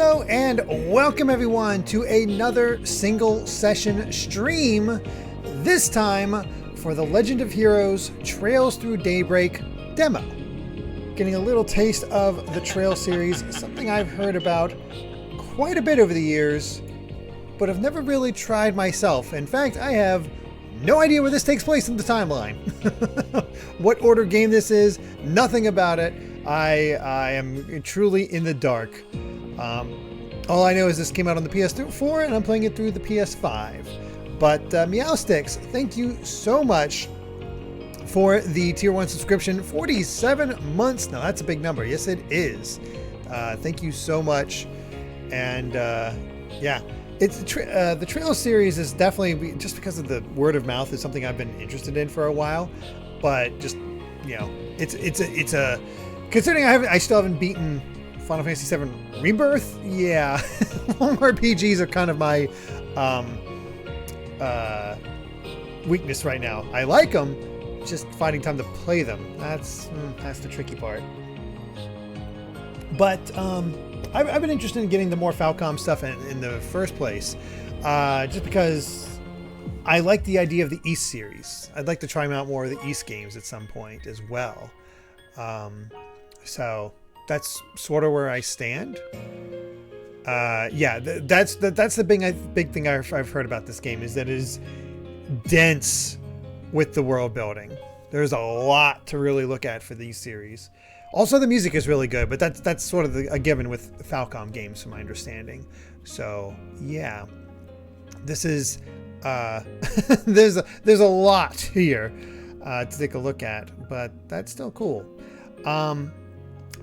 Hello and welcome everyone to another single session stream, this time for the Legend of Heroes Trails Through Daybreak demo. Getting a little taste of the Trail series, something I've heard about quite a bit over the years, but I've never really tried myself. In fact, I have no idea where this takes place in the timeline. What order game this is, nothing about it. I am truly in the dark. All I know is this came out on the PS4 and I'm playing it through the PS5. But Meowsticks, thank you so much for the Tier 1 subscription. 47 months. Now that's a big number. Yes, it is. Thank you so much. And yeah, it's the Trail series is definitely, just because of the word of mouth, is something I've been interested in for a while. But just, you know, it's a considering I still haven't beaten Final Fantasy VII Rebirth. Yeah, long RPGs are kind of my weakness right now. I like them, just finding time to play them. That's the tricky part. But I've been interested in getting the more Falcom stuff in the first place, just because I like the idea of the East series. I'd like to try out more of the East games at some point as well. So that's sort of where I stand. Yeah, that's the big thing I've heard about this game, is that it is dense with the world building. There's a lot to really look at for these series. Also, the music is really good, but that's sort of a given with Falcom games, from my understanding. So yeah, this is there's a lot here to take a look at, but that's still cool.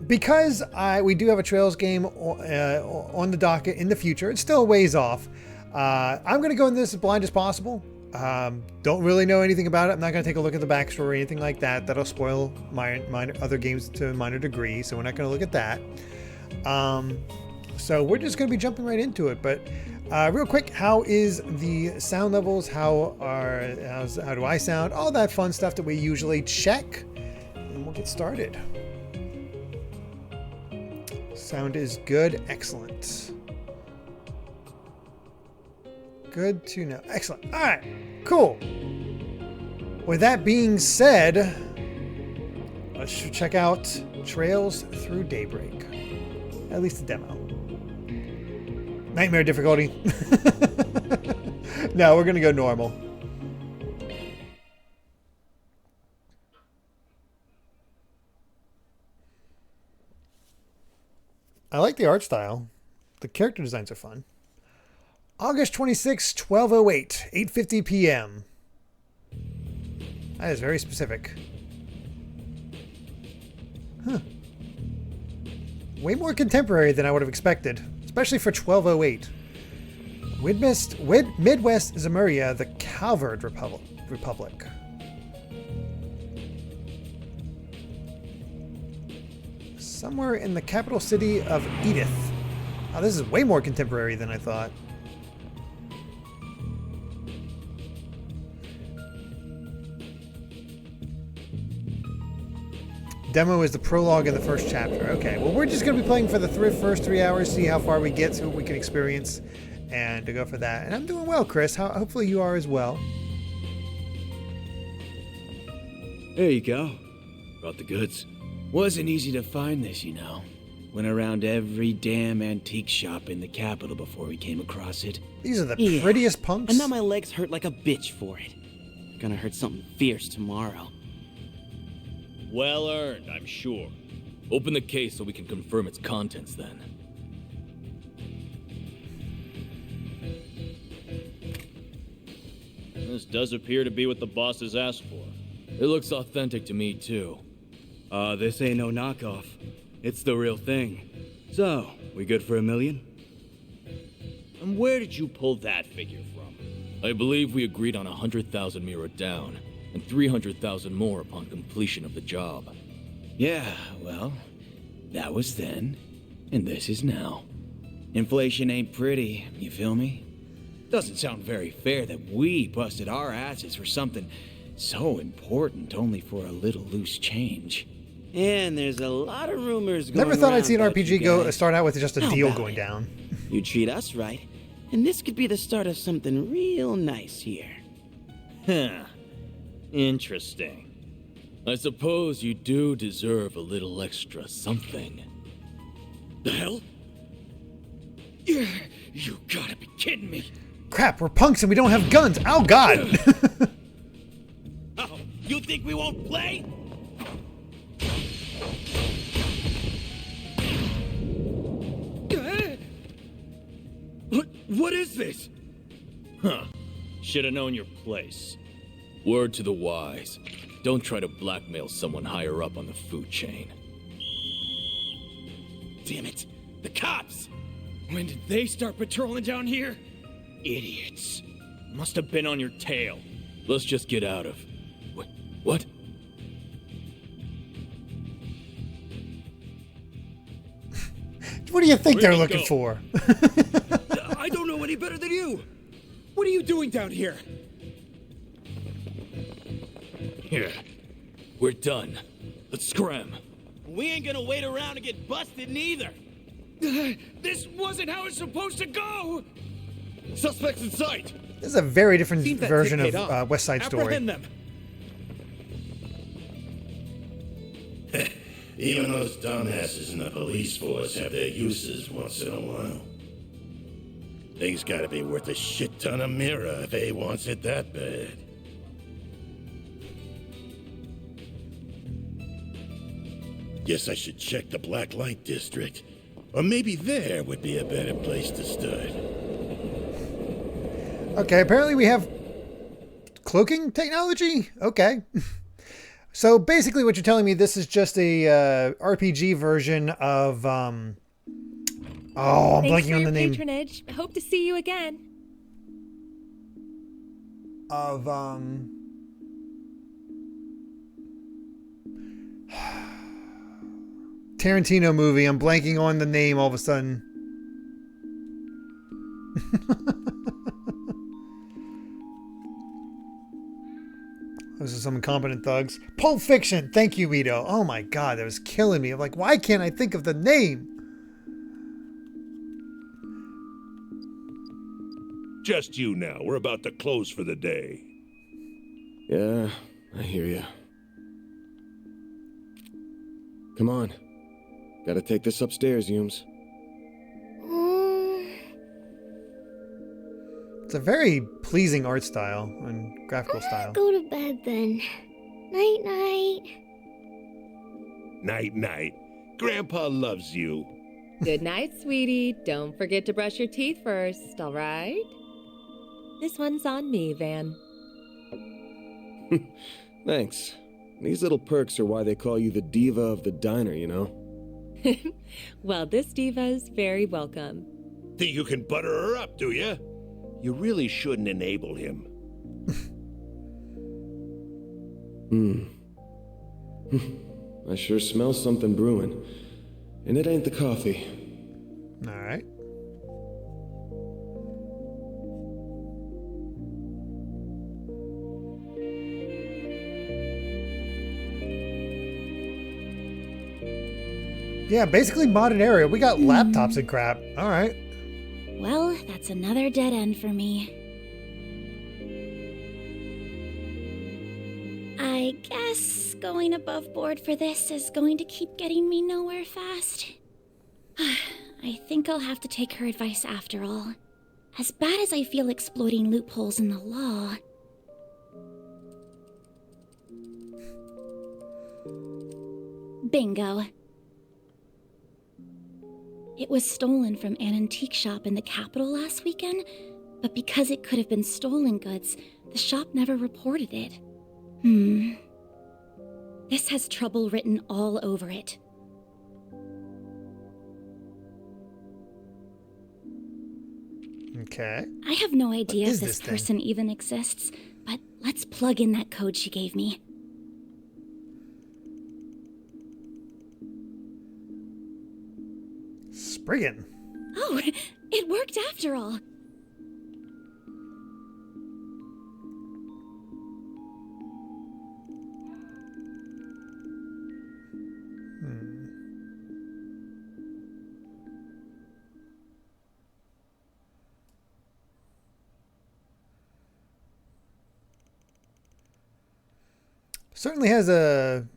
Because we do have a Trails game on the docket in the future. It's still a ways off. I'm going to go in this as blind as possible. Don't really know anything about it. I'm not going to take a look at the backstory or anything like that. That'll spoil my other games to a minor degree, so we're not going to look at that. So we're just going to be jumping right into it. But real quick, how is the sound levels? How do I sound? All that fun stuff that we usually check. And we'll get started. Sound is good. Excellent. Good to know. Excellent. All right. Cool. With that being said, let's check out Trails Through Daybreak. At least the demo. Nightmare difficulty. No, we're going to go normal. I like the art style. The character designs are fun. August 26, 12:08, 8:50 p.m. That is very specific. Huh. Way more contemporary than I would have expected, especially for 12:08. Midwest Zemuria, the Calvard Republic. Somewhere in the capital city of Edith. Oh, this is way more contemporary than I thought. Demo is the prologue in the first chapter. Okay, well, we're just going to be playing for the first 3 hours, see how far we get, see what we can experience, and to go for that. And I'm doing well, Chris. Hopefully you are as well. There you go. Brought the goods. Wasn't easy to find this, you know. Went around every damn antique shop in the capital before we came across it. These are the prettiest punks. And now my legs hurt like a bitch for it. Gonna hurt something fierce tomorrow. Well earned, I'm sure. Open the case so we can confirm its contents then. This does appear to be what the boss has asked for. It looks authentic to me too. This ain't no knockoff. It's the real thing. So, we good for $1 million? And where did you pull that figure from? I believe we agreed on 100,000 Mira down, and 300,000 more upon completion of the job. Yeah, well, that was then, and this is now. Inflation ain't pretty, you feel me? Doesn't sound very fair that we busted our asses for something so important only for a little loose change. And there's a lot of rumors going Never thought I'd see an around about you RPG guys. start out with just a How deal about going it? down. You treat us right, and this could be the start of something real nice here. Huh. Interesting. I suppose you do deserve a little extra something. The hell? Yeah, you gotta be kidding me. Crap, we're punks and we don't have guns. Oh, God. Oh, you think we won't play? What is this? Huh. Should have known your place. Word to the wise. Don't try to blackmail someone higher up on the food chain. Damn it, the cops! When did they start patrolling down here? Idiots. Must have been on your tail. Let's just get out of... What? What do you think they're Where'd he looking go? for? I don't know any better than you. What are you doing down here? Here. We're done. Let's scram. We ain't gonna wait around to get busted neither. This wasn't how it's supposed to go! Suspects in sight! This is a very different Seems that version tick of paid off. West Side Story. Apprehend them. Even those dumbasses in the police force have their uses once in a while. Things gotta be worth a shit ton of mirror if A wants it that bad. Guess I should check the Black Light District. Or maybe there would be a better place to start. Okay, apparently we have cloaking technology? Okay. So basically what you're telling me, this is just a RPG version of... Oh, I'm Thanks blanking for on your the name. patronage. Hope to see you again. Of... Tarantino movie. I'm blanking on the name all of a sudden. Those are some incompetent thugs. Pulp Fiction. Thank you, Ito. Oh my God, that was killing me. I'm like, why can't I think of the name? Just you now. We're about to close for the day. Yeah, I hear you. Come on. Gotta take this upstairs, Yums. It's a very pleasing art style and graphical style. Go to bed then. Night night. Night, night. Grandpa loves you. Good night, sweetie. Don't forget to brush your teeth first, all right? This one's on me, Van. Thanks. These little perks are why they call you the diva of the diner, you know? Well, this diva's very welcome. Think you can butter her up, do you? You really shouldn't enable him. I sure smell something brewing. And it ain't the coffee. All right. Yeah, basically modded area. We got laptops and crap. All right. Well, that's another dead end for me. I guess going above board for this is going to keep getting me nowhere fast. I think I'll have to take her advice after all. As bad as I feel exploiting loopholes in the law. Bingo. It was stolen from an antique shop in the capital last weekend, but because it could have been stolen goods, the shop never reported it. This has trouble written all over it. Okay. I have no idea What if is this this thing? person even exists, but let's plug in that code she gave me. Spriggan. Oh, it worked after all. Certainly has a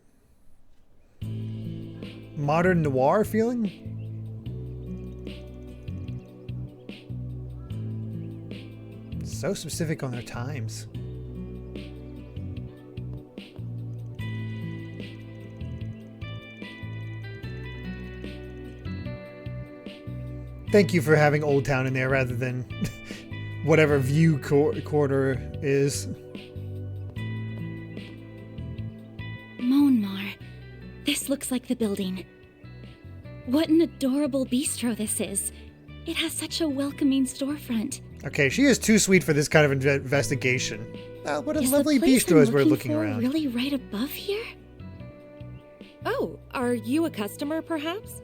modern noir feeling. So specific on their times. Thank you for having Old Town in there rather than whatever view quarter is. Monmar. This looks like the building. What an adorable bistro this is. It has such a welcoming storefront. Okay, she is too sweet for this kind of investigation. What a Is lovely the place bistro as I'm we're looking for around. Really right above here? Oh, are you a customer, perhaps?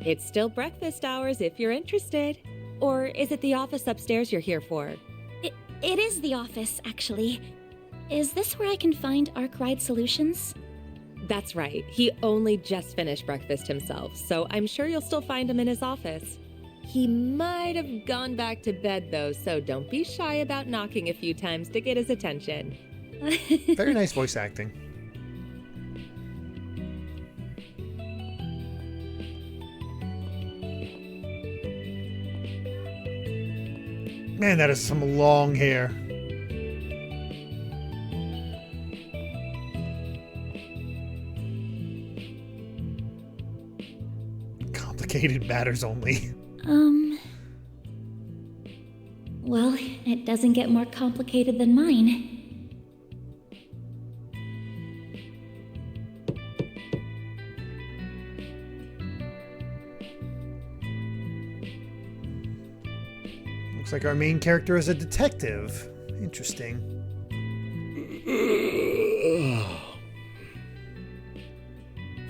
It's still breakfast hours if you're interested. Or is it the office upstairs you're here for? It is the office, actually. Is this where I can find Arkwright Solutions? That's right. He only just finished breakfast himself, so I'm sure you'll still find him in his office. He might have gone back to bed, though, so don't be shy about knocking a few times to get his attention. Very nice voice acting. Man, that is some long hair. Complicated matters only. Well, it doesn't get more complicated than mine. Looks like our main character is a detective. Interesting.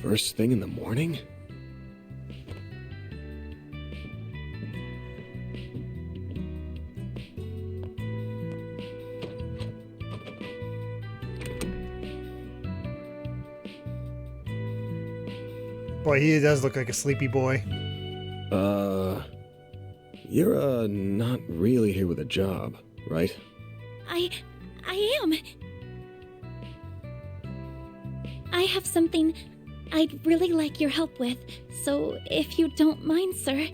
First thing in the morning? Boy, he does look like a sleepy boy. You're, not really here with a job, right? I am. I have something I'd really like your help with, so if you don't mind, sir.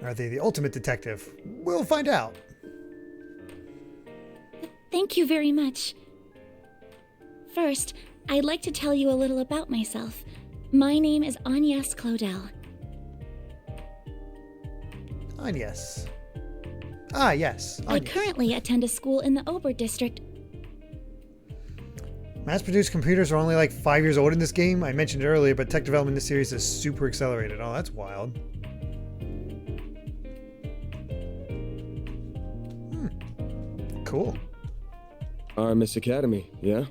Are they the ultimate detective? We'll find out. Thank you very much. First, I'd like to tell you a little about myself. My name is Agnes Claudel. Agnes. Ah, yes. I Agnes. currently attend a school in the Ober district. Mass-produced computers are only like 5 years old in this game. I mentioned it earlier, but tech development in this series is super accelerated. Oh, that's wild. Cool. Miss Academy, yeah?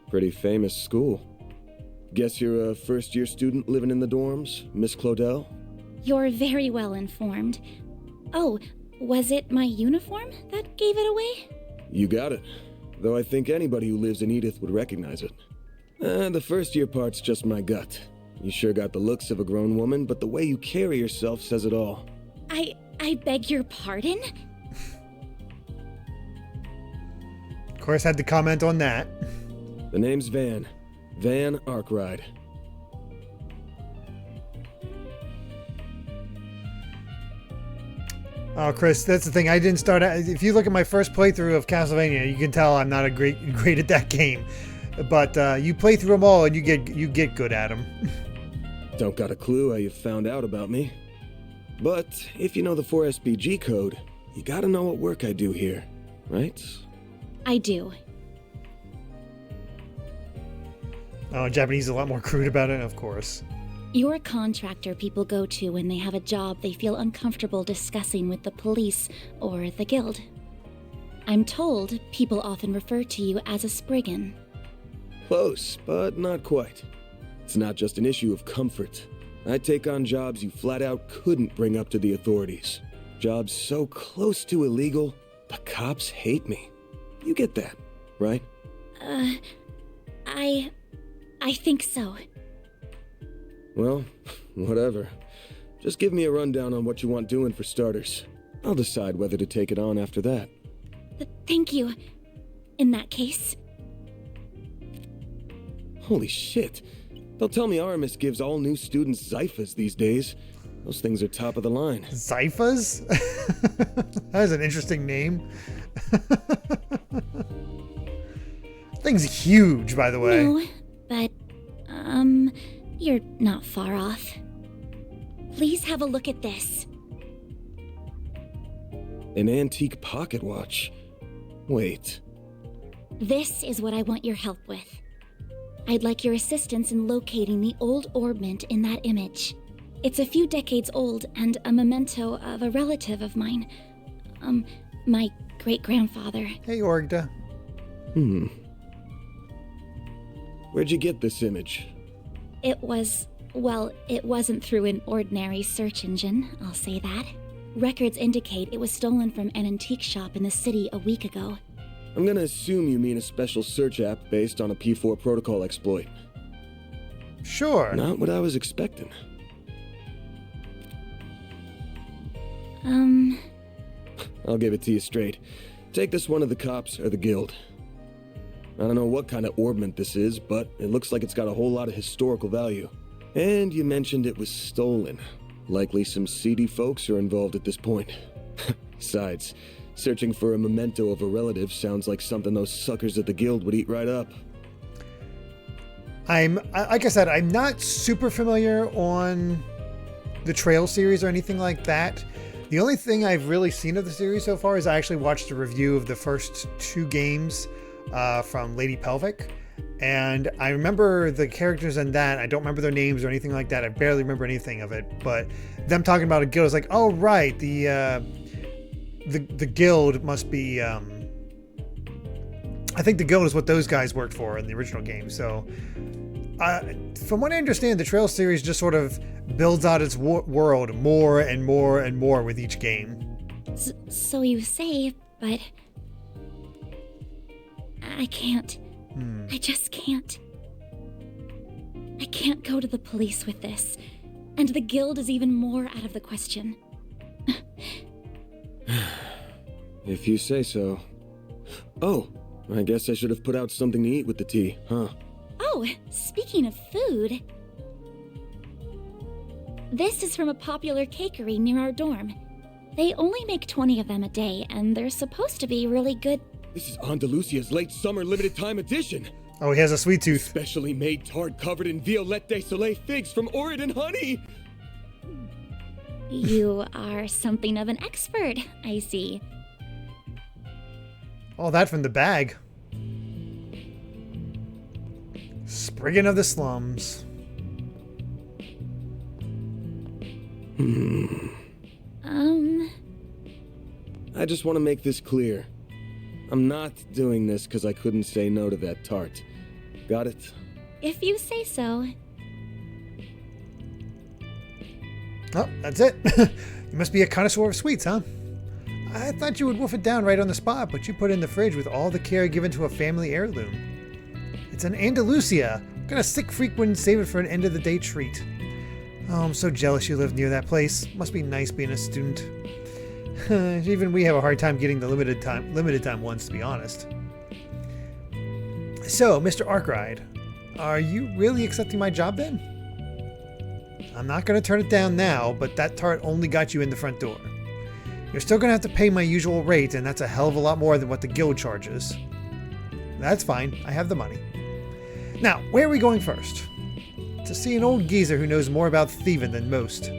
Pretty famous school. Guess you're a first-year student living in the dorms, Miss Claudel? You're very well informed. Oh, was it my uniform that gave it away? You got it. Though I think anybody who lives in Edith would recognize it. The first-year part's just my gut. You sure got the looks of a grown woman, but the way you carry yourself says it all. I beg your pardon? Of course, had to comment on that. The name's Van. Van Arkwright. Oh, Chris, that's the thing. I didn't start out. If you look at my first playthrough of Castlevania, you can tell I'm not a great at that game. But you play through them all, and you get good at them. Don't got a clue how you found out about me. But if you know the 4SPG code, you gotta know what work I do here, right? I do. Oh, Japanese is a lot more crude about it, of course. You're a contractor people go to when they have a job they feel uncomfortable discussing with the police or the guild. I'm told people often refer to you as a Spriggan. Close, but not quite. It's not just an issue of comfort. I take on jobs you flat out couldn't bring up to the authorities. Jobs so close to illegal, the cops hate me. You get that, right? I think so. Well, whatever. Just give me a rundown on what you want doing for starters. I'll decide whether to take it on after that. Thank you. In that case. Holy shit. They'll tell me Aramis gives all new students Zyphas these days. Those things are top of the line. Zyphas? That is an interesting name. Thing's huge, by the way. No, but, you're not far off. Please have a look at this. An antique pocket watch. Wait. This is what I want your help with. I'd like your assistance in locating the old orbment in that image. It's a few decades old and a memento of a relative of mine. My great-grandfather. Hey, Orgda. Where'd you get this image? It wasn't through an ordinary search engine, I'll say that. Records indicate it was stolen from an antique shop in the city a week ago. I'm gonna assume you mean a special search app based on a P4 protocol exploit. Sure. Not what I was expecting. I'll give it to you straight. Take this one to the cops or the guild. I don't know what kind of orbment this is, but it looks like it's got a whole lot of historical value. And you mentioned it was stolen. Likely some seedy folks are involved at this point. Besides, searching for a memento of a relative sounds like something those suckers at the guild would eat right up. Like I said, I'm not super familiar on the Trail series or anything like that. The only thing I've really seen of the series so far is I actually watched a review of the first 2 games from Lady Pelvic. And I remember the characters in that. I don't remember their names or anything like that. I barely remember anything of it. But them talking about a guild is like, oh, right. The guild must be... I think the guild is what those guys worked for in the original game. So from what I understand, the Trail series just sort of builds out its world more and more and more with each game. So you say, but I can't. I just can't. I can't go to the police with this, and the guild is even more out of the question. If you say so. Oh, I guess I should have put out something to eat with the tea, huh? Oh, speaking of food... This is from a popular cakery near our dorm. They only make 20 of them a day, and they're supposed to be really good. This is Andalusia's late summer limited time edition. Oh, he has a sweet tooth. Specially made tart covered in Violette de Soleil figs from Oregon honey. You are something of an expert, I see. All that from the bag. Spriggan of the slums. I just want to make this clear. I'm not doing this because I couldn't say no to that tart. Got it? If you say so. Oh, that's it. You must be a connoisseur of sweets, huh? I thought you would wolf it down right on the spot, but you put it in the fridge with all the care given to a family heirloom. It's an Andalusia. I'm gonna sick freak wouldn't save it for an end-of-the-day treat. Oh, I'm so jealous you live near that place. Must be nice being a student. Even we have a hard time getting the limited time ones, to be honest. So, Mr. Arkwright, are you really accepting my job then? I'm not going to turn it down now, but that tart only got you in the front door. You're still going to have to pay my usual rate, and that's a hell of a lot more than what the guild charges. That's fine. I have the money. Now, where are we going first? To see an old geezer who knows more about thieving than most.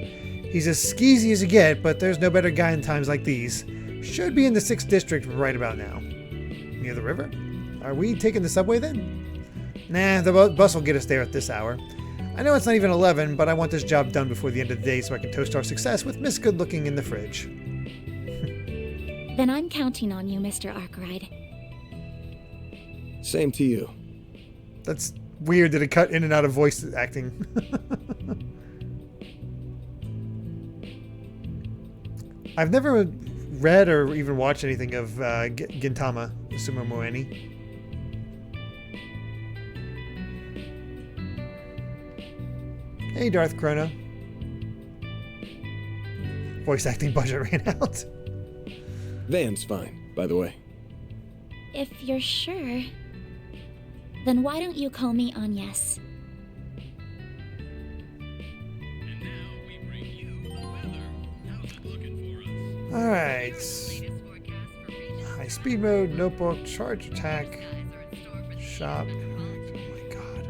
He's as skeezy as you get, but there's no better guy in times like these. Should be in the 6th district right about now. Near the river? Are we taking the subway then? Nah, the bus will get us there at this hour. I know it's not even 11, but I want this job done before the end of the day so I can toast our success with Miss Good Looking in the fridge. Then I'm counting on you, Mr. Arkwright. Same to you. That's weird that it cut in and out of voice acting. I've never read or even watched anything of Gintama Sumomoeni. Hey, Darth Chrono. voice acting budget ran out. Van's fine, by the way. If you're sure, then why don't you call me Agnes? Alright. High speed mode, notebook, charge attack, shop. Oh my god.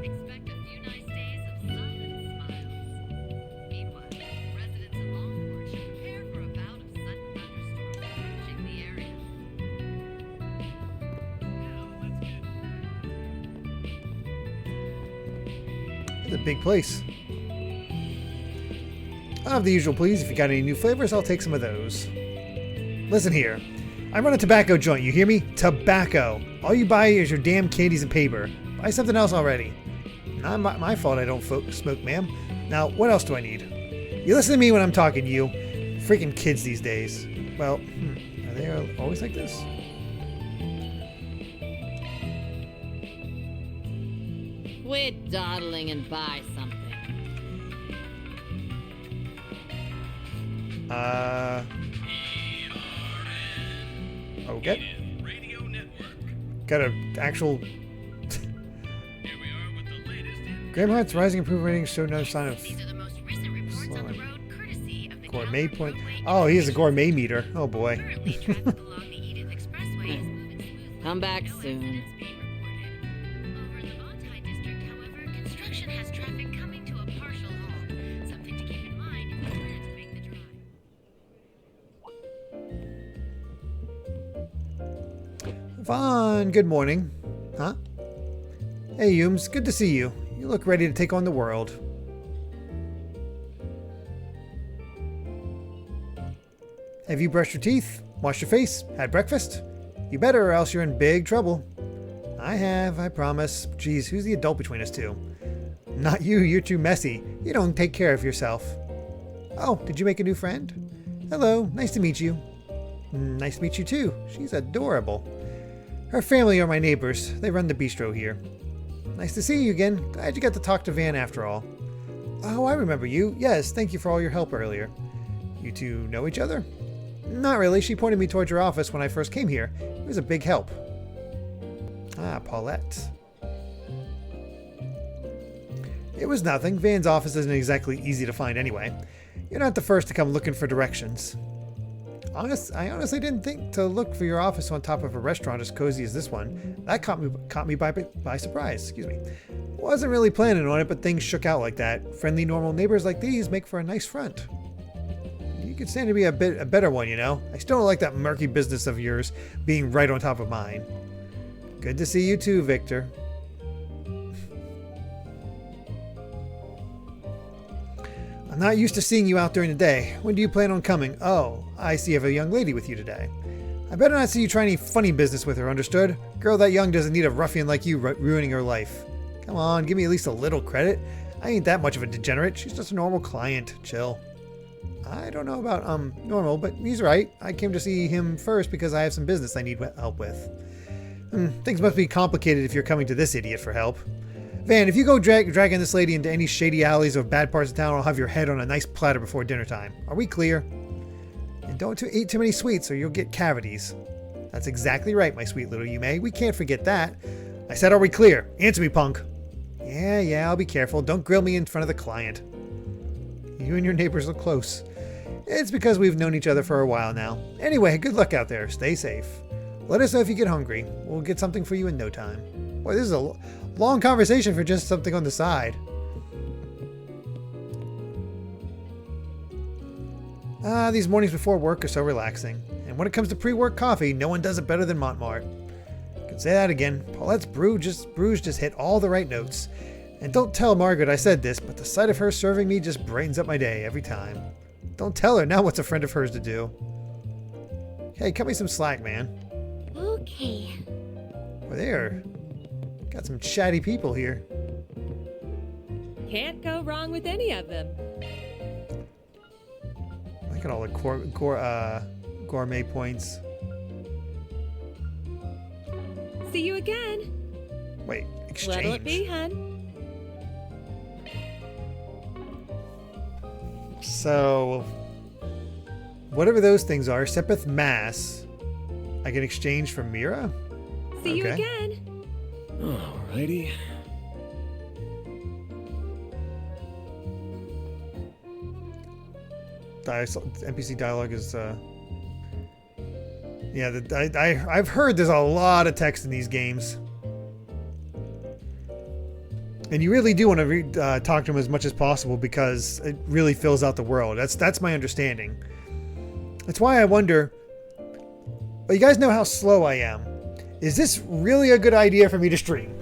It's a big place. I'll have the usual please. If you got any new flavors, I'll take some of those. Listen here. I run a tobacco joint, you hear me? Tobacco. All you buy is your damn candies and paper. Buy something else already. Not my fault I don't smoke, ma'am. Now, what else do I need? You listen to me when I'm talking to you. Freaking kids these days. Well, are they always like this? Quit dawdling and buy something. Okay. Got an actual... Graham Hart's rising improvement ratings show no sign of slowing. Gourmet point. Oh, he has a gourmet meter. Oh boy. Come back soon. Vaughn, good morning. Huh? Hey, Humes, good to see you. You look ready to take on the world. Have you brushed your teeth? Washed your face? Had breakfast? You better, or else you're in big trouble. I have, I promise. Geez, who's the adult between us two? Not you, you're too messy. You don't take care of yourself. Oh, did you make a new friend? Hello, nice to meet you. Nice to meet you too. She's adorable. Her family are my neighbors. They run the bistro here. Nice to see you again. Glad you got to talk to Van after all. Oh, I remember you. Yes, thank you for all your help earlier. You two know each other? Not really. She pointed me towards your office when I first came here. It was a big help. Ah, Paulette. It was nothing. Van's office isn't exactly easy to find anyway. You're not the first to come looking for directions. I honestly didn't think to look for your office on top of a restaurant as cozy as this one. That caught me by surprise. Excuse me. Wasn't really planning on it, but things shook out like that. Friendly, normal neighbors like these make for a nice front. You could stand to be a better one, you know. I still don't like that murky business of yours being right on top of mine. Good to see you too, Victor. I'm not used to seeing you out during the day. When do you plan on coming? Oh, I see you have a young lady with you today. I better not see you try any funny business with her, understood? Girl that young doesn't need a ruffian like you ruining her life. Come on, give me at least a little credit. I ain't that much of a degenerate. She's just a normal client. Chill. I don't know about, normal, but he's right. I came to see him first because I have some business I need help with. Things must be complicated if you're coming to this idiot for help. Van, if you go dragging this lady into any shady alleys or bad parts of town, I'll have your head on a nice platter before dinner time. Are we clear? And don't eat too many sweets or you'll get cavities. That's exactly right, my sweet little Yume. We can't forget that. I said, are we clear? Answer me, punk. Yeah, I'll be careful. Don't grill me in front of the client. You and your neighbors look close. It's because we've known each other for a while now. Anyway, good luck out there. Stay safe. Let us know if you get hungry. We'll get something for you in no time. Boy, this is a long conversation for just something on the side. These mornings before work are so relaxing. And when it comes to pre-work coffee, no one does it better than Montmart. Can say that again. Paulette's brews just hit all the right notes. And don't tell Margaret I said this, but the sight of her serving me just brightens up my day every time. Don't tell her. Now what's a friend of hers to do? Hey, cut me some slack, man. Okay. Well, there. Got some chatty people here. Can't go wrong with any of them. Look at all the gourmet points. See you again. Wait, exchange. What'll it be, hun? So, whatever those things are, Sepith Mass, I can exchange for Mira? See you again. Alrighty. NPC dialogue is, yeah, I've heard there's a lot of text in these games. And you really do want to talk to him as much as possible because it really fills out the world. That's my understanding. That's why I wonder, well, you guys know how slow I am. Is this really a good idea for me to stream?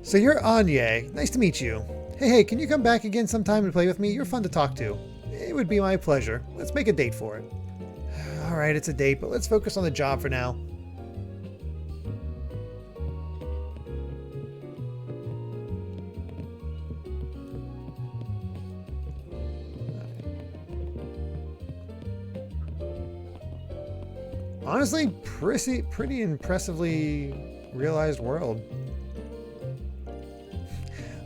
So you're Anya. Nice to meet you. Hey, can you come back again sometime and play with me? You're fun to talk to. It would be my pleasure. Let's make a date for it. All right, it's a date, but let's focus on the job for now. Honestly, pretty impressively realized world.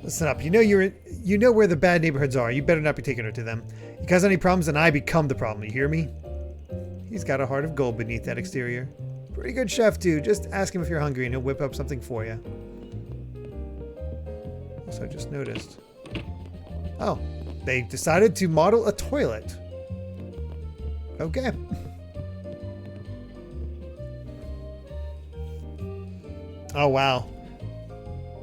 Listen up. You know where the bad neighborhoods are. You better not be taking her to them. You cause any problems, and I become the problem. You hear me? He's got a heart of gold beneath that exterior. Pretty good chef too. Just ask him if you're hungry, and he'll whip up something for you. Also, I just noticed. Oh, they decided to model a toilet. Okay. Oh, wow.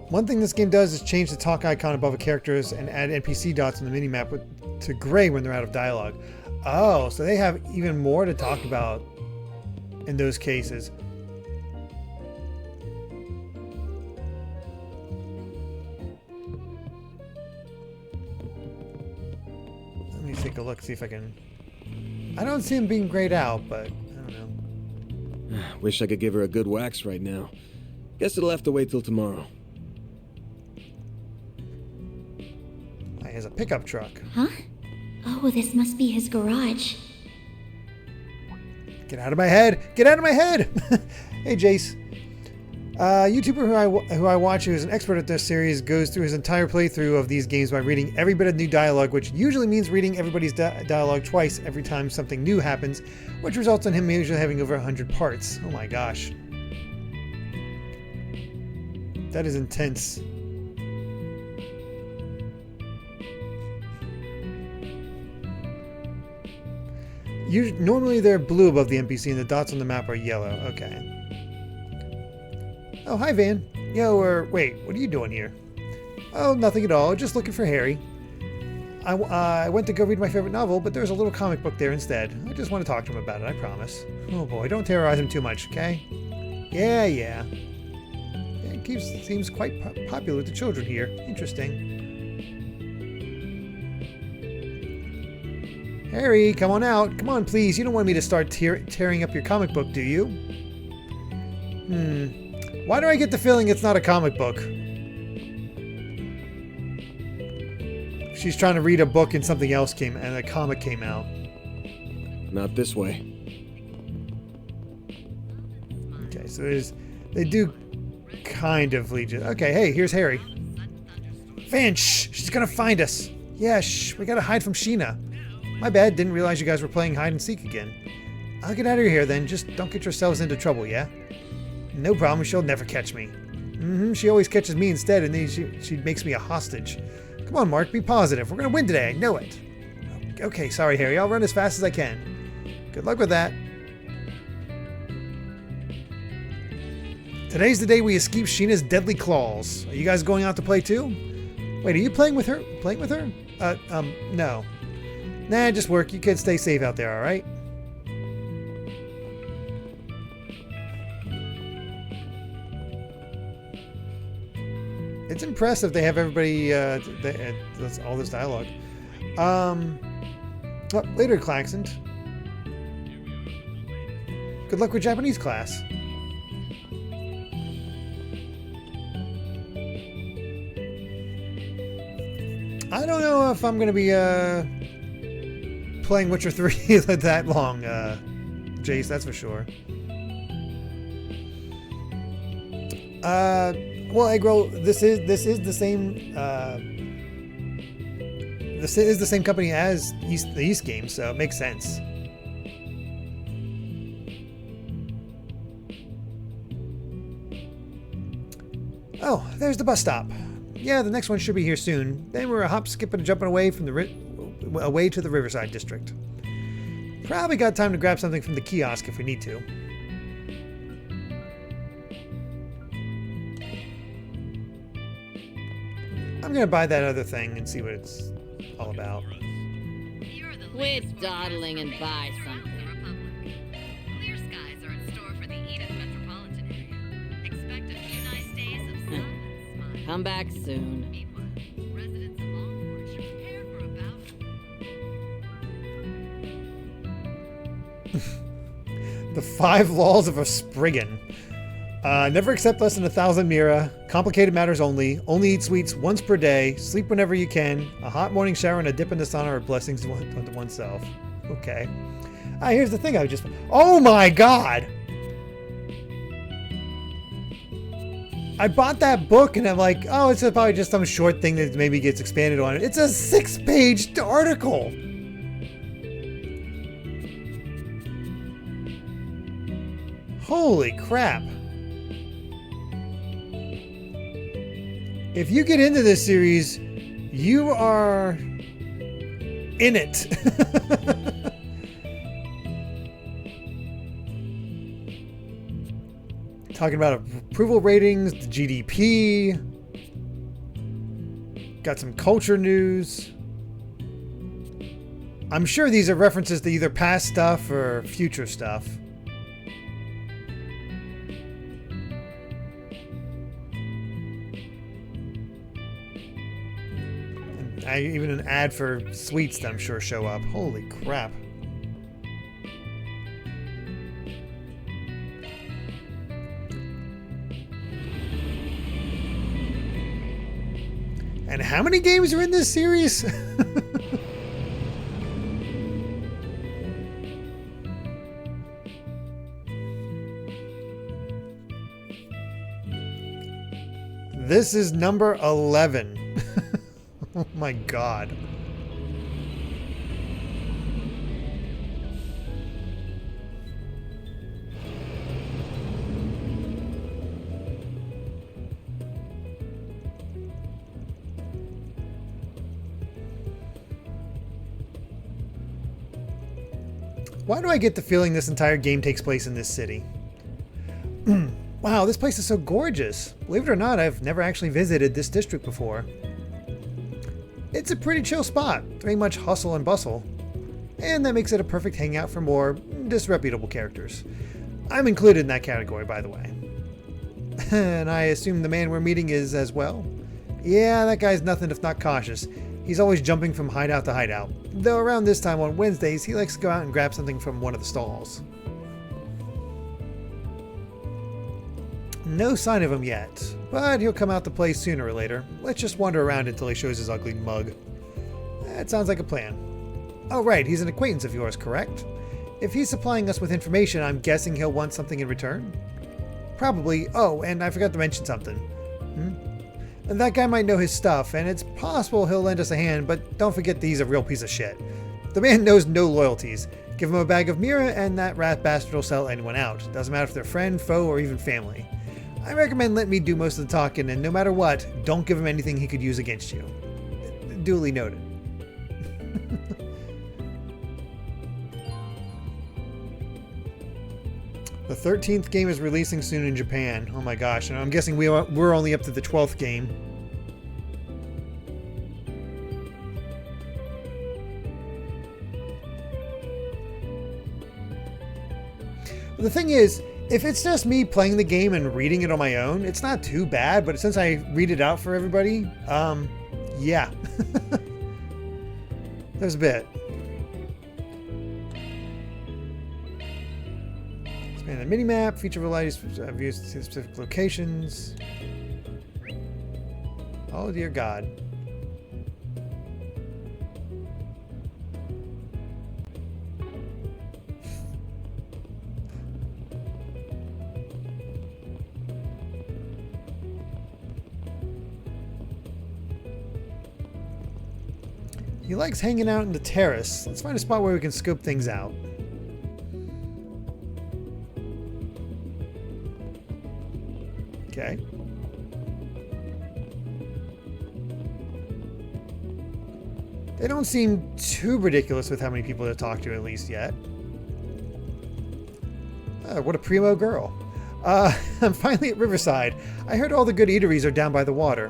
One thing this game does is change the talk icon above the characters and add NPC dots on the minimap to gray when they're out of dialogue. Oh, so they have even more to talk about in those cases. Let me take a look, see if I can... I don't see him being grayed out, but I don't know. Wish I could give her a good wax right now. Guess it'll have to wait till tomorrow. He has a pickup truck. Huh? Oh, this must be his garage. Get out of my head! Get out of my head! Hey, Jace. YouTuber who I watch, who is an expert at this series, goes through his entire playthrough of these games by reading every bit of new dialogue, which usually means reading everybody's dialogue twice every time something new happens, which results in him usually having over 100 parts. Oh my gosh. That is intense. Normally they're blue above the NPC and the dots on the map are yellow. Okay. Oh, hi, Van. Yo, wait, what are you doing here? Oh, nothing at all. Just looking for Harry. I went to go read my favorite novel, but there's a little comic book there instead. I just want to talk to him about it, I promise. Oh boy, don't terrorize him too much, okay? Yeah. It seems quite popular with the children here. Interesting. Harry, come on out. Come on, please. You don't want me to start tearing up your comic book, do you? Why do I get the feeling it's not a comic book? She's trying to read a book and something else and a comic came out. Not this way. Okay, so they do kind of lead you. Okay, hey, here's Harry. Van, shh! She's gonna find us. Yeah, shh! We gotta hide from Sheena. My bad, didn't realize you guys were playing hide and seek again. I'll get out of here then, just don't get yourselves into trouble, yeah? No problem, she'll never catch me. She always catches me instead, and then she makes me a hostage. Come on, Mark, be positive. We're gonna win today, I know it. Okay, sorry, Harry, I'll run as fast as I can. Good luck with that. Today's the day we escape Sheena's deadly claws. Are you guys going out to play too? Wait, are you playing with her? No. Nah, just work. You kids stay safe out there, alright? It's impressive they have everybody, that's all this dialogue. Later, Claxon. Good luck with Japanese class. I don't know if I'm going to be, playing Witcher 3 that long, Jace, that's for sure. Well, Eggroll, this is the same this is the same company as the East game, so it makes sense. Oh, there's the bus stop. Yeah, the next one should be here soon. Then we're a hop, skipping, and jumping away from away to the Riverside District. Probably got time to grab something from the kiosk if we need to. I'm gonna buy that other thing and see what it's all about. Quit dawdling and buy something. Clear skies are in store for the Edith metropolitan area. Expect a few nice days of sun and smile. Come back soon. Meanwhile, residents of Longhorn should prepare for a bout. The 5 laws of a Spriggan. Never accept less than 1,000 mira. Complicated matters only. Only eat sweets once per day. Sleep whenever you can. A hot morning shower and a dip in the sauna are blessings unto oneself. Okay. Here's the thing I just... Oh my god! I bought that book and I'm like, oh, it's probably just some short thing that maybe gets expanded on. It's a 6-page article! Holy crap. If you get into this series, you are in it. Talking about approval ratings, the GDP. Got some culture news. I'm sure these are references to either past stuff or future stuff. Even an ad for sweets that I'm sure show up. Holy crap. And how many games are in this series? This is number 11. Oh my god. Why do I get the feeling this entire game takes place in this city? Wow, this place is so gorgeous. Believe it or not, I've never actually visited this district before. It's a pretty chill spot. There ain't much hustle and bustle. And that makes it a perfect hangout for more disreputable characters. I'm included in that category, by the way. And I assume the man we're meeting is as well? Yeah, that guy's nothing if not cautious. He's always jumping from hideout to hideout. Though around this time on Wednesdays, he likes to go out and grab something from one of the stalls. No sign of him yet, but he'll come out to play sooner or later. Let's just wander around until he shows his ugly mug. That sounds like a plan. Oh right, he's an acquaintance of yours, correct? If he's supplying us with information, I'm guessing he'll want something in return? Probably. Oh, and I forgot to mention something. And that guy might know his stuff, and it's possible he'll lend us a hand, but don't forget that he's a real piece of shit. The man knows no loyalties. Give him a bag of Mira, and that rat bastard will sell anyone out. Doesn't matter if they're friend, foe, or even family. I recommend let me do most of the talking, and no matter what, don't give him anything he could use against you. Duly noted. The 13th game is releasing soon in Japan. Oh my gosh, and I'm guessing we're only up to the 12th game. The thing is, if it's just me playing the game and reading it on my own, it's not too bad, but since I read it out for everybody, yeah. There's a bit. Expand the minimap, feature varieties, views to specific locations. Oh dear God. He likes hanging out in the terrace. Let's find a spot where we can scope things out. Okay. They don't seem too ridiculous with how many people to talk to, at least yet. What a primo girl. I'm finally at Riverside. I heard all the good eateries are down by the water.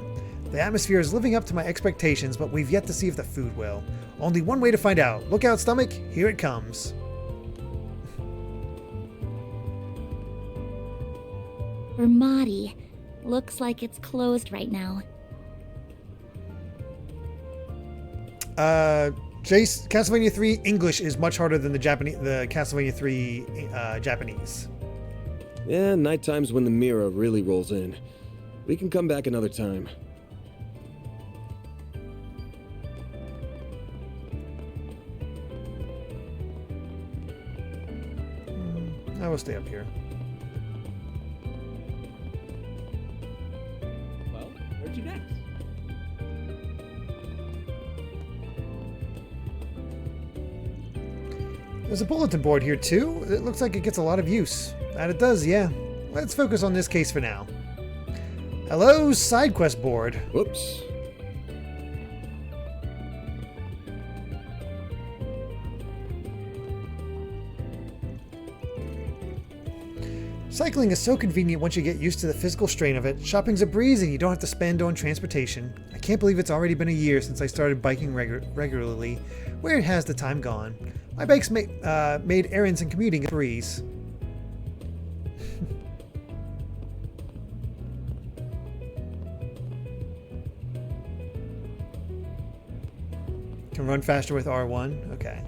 The atmosphere is living up to my expectations, but we've yet to see if the food will. Only one way to find out. Look out, stomach. Here it comes. Ramadi. Looks like it's closed right now. Jace, Castlevania 3 English is much harder than the Castlevania 3 Japanese. Yeah, night time's when the mirror really rolls in. We can come back another time. I will stay up here. Well, where'd you next? There's a bulletin board here too. It looks like it gets a lot of use. That it does, yeah. Let's focus on this case for now. Hello, side quest board. Whoops. Cycling is so convenient once you get used to the physical strain of it. Shopping's a breeze and you don't have to spend on transportation. I can't believe it's already been a year since I started biking regularly. Where has the time gone? My bike's made errands and commuting a breeze. Can run faster with R1? Okay.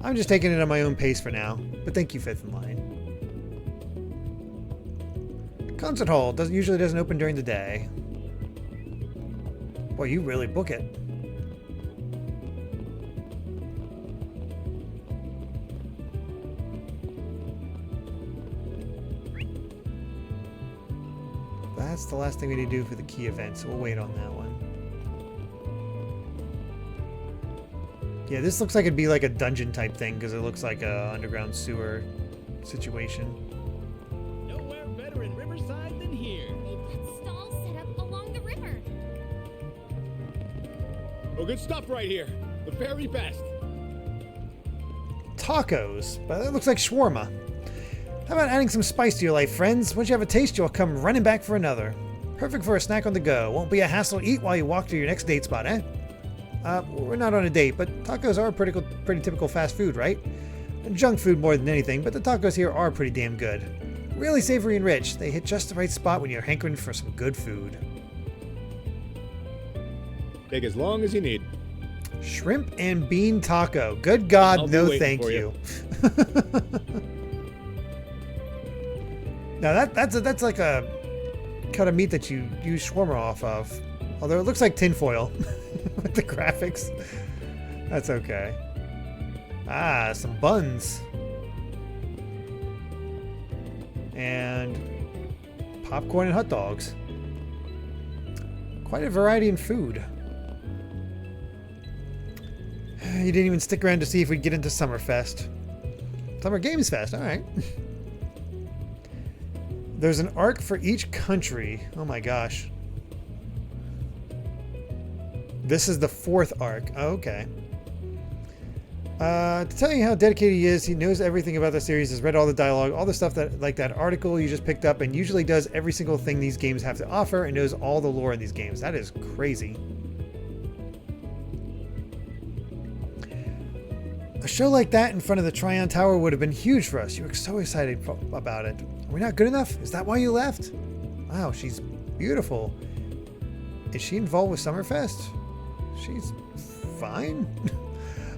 I'm just taking it on my own pace for now, but thank you, Fifth in Line. Concert hall usually doesn't open during the day. Boy, you really book it. That's the last thing we need to do for the key event, so we'll wait on that one. Yeah, this looks like it'd be like a dungeon type thing because it looks like a underground sewer situation. Nowhere better in Riverside than here. They've got stalls set up along the river. Oh, good stuff right here. The very best. Tacos, but that looks like shawarma. How about adding some spice to your life, friends? Once you have a taste, you'll come running back for another. Perfect for a snack on the go. Won't be a hassle to eat while you walk to your next date spot, eh? We're not on a date, but tacos are pretty typical fast food, right? Junk food more than anything, but the tacos here are pretty damn good. Really savory and rich. They hit just the right spot when you're hankering for some good food. Take as long as you need. Shrimp and bean taco. Good God, I'll be no waiting thank for you. Now that's like a cut of meat that you use shawarma off of. Although it looks like tinfoil with the graphics. That's okay. Ah, some buns. And popcorn and hot dogs. Quite a variety in food. You didn't even stick around to see if we'd get into Summerfest. Summer Games Fest, alright. There's an arc for each country. Oh my gosh. This is the 4th arc. Oh, okay. To tell you how dedicated he is, he knows everything about the series, has read all the dialogue, all the stuff that, like that article you just picked up, and usually does every single thing these games have to offer, and knows all the lore in these games. That is crazy. A show like that in front of the Tryon Tower would have been huge for us. You were so excited about it. Are we not good enough? Is that why you left? Wow, she's beautiful. Is she involved with Summerfest? She's fine.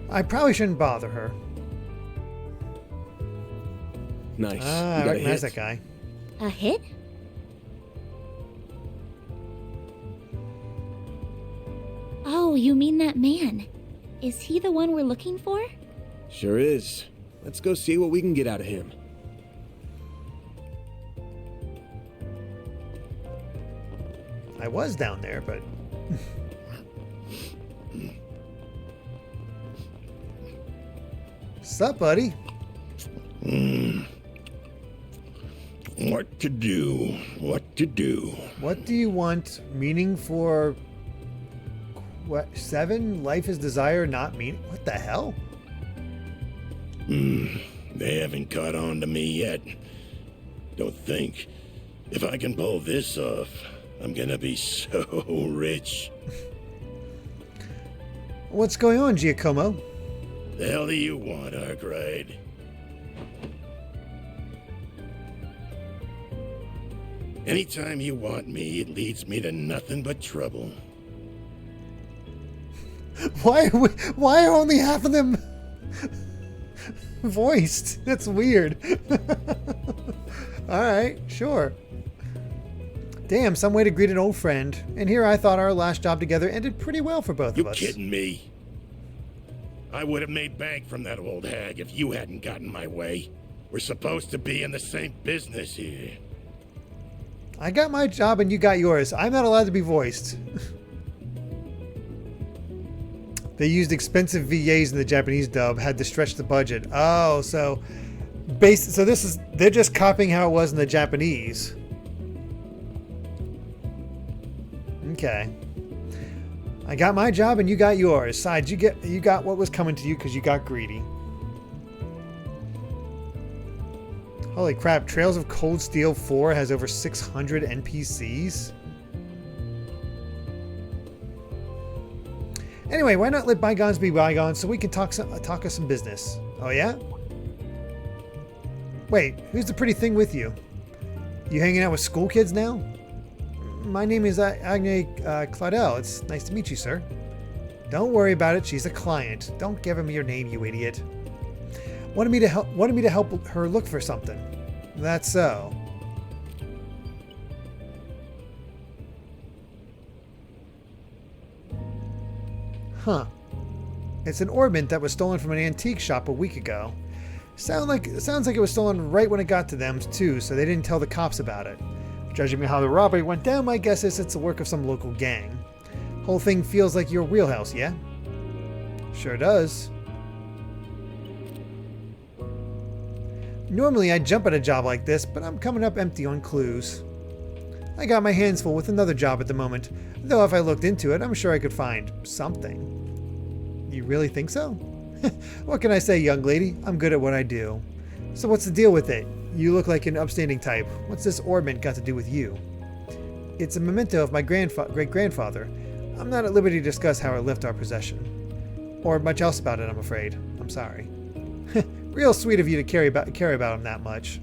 I probably shouldn't bother her. Nice. I recognize that guy. A hit? Oh, you mean that man. Is he the one we're looking for? Sure is. Let's go see what we can get out of him. I was down there, but... What's up, buddy? What to do? What to do? What do you want? Meaning for... What? 7? Life is desire, not meaning? What the hell? They haven't caught on to me yet. Don't think. If I can pull this off, I'm gonna be so rich. What's going on, Giacomo? The hell do you want, Arkwright? Anytime you want me, it leads me to nothing but trouble. Why are only half of them voiced? That's weird. Alright, sure. Damn, some way to greet an old friend. And here I thought our last job together ended pretty well for both of us. You kidding me? I would have made bank from that old hag if you hadn't gotten my way. We're supposed to be in the same business here. I got my job and you got yours. I'm not allowed to be voiced. They used expensive VAs in the Japanese dub, had to stretch the budget. Oh, so they're just copying how it was in the Japanese. Okay. I got my job and you got yours. Besides, you got what was coming to you because you got greedy. Holy crap, Trails of Cold Steel 4 has over 600 NPCs? Anyway, why not let bygones be bygones so we can talk us some business? Oh yeah? Wait, who's the pretty thing with you? You hanging out with school kids now? My name is Agne Claudel. It's nice to meet you, sir. Don't worry about it. She's a client. Don't give him your name, you idiot. Wanted me to help her look for something. That's so. Huh. It's an ornament that was stolen from an antique shop a week ago. Sounds like it was stolen right when it got to them too, so they didn't tell the cops about it. Judging by how the robbery went down, my guess is it's the work of some local gang. Whole thing feels like your wheelhouse, yeah? Sure does. Normally I'd jump at a job like this, but I'm coming up empty on clues. I got my hands full with another job at the moment, though if I looked into it, I'm sure I could find something. You really think so? What can I say, young lady? I'm good at what I do. So what's the deal with it? You look like an upstanding type. What's this ornament got to do with you? It's a memento of my great-grandfather. I'm not at liberty to discuss how it left our possession. Or much else about it, I'm afraid. I'm sorry. Real sweet of you to care about him that much.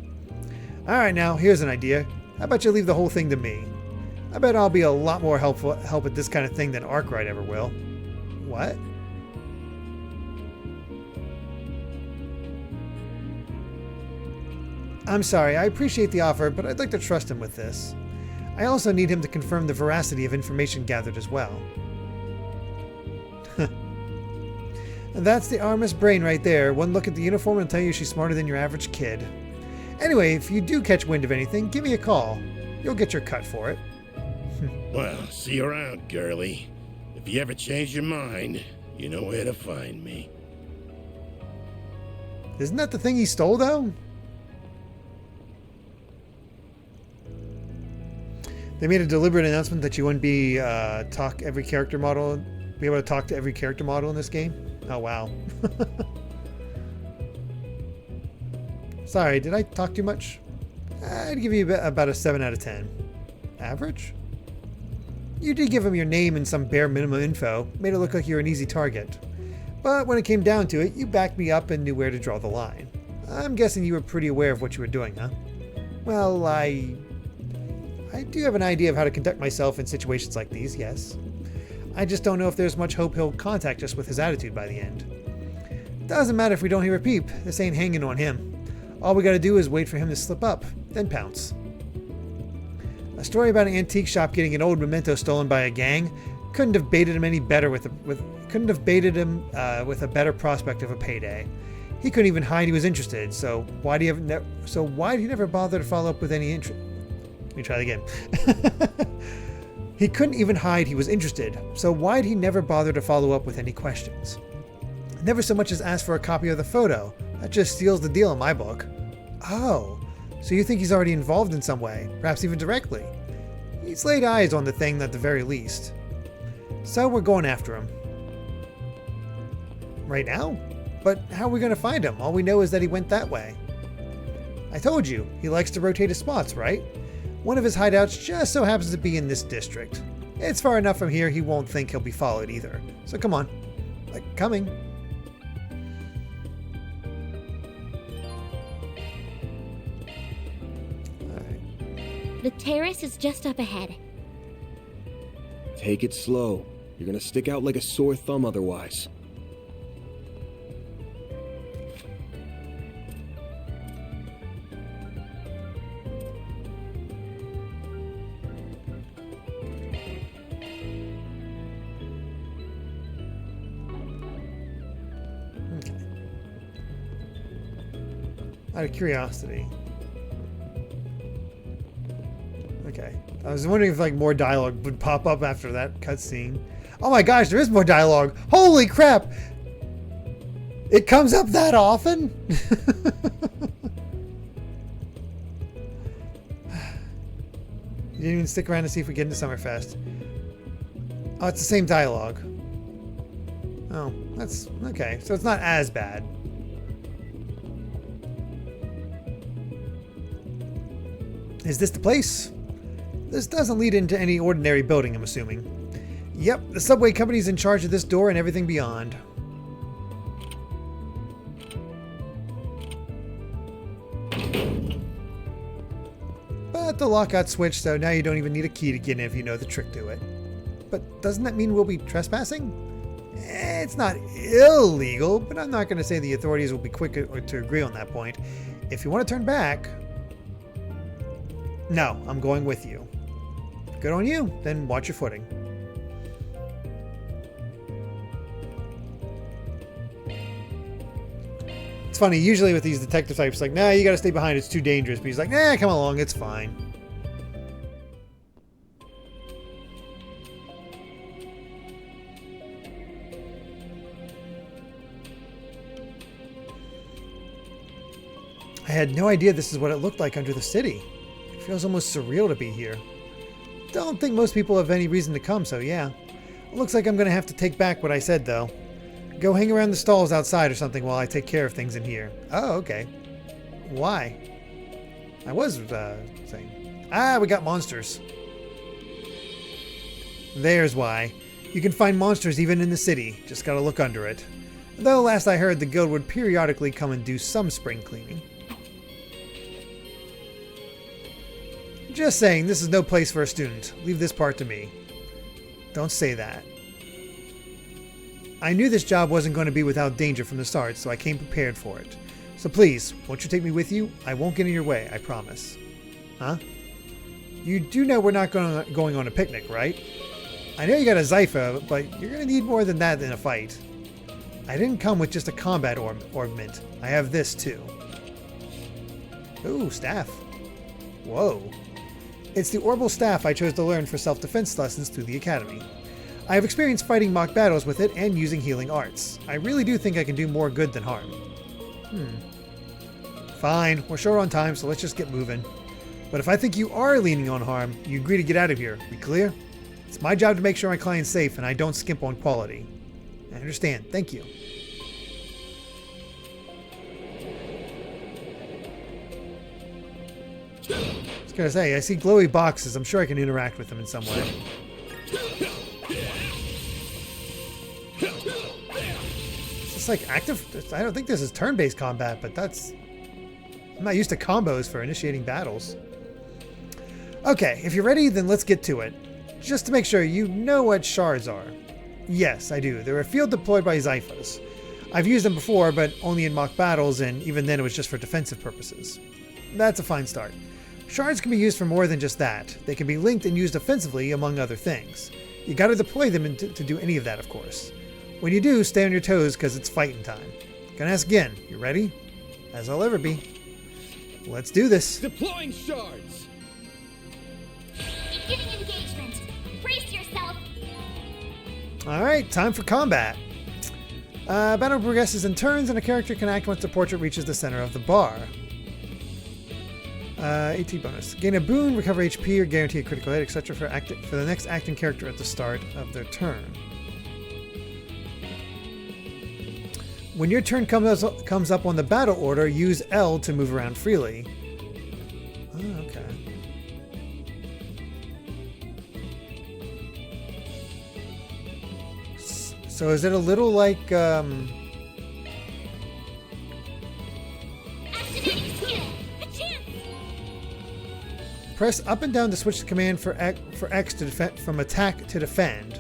Alright now, here's an idea. How about you leave the whole thing to me? I bet I'll be a lot more help at this kind of thing than Arkwright ever will. What? I'm sorry, I appreciate the offer, but I'd like to trust him with this. I also need him to confirm the veracity of information gathered as well. And that's the Armis brain right there. One look at the uniform will tell you she's smarter than your average kid. Anyway, if you do catch wind of anything, give me a call. You'll get your cut for it. Well, see you around, girlie. If you ever change your mind, you know where to find me. Isn't that the thing he stole, though? They made a deliberate announcement that you wouldn't be able to talk to every character model in this game. Oh wow. Sorry, did I talk too much? I'd give you about a 7 out of 10. Average? You did give him your name and some bare minimum info, made it look like you're an easy target. But when it came down to it, you backed me up and knew where to draw the line. I'm guessing you were pretty aware of what you were doing, huh? Well, I do have an idea of how to conduct myself in situations like these, yes. I just don't know if there's much hope he'll contact us with his attitude by the end. Doesn't matter if we don't hear a peep. This ain't hanging on him. All we gotta do is wait for him to slip up, then pounce. A story about an antique shop getting an old memento stolen by a gang couldn't have baited him any better with a better prospect of a payday. He couldn't even hide he was interested. So why'd he never bother to follow up with any interest? Let me try that again. He couldn't even hide he was interested, so why'd he never bother to follow up with any questions? Never so much as ask for a copy of the photo, That just seals the deal in my book. Oh, so you think he's already involved in some way, perhaps even directly? He's laid eyes on the thing at the very least. So we're going after him. Right now? But how are we going to find him? All we know is that he went that way. I told you, he likes to rotate his spots, right? One of his hideouts just so happens to be in this district. It's far enough from here he won't think he'll be followed either. So come on. Like, coming. Alright. The terrace is just up ahead. Take it slow. You're gonna stick out like a sore thumb otherwise. Out of curiosity. Okay. I was wondering if like more dialogue would pop up after that cutscene. Oh my gosh, there is more dialogue. Holy crap! It comes up that often? You didn't even stick around to see if we get into Summerfest. Oh, it's the same dialogue. Oh, that's okay. So it's not as bad. Is this the place? This doesn't lead into any ordinary building, I'm assuming. Yep, the subway company's in charge of this door and everything beyond. But the lock got switched, so now you don't even need a key to get in if you know the trick to it. But doesn't that mean we'll be trespassing? It's not illegal, but I'm not going to say the authorities will be quick to agree on that point. If you want to turn back... No, I'm going with you. Good on you, then watch your footing. It's funny, usually with these detective types, like, nah, you gotta stay behind, it's too dangerous. But he's like, nah, come along, it's fine. I had no idea this is what it looked like under the city. It feels almost surreal to be here. Don't think most people have any reason to come, so yeah. Looks like I'm gonna have to take back what I said, though. Go hang around the stalls outside or something while I take care of things in here. Oh, okay. Why? I was saying. Ah, we got monsters. There's why. You can find monsters even in the city. Just gotta look under it. Though last I heard, the guild would periodically come and do some spring cleaning. Just saying, this is no place for a student. Leave this part to me. Don't say that. I knew this job wasn't going to be without danger from the start, so I came prepared for it. So please, won't you take me with you? I won't get in your way, I promise. Huh? You do know we're not going on a picnic, right? I know you got a Zypher, but you're going to need more than that in a fight. I didn't come with just a combat ornament. I have this too. Ooh, staff. Whoa. It's the Orbital Staff I chose to learn for self-defense lessons through the Academy. I have experience fighting mock battles with it and using healing arts. I really do think I can do more good than harm. Fine, we're short on time, so let's just get moving. But if I think you are leaning on harm, you agree to get out of here. We clear? It's my job to make sure my client's safe and I don't skimp on quality. I understand. Thank you. I was gonna say, I see glowy boxes. I'm sure I can interact with them in some way. Is this like active? I don't think this is turn-based combat, but that's... I'm not used to combos for initiating battles. Okay, if you're ready, then let's get to it. Just to make sure you know what shards are. Yes, I do. They're a field deployed by Zyphos. I've used them before, but only in mock battles, and even then it was just for defensive purposes. That's a fine start. Shards can be used for more than just that. They can be linked and used offensively, among other things. You gotta deploy them to do any of that, of course. When you do, stay on your toes, because it's fighting time. Gonna ask again. You ready? As I'll ever be. Let's do this. Deploying shards! Beginning engagement. Brace yourself. Alright, time for combat. Battle progresses in turns, and a character can act once the portrait reaches the center of the bar. AT bonus. Gain a boon, recover HP, or guarantee a critical hit, etc. for the next acting character at the start of their turn. When your turn comes up on the battle order, use L to move around freely. Oh, okay. So is it a little like press up and down to switch the command for X to defend from attack to defend.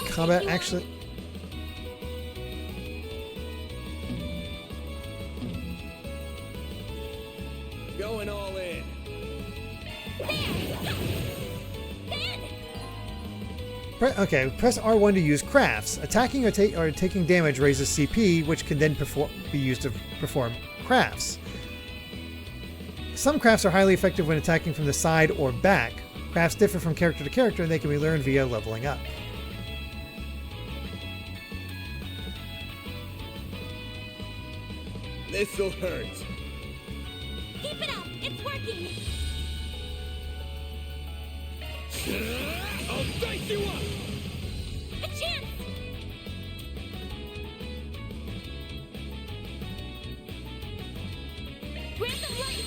Combat actually. Going all in. Okay, press R1 to use crafts. Attacking or taking damage raises CP, which can then be used to perform crafts. Some crafts are highly effective when attacking from the side or back. Crafts differ from character to character, and they can be learned via leveling up. This'll hurt. Keep it up! It's working! I'll dice you up! A chance! Random light!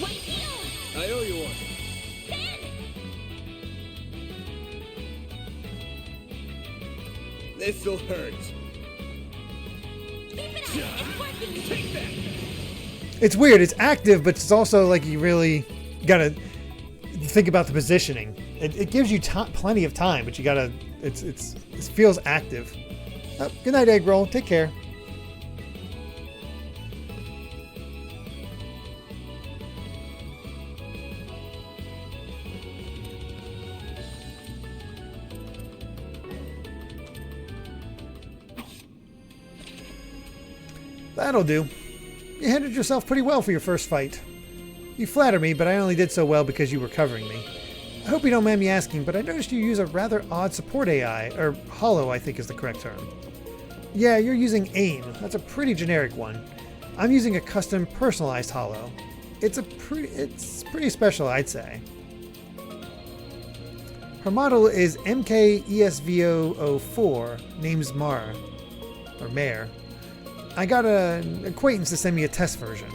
White heel! I owe you one. Ben! This'll hurt. Keep it up! It's working! Take that! It's weird. It's active, but it's also like you really gotta think about the positioning. It gives you plenty of time, but you gotta. It feels active. Oh, good night, egg roll. Take care. That'll do. You handled yourself pretty well for your first fight. You flatter me, but I only did so well because you were covering me. I hope you don't mind me asking, but I noticed you use a rather odd support AI, or Hollow I think is the correct term. Yeah, you're using AIM. That's a pretty generic one. I'm using a custom personalized Hollow. It's pretty special, I'd say. Her model is MKESVO04, name's Mare. I got an acquaintance to send me a test version.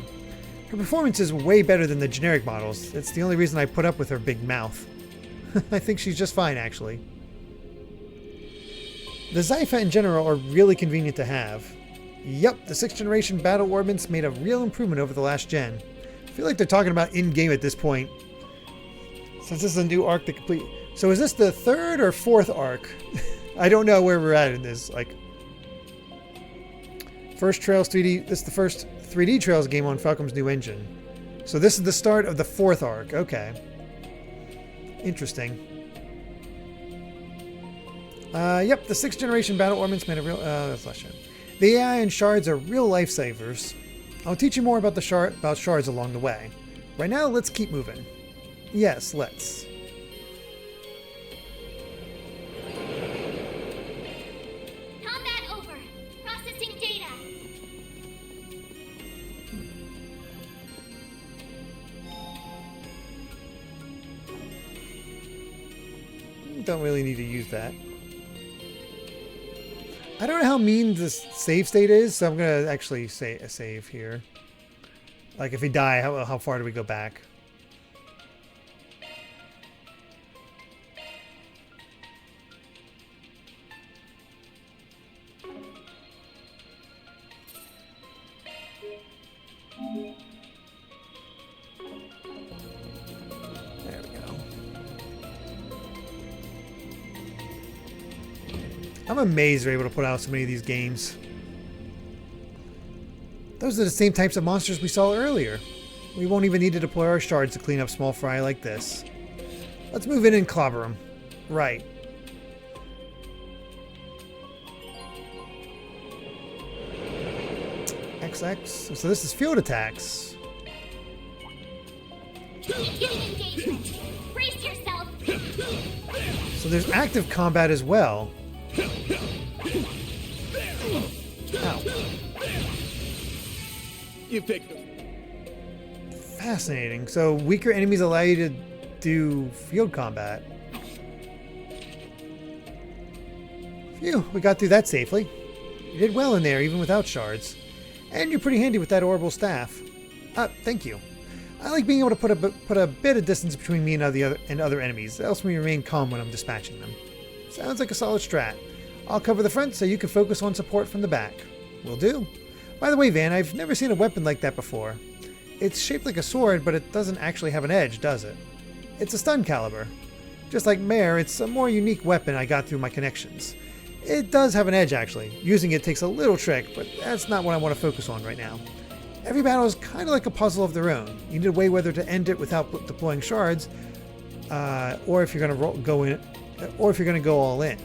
Her performance is way better than the generic models. It's the only reason I put up with her big mouth. I think she's just fine, actually. The Zypha in general are really convenient to have. Yup, the 6th generation battle orbments made a real improvement over the last gen. I feel like they're talking about in-game at this point. Since this is a new arc to complete. So is this the 3rd or 4th arc? I don't know where we're at in this. Like, first Trails 3D. This is the first 3D Trails game on Falcom's new engine. So this is the start of the 4th arc. Okay. Interesting. Yep, the 6th generation battle orbments made a real. That's last gen. The AI and shards are real lifesavers. I'll teach you more about the shards along the way. Right now, let's keep moving. Yes, let's. Combat over. Processing data. Don't really need to use that. I don't know how mean this save state is, so I'm going to actually say a save here. Like if we die, how far do we go back? There we go. I'm amazed they're able to put out so many of these games. Those are the same types of monsters we saw earlier. We won't even need to deploy our shards to clean up small fry like this. Let's move in and clobber them. Right. XX. So this is field attacks. Beginning engagement. Brace yourself. So there's active combat as well. Ow. You picked them. Fascinating. So weaker enemies allow you to do field combat. Phew, we got through that safely. You did well in there, even without shards. And you're pretty handy with that orbital staff. Thank you. I like being able to put a bit of distance between me and other enemies. It helps me remain calm when I'm dispatching them. Sounds like a solid strat. I'll cover the front so you can focus on support from the back. Will do. By the way, Van, I've never seen a weapon like that before. It's shaped like a sword, but it doesn't actually have an edge, does it? It's a stun caliber. Just like Mare, it's a more unique weapon I got through my connections. It does have an edge, actually. Using it takes a little trick, but that's not what I want to focus on right now. Every battle is kind of like a puzzle of their own. You need a way whether to end it without deploying shards, or if you're going to go all in.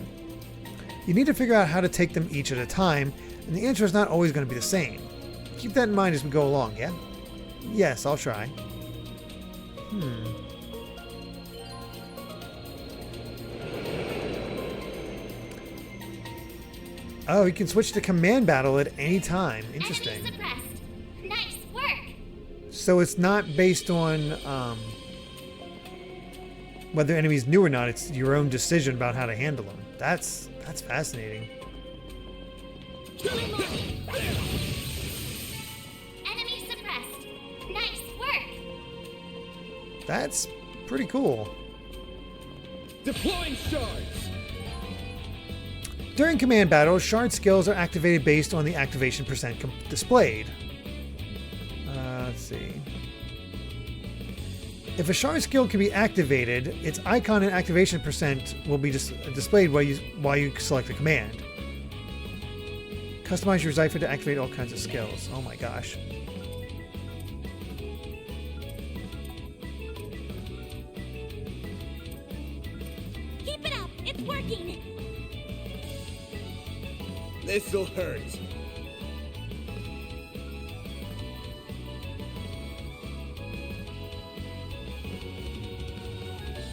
You need to figure out how to take them each at a time, and the answer is not always going to be the same. Keep that in mind as we go along, yeah? Yes, I'll try. Oh, you can switch to command battle at any time. Interesting. Enemy suppressed. Nice work. So it's not based on whether enemies new or not. It's your own decision about how to handle them. That's fascinating. Enemy suppressed. Nice work. That's pretty cool. Deploying shards. During command battles, shard skills are activated based on the activation percent displayed. Let's see. If a shard skill can be activated, its icon and activation percent will be displayed while you select the command. Customize your Zypher to activate all kinds of skills. Oh my gosh. Keep it up. It's working. This'll hurt.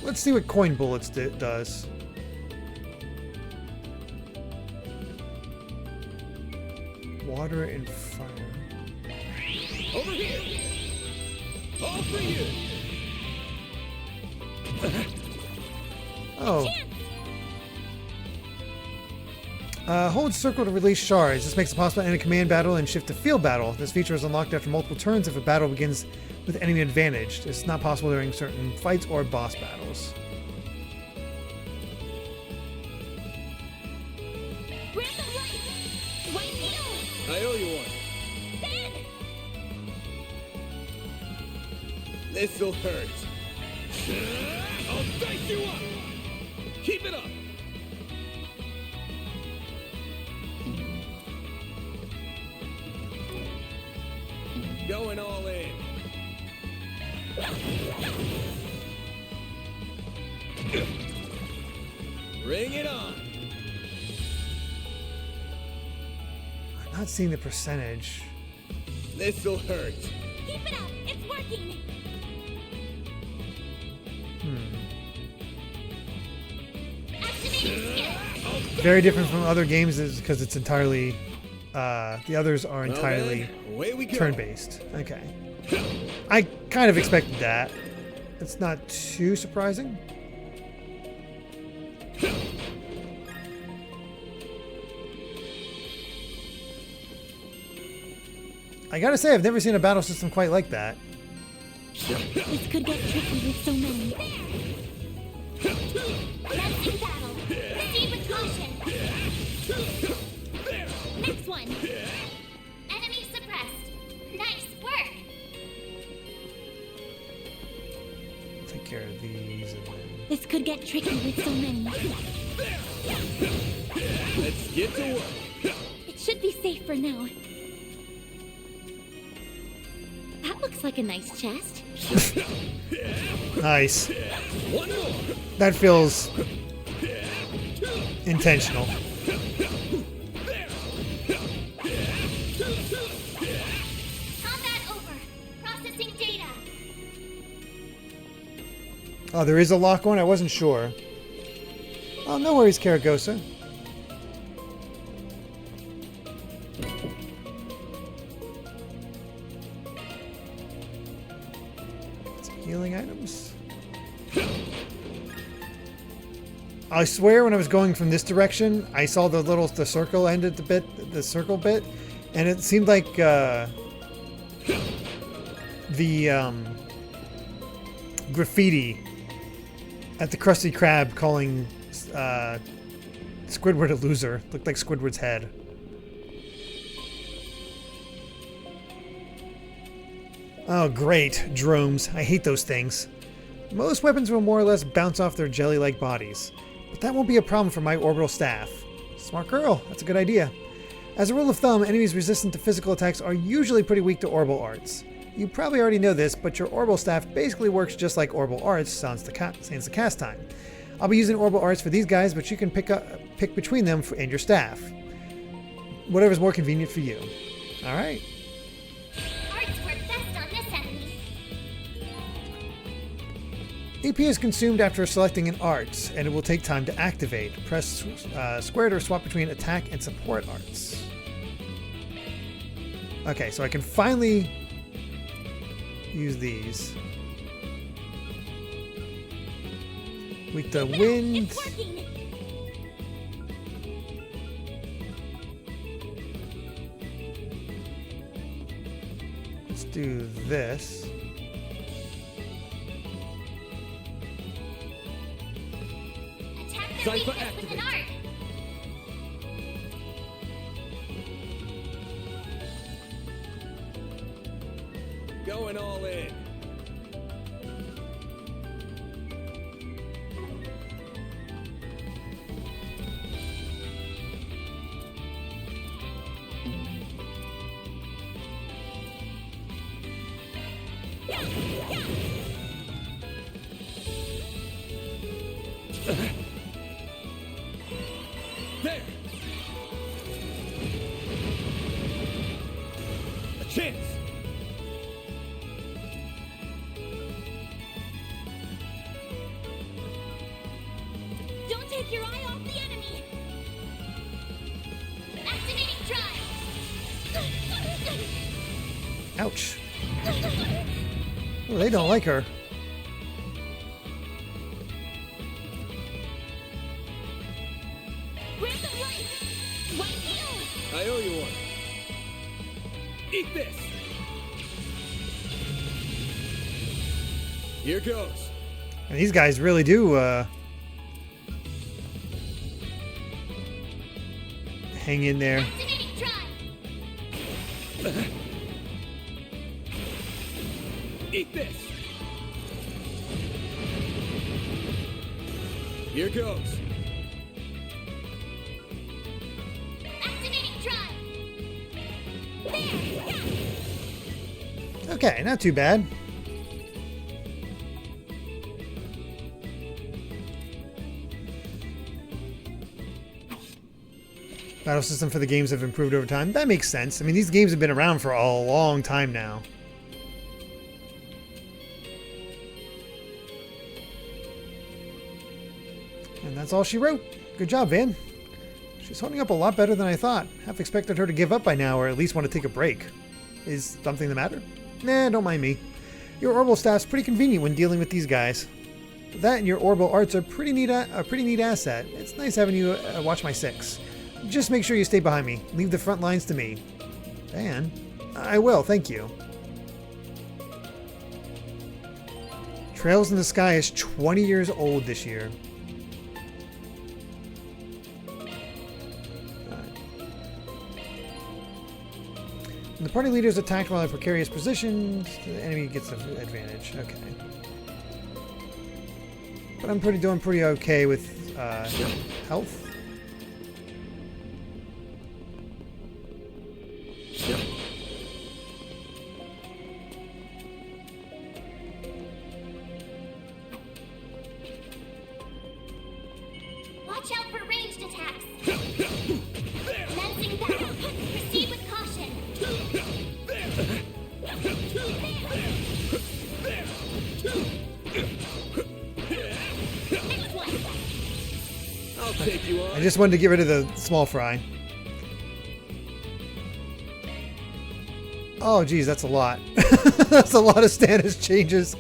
Let's see what coin bullets does. Water and fire. Over here. All for you. Oh. Hold circle to release shards. This makes it possible to end a command battle and shift to field battle. This feature is unlocked after multiple turns if a battle begins with enemy advantage. It's not possible during certain fights or boss battles. Grab the light. White needle. I owe you one. Ben. This'll hurt. I'll dice you up. Keep it up. Going all in. Bring it on. I'm not seeing the percentage. This'll hurt. Keep it up. It's working. Activating skill. Very different from other games because it's entirely... the others are entirely turn-based. Okay. I kind of expected that. It's not too surprising. I gotta say, I've never seen a battle system quite like that. This could get tricky with so many. Let's do battle. Proceed with caution. Next one. Enemy suppressed. Nice work. Take care of these and then... This could get tricky with so many. Let's get to work. It should be safe for now. That looks like a nice chest. Nice. One more. That feels intentional. Combat over. Processing data. Oh, there is a lock on? I wasn't sure. Oh, no worries, Karagosa. Some healing items. I swear when I was going from this direction, I saw the circle ended the circle bit, and it seemed like the graffiti at the Krusty Krab calling Squidward a loser. Looked like Squidward's head. Oh, great. Drones. I hate those things. Most weapons will more or less bounce off their jelly-like bodies. But that won't be a problem for my orbital staff. Smart girl. That's a good idea. As a rule of thumb, enemies resistant to physical attacks are usually pretty weak to orbital arts. You probably already know this, but your orbital staff basically works just like orbital arts sans the cast time. I'll be using orbital arts for these guys, but you can pick between them and your staff. Whatever's more convenient for you. All right. Arts work best on this enemy. EP is consumed after selecting an art, and it will take time to activate. Press squared or swap between attack and support arts. Okay, so I can finally use these. Weak to wind. It's working. Let's do this. Attack their weakness with an art. Going all in. There! A chance! Don't take your eye off the enemy. Activating drive. Ouch. Oh, they don't like her. Grant them light. White heal. I owe you one. Eat this. Here goes. And these guys really do hang in there. Activating drive. Eat this. Here goes. Activating drive. There. Okay, not too bad. Battle system for the games have improved over time. That makes sense. I mean, these games have been around for a long time now. And that's all she wrote. Good job, Van. She's holding up a lot better than I thought. Half expected her to give up by now, or at least want to take a break. Is something the matter? Nah, don't mind me. Your orbital staff's pretty convenient when dealing with these guys. That and your orbital arts are a pretty neat asset. It's nice having you watch my six. Just make sure you stay behind me. Leave the front lines to me. Van? I will, thank you. Trails in the Sky is 20 years old this year. When the party leader is attacked while in a precarious position, the enemy gets an advantage. Okay. But I'm doing pretty okay with health. Watch out for ranged attacks. take you on? I just wanted to get rid of the small fry. Oh, geez, that's a lot. That's a lot of status changes.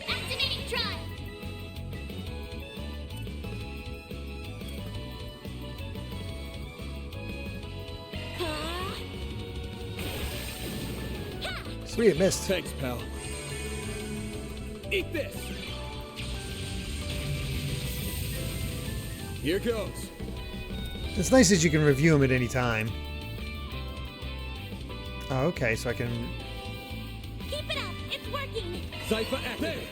Activating drive. Sweet, it missed. Thanks, pal. Eat this. Here goes. It's nice that you can review them at any time. Oh, okay, so I can... Keep it up. It's working. Cypher active.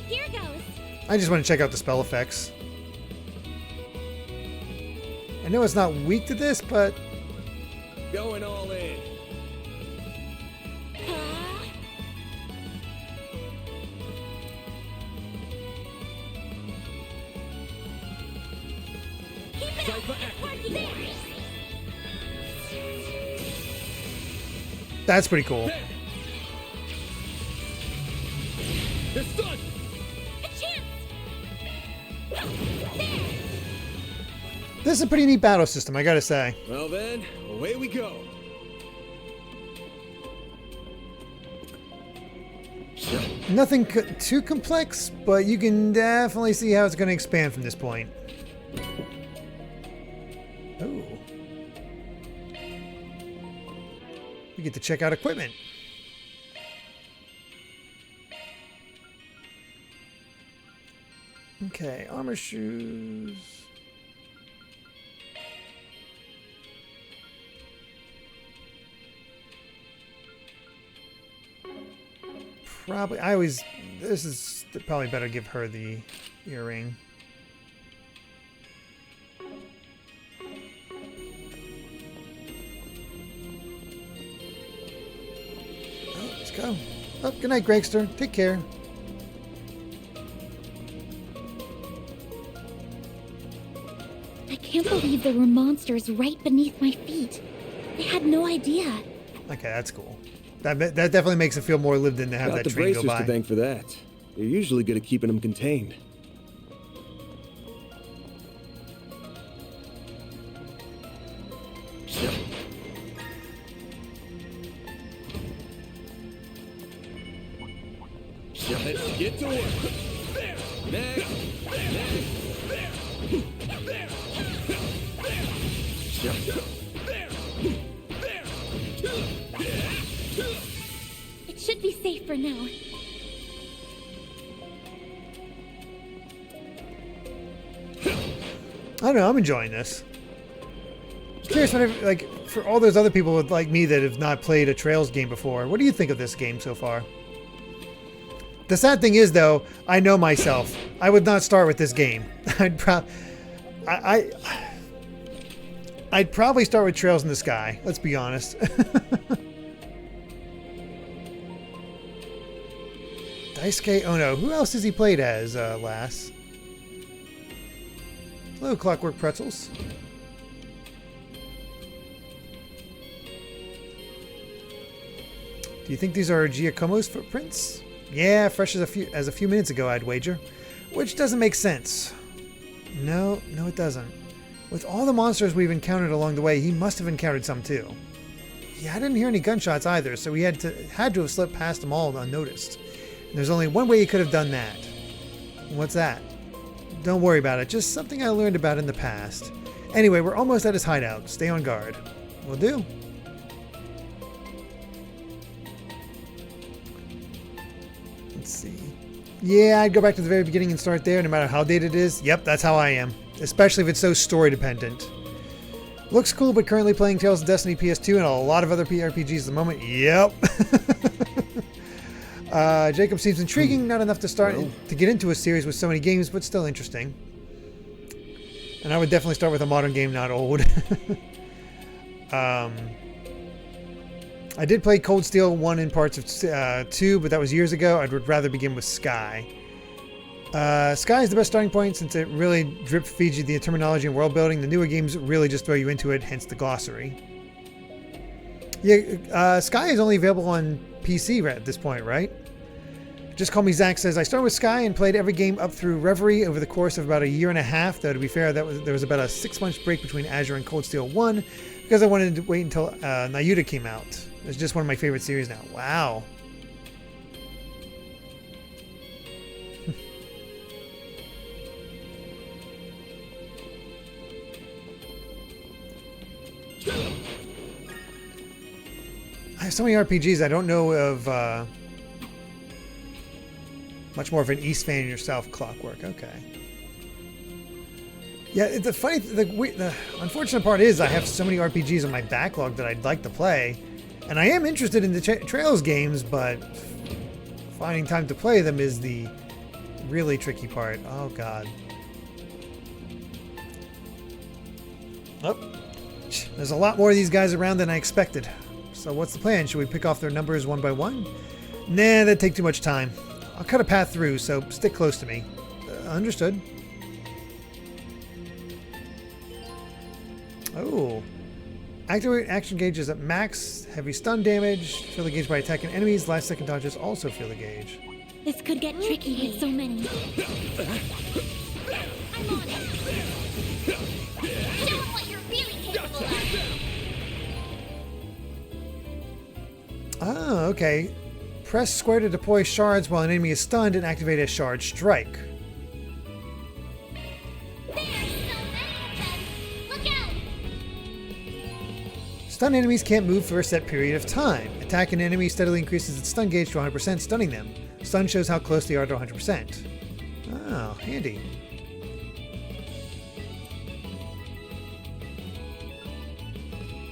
Here goes. I just want to check out the spell effects. I know it's not weak to this, but... Going all in. Keep it up. It's working. There. That's pretty cool. There. It's done. A chance. There. This is a pretty neat battle system, I gotta say. Well then, away we go. Nothing too complex, but you can definitely see how it's going to expand from this point. Oh. We get to check out equipment. Okay, armor shoes. Probably, this is probably better give her the earring. Oh, let's go. Oh, good night, Gregster. Take care. I can't believe there were monsters right beneath my feet. I had no idea. Okay, that's cool. That definitely makes it feel more lived in to have Got that the train go bracers by. to thank for that. They're usually good at keeping them contained. Let's get to work. There. Next. It should be safe for now. I don't know, I'm enjoying this. Curious, like, for all those other people like me that have not played a Trails game before, what do you think of this game so far? The sad thing is, though, I know myself. I would not start with this game. I'd probably start with Trails in the Sky. Let's be honest. Daisuke Ono. Who else has he played as, Lass? Hello, Clockwork Pretzels. Do you think these are Giacomo's footprints? Yeah, fresh as a few minutes ago, I'd wager. Which doesn't make sense. No, it doesn't. With all the monsters we've encountered along the way, he must have encountered some too. Yeah, I didn't hear any gunshots either, so he had to have slipped past them all unnoticed. And there's only one way he could have done that. What's that? Don't worry about it, just something I learned about in the past. Anyway, we're almost at his hideout. Stay on guard. Will do. Let's see. Yeah, I'd go back to the very beginning and start there, no matter how dated it is. Yep, that's how I am. Especially if it's so story dependent. Looks cool, but currently playing Tales of Destiny PS2 and a lot of other RPGs at the moment. Yep. Jacob seems intriguing, not enough to to get into a series with so many games, but still interesting. And I would definitely start with a modern game, not old. I did play Cold Steel 1 in parts of 2, but that was years ago. I'd rather begin with Sky. Sky is the best starting point since it really drip feeds you the terminology and world building. The newer games really just throw you into it, hence the glossary. Yeah, Sky is only available on PC at this point, right? Just Call Me Zach says, I started with Sky and played every game up through Reverie over the course of about a year and a half. Though to be fair, there was about a 6-month break between Azure and Cold Steel 1 because I wanted to wait until Nayuta came out. It's just one of my favorite series now. Wow. I have so many RPGs I don't know of. Much more of an East fan yourself, Clockwork. Okay. Yeah, the funny, the unfortunate part is I have so many RPGs on my backlog that I'd like to play, and I am interested in the Trails games, but finding time to play them is the really tricky part. Oh God. Oh, there's a lot more of these guys around than I expected. So what's the plan? Should we pick off their numbers one by one? Nah, that'd take too much time. I'll cut a path through, so stick close to me. Understood. Oh. Activate action gauges at max. Heavy stun damage. Fill the gauge by attacking enemies. Last second dodges also fill the gauge. This could get tricky with so many. I'm on it. Show 'em what you're really capable of. Ah, okay. Press square to deploy shards while an enemy is stunned and activate a shard strike. Stun enemies can't move for a set period of time. Attack an enemy steadily increases its stun gauge to 100%, stunning them. Stun shows how close they are to 100%. Oh, handy.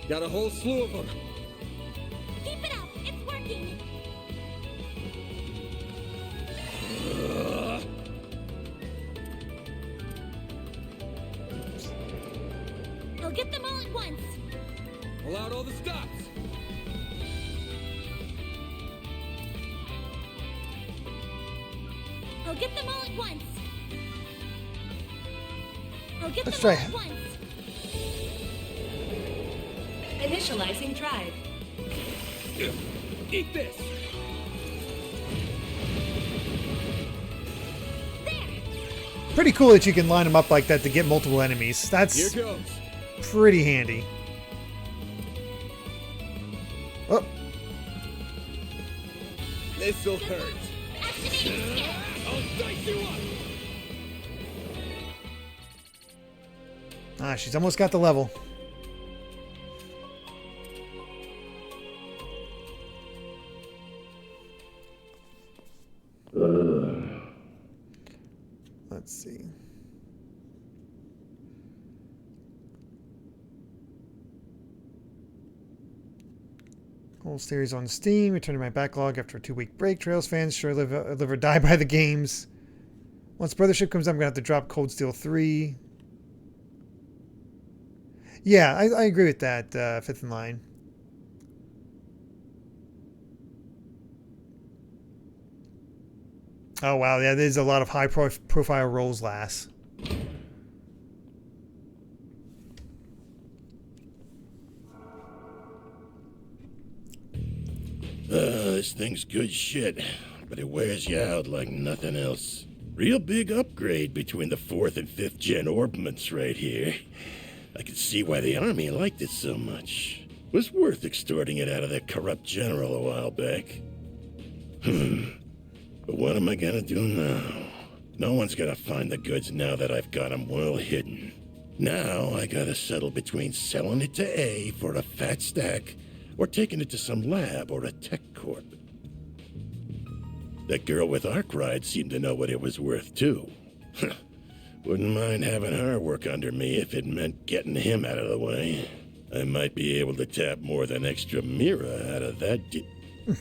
Got a whole slew of them. Keep it up. It's working. I'll get them all at once. Pull out all the stops. I'll get them all at once. I'll get Let's them all try. at once. Initializing drive. Eat this. Pretty cool that you can line them up like that to get multiple enemies. That's Here goes. pretty handy. Oh, This'll hurt. Activating skill. I'll dice you up. she's almost got the level. Let's see. Whole series on Steam. Returning my backlog after a 2-week break. Trails fans sure live or die by the games. Once Brothership comes up, I'm going to have to drop Cold Steel 3. Yeah, I agree with that, Fifth in Line. Oh, wow. Yeah, there's a lot of high-profile roles, Lass. This thing's good shit, but it wears you out like nothing else. Real big upgrade between the 4th and 5th gen orbments right here. I could see why the army liked it so much. Was worth extorting it out of that corrupt general a while back. But what am I gonna do now? No one's gonna find the goods now that I've got them well hidden. Now I gotta settle between selling it to A for a fat stack or taking it to some lab or a tech corp. That girl with Arkwright seemed to know what it was worth too. Wouldn't mind having her work under me if it meant getting him out of the way. I might be able to tap more than extra Mira out of that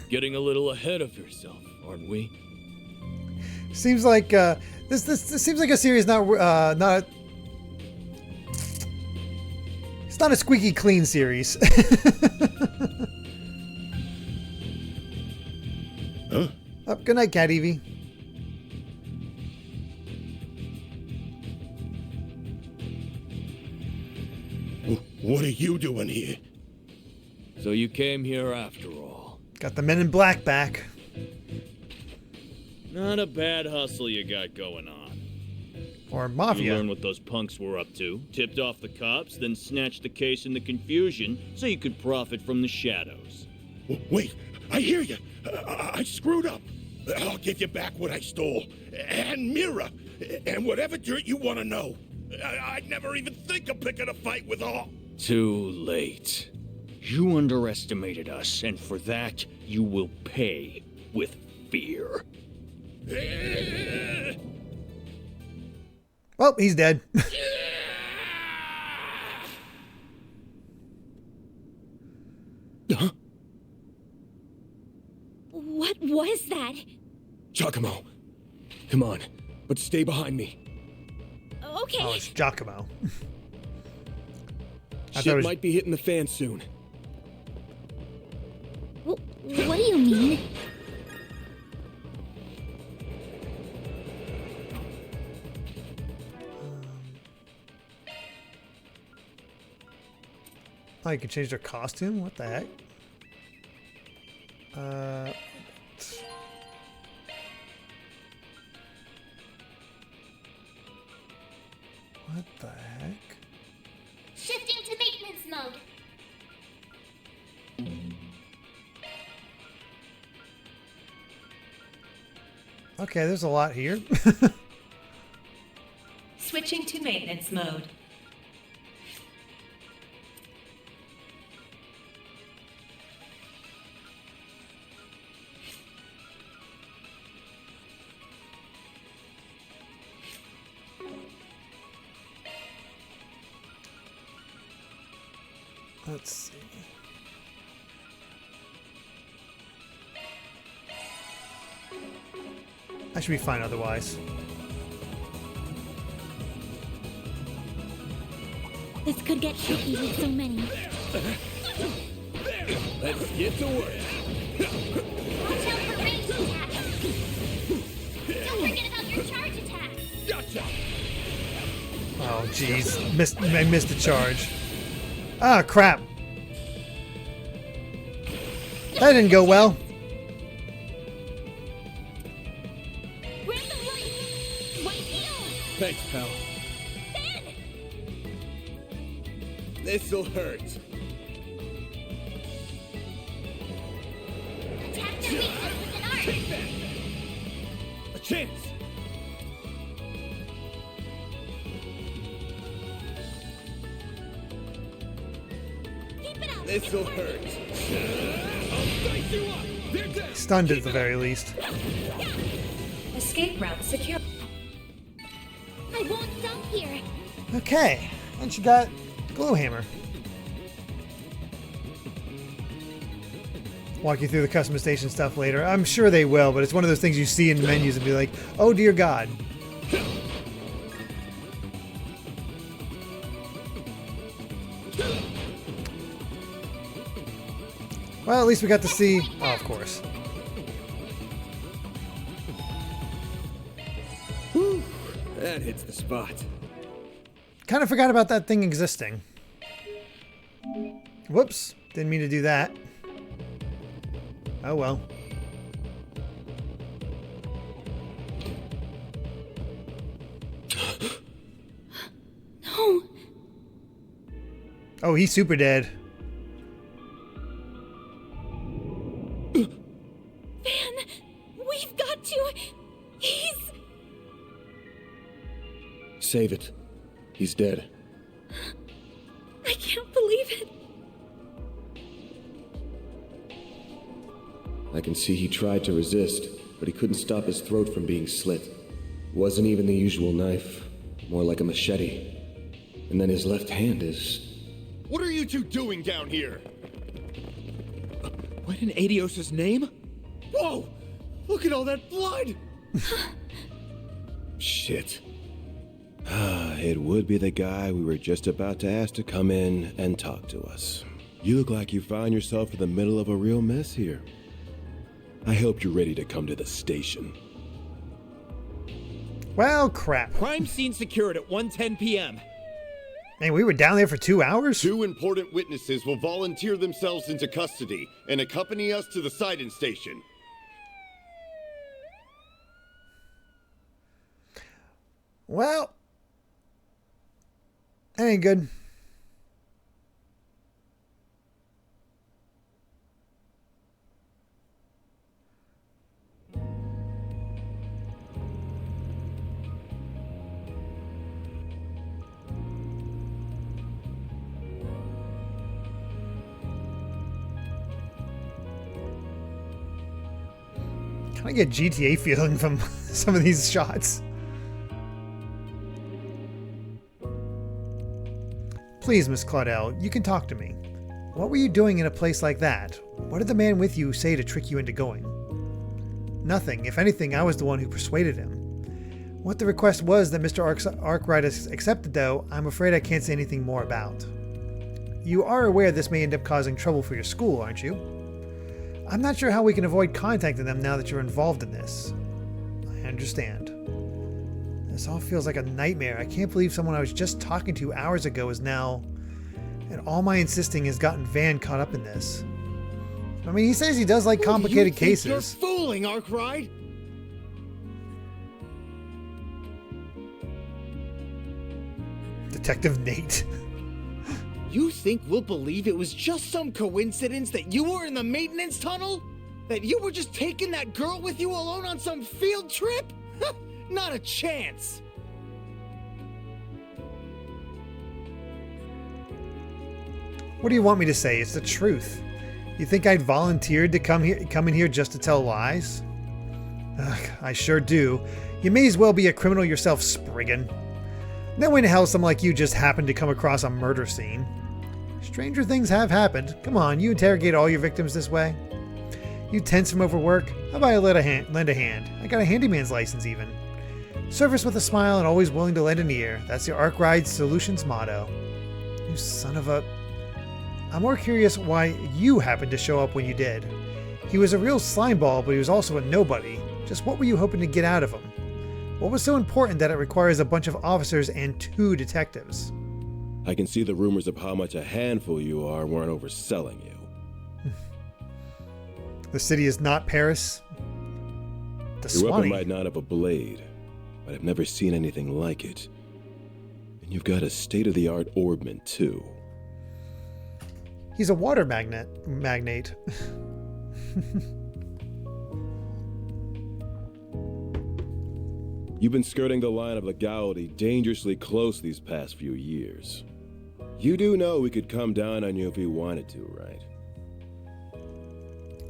Getting a little ahead of yourself, aren't we? Seems like this seems like a series not it's not a squeaky clean series. Huh? Oh, good night, Cat Evie. What are you doing here? So you came here after all. Got the men in black back. Not a bad hustle you got going on. Or You mafia. learned what those punks were up to, tipped off the cops, then snatched the case in the confusion so you could profit from the shadows. Wait, I hear you. I screwed up. I'll give you back what I stole. And Mira. And whatever dirt you want to know. I'd never even think of picking a fight with all. Too late. You underestimated us, and for that, you will pay with fear. Well, he's dead. Huh? What was that? Giacomo. Come on, but stay behind me. Okay. Oh, it's Giacomo. I thought it Shit was- might be hitting the fan soon. What do you mean? Oh, you can change their costume? What the heck? What the heck? Shifting to maintenance mode. Okay, there's a lot here. Switching to maintenance mode. Let's see. I should be fine otherwise. This could get tricky with so many. Let's get to work. Watch out for ranged attacks. Don't forget about your charge attacks. Gotcha. Oh, jeez. I missed the charge. Ah, crap. That didn't go well. Random light. White heal. Thanks, pal. Ben. This'll hurt. Attack their weakness with an arc. Take that. A chance. Keep it up. This'll hurt. I'll dice you up. They're dead. Stunned at the very least. Escape route secure. I won't dump here. Okay. And she got Glowhammer. Walk you through the customization stuff later. I'm sure they will, but it's one of those things you see in menus and be like, oh dear God. Well, at least we got to see... Oh, of course. Whew, that hits the spot. Kind of forgot about that thing existing. Whoops. Didn't mean to do that. Oh well. No. Oh, he's super dead. Van, we've got to. He's. Save it. He's dead. I can't believe it. I can see he tried to resist, but he couldn't stop his throat from being slit. Wasn't even the usual knife, more like a machete. And then his left hand is... What are you two doing down here? What in Adios' name? Whoa! Look at all that blood! Shit. It would be the guy we were just about to ask to come in and talk to us. You look like you found yourself in the middle of a real mess here. I hope you're ready to come to the station. Well, crap. Crime scene secured at 1:10 p.m. Man, we were down there for 2 hours? 2 important witnesses will volunteer themselves into custody and accompany us to the Sidon station. Well, that ain't good. I get GTA feeling from some of these shots. Please, Miss Claudel, you can talk to me. What were you doing in a place like that? What did the man with you say to trick you into going? Nothing. If anything, I was the one who persuaded him. What the request was that Mr. Arkwright accepted, though, I'm afraid I can't say anything more about. You are aware this may end up causing trouble for your school, aren't you? I'm not sure how we can avoid contacting them now that you're involved in this. I understand. This all feels like a nightmare. I can't believe someone I was just talking to hours ago is now... And all my insisting has gotten Van caught up in this. I mean, he says he does like complicated cases. You're fooling, Arkwright! Detective Nate. You think we'll believe it was just some coincidence that you were in the maintenance tunnel? That you were just taking that girl with you alone on some field trip? Not a chance! What do you want me to say? It's the truth. You think I'd volunteered to come in here just to tell lies? Ugh, I sure do. You may as well be a criminal yourself, Spriggan. No way in hell someone like you just happened to come across a murder scene. Stranger things have happened. Come on, you interrogate all your victims this way? You tense from overwork? How about I lend a hand? I got a handyman's license even. Service with a smile and always willing to lend an ear. That's your Arkwright Solutions motto. You son of a... I'm more curious why you happened to show up when you did. He was a real slimeball, but he was also a nobody. Just what were you hoping to get out of him? What was so important that it requires a bunch of officers and 2 detectives? I can see the rumors of how much a handful you are weren't overselling you. The city is not Paris. Your weapon might not have a blade, but I've never seen anything like it. And you've got a state-of-the-art orbman, too. He's a water magnate. You've been skirting the line of legality dangerously close these past few years. You do know we could come down on you if we wanted to, right?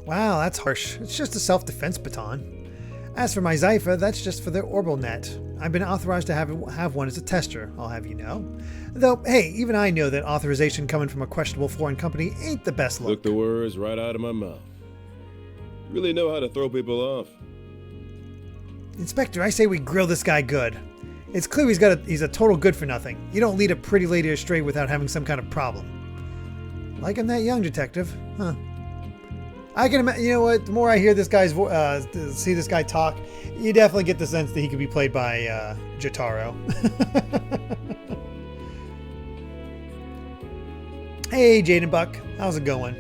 Wow, that's harsh. It's just a self-defense baton. As for my Zypher, that's just for their orbital net. I've been authorized to have one as a tester, I'll have you know. Though, hey, even I know that authorization coming from a questionable foreign company ain't the best look. Took the words right out of my mouth. You really know how to throw people off. Inspector, I say we grill this guy good. It's clear he's a total good for nothing. You don't lead a pretty lady astray without having some kind of problem. Like him that young, detective, huh? I can imagine. You know what? The more I hear this guy's see this guy talk, you definitely get the sense that he could be played by Jotaro. Hey, Jaden Buck, how's it going?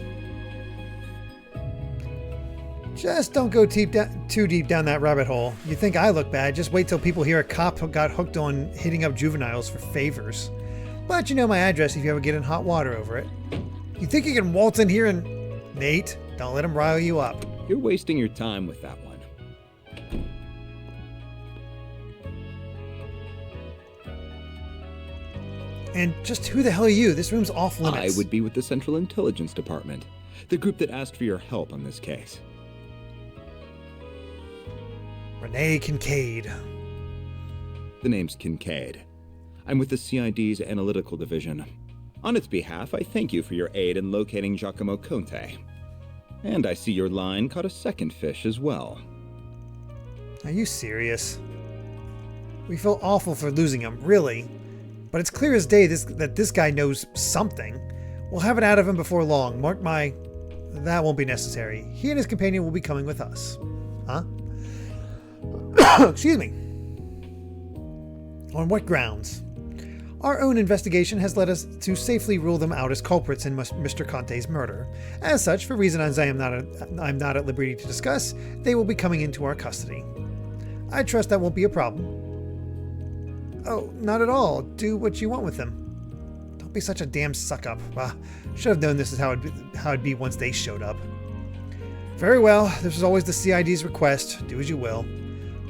Just don't go too deep down that rabbit hole. You think I look bad, just wait till people hear a cop got hooked on hitting up juveniles for favors. But you know my address if you ever get in hot water over it. You think you can waltz in here and... Nate, don't let him rile you up. You're wasting your time with that one. And just who the hell are you? This room's off limits. I would be with the Central Intelligence Department, the group that asked for your help on this case. Renee Kincaid. The name's Kincaid. I'm with the CID's Analytical Division. On its behalf, I thank you for your aid in locating Giacomo Conte. And I see your line caught a second fish as well. Are you serious? We feel awful for losing him, really. But it's clear as day that this guy knows something. We'll have it out of him before long. Mark my... That won't be necessary. He and his companion will be coming with us. Huh? Excuse me. On what grounds? Our own investigation has led us to safely rule them out as culprits in Mr. Conte's murder. As such, for reasons I'm not at liberty to discuss, they will be coming into our custody. I trust that won't be a problem. Oh, not at all. Do what you want with them. Don't be such a damn suck-up. Should have known this is how it'd be once they showed up. Very well, this was always the CID's request. Do as you will.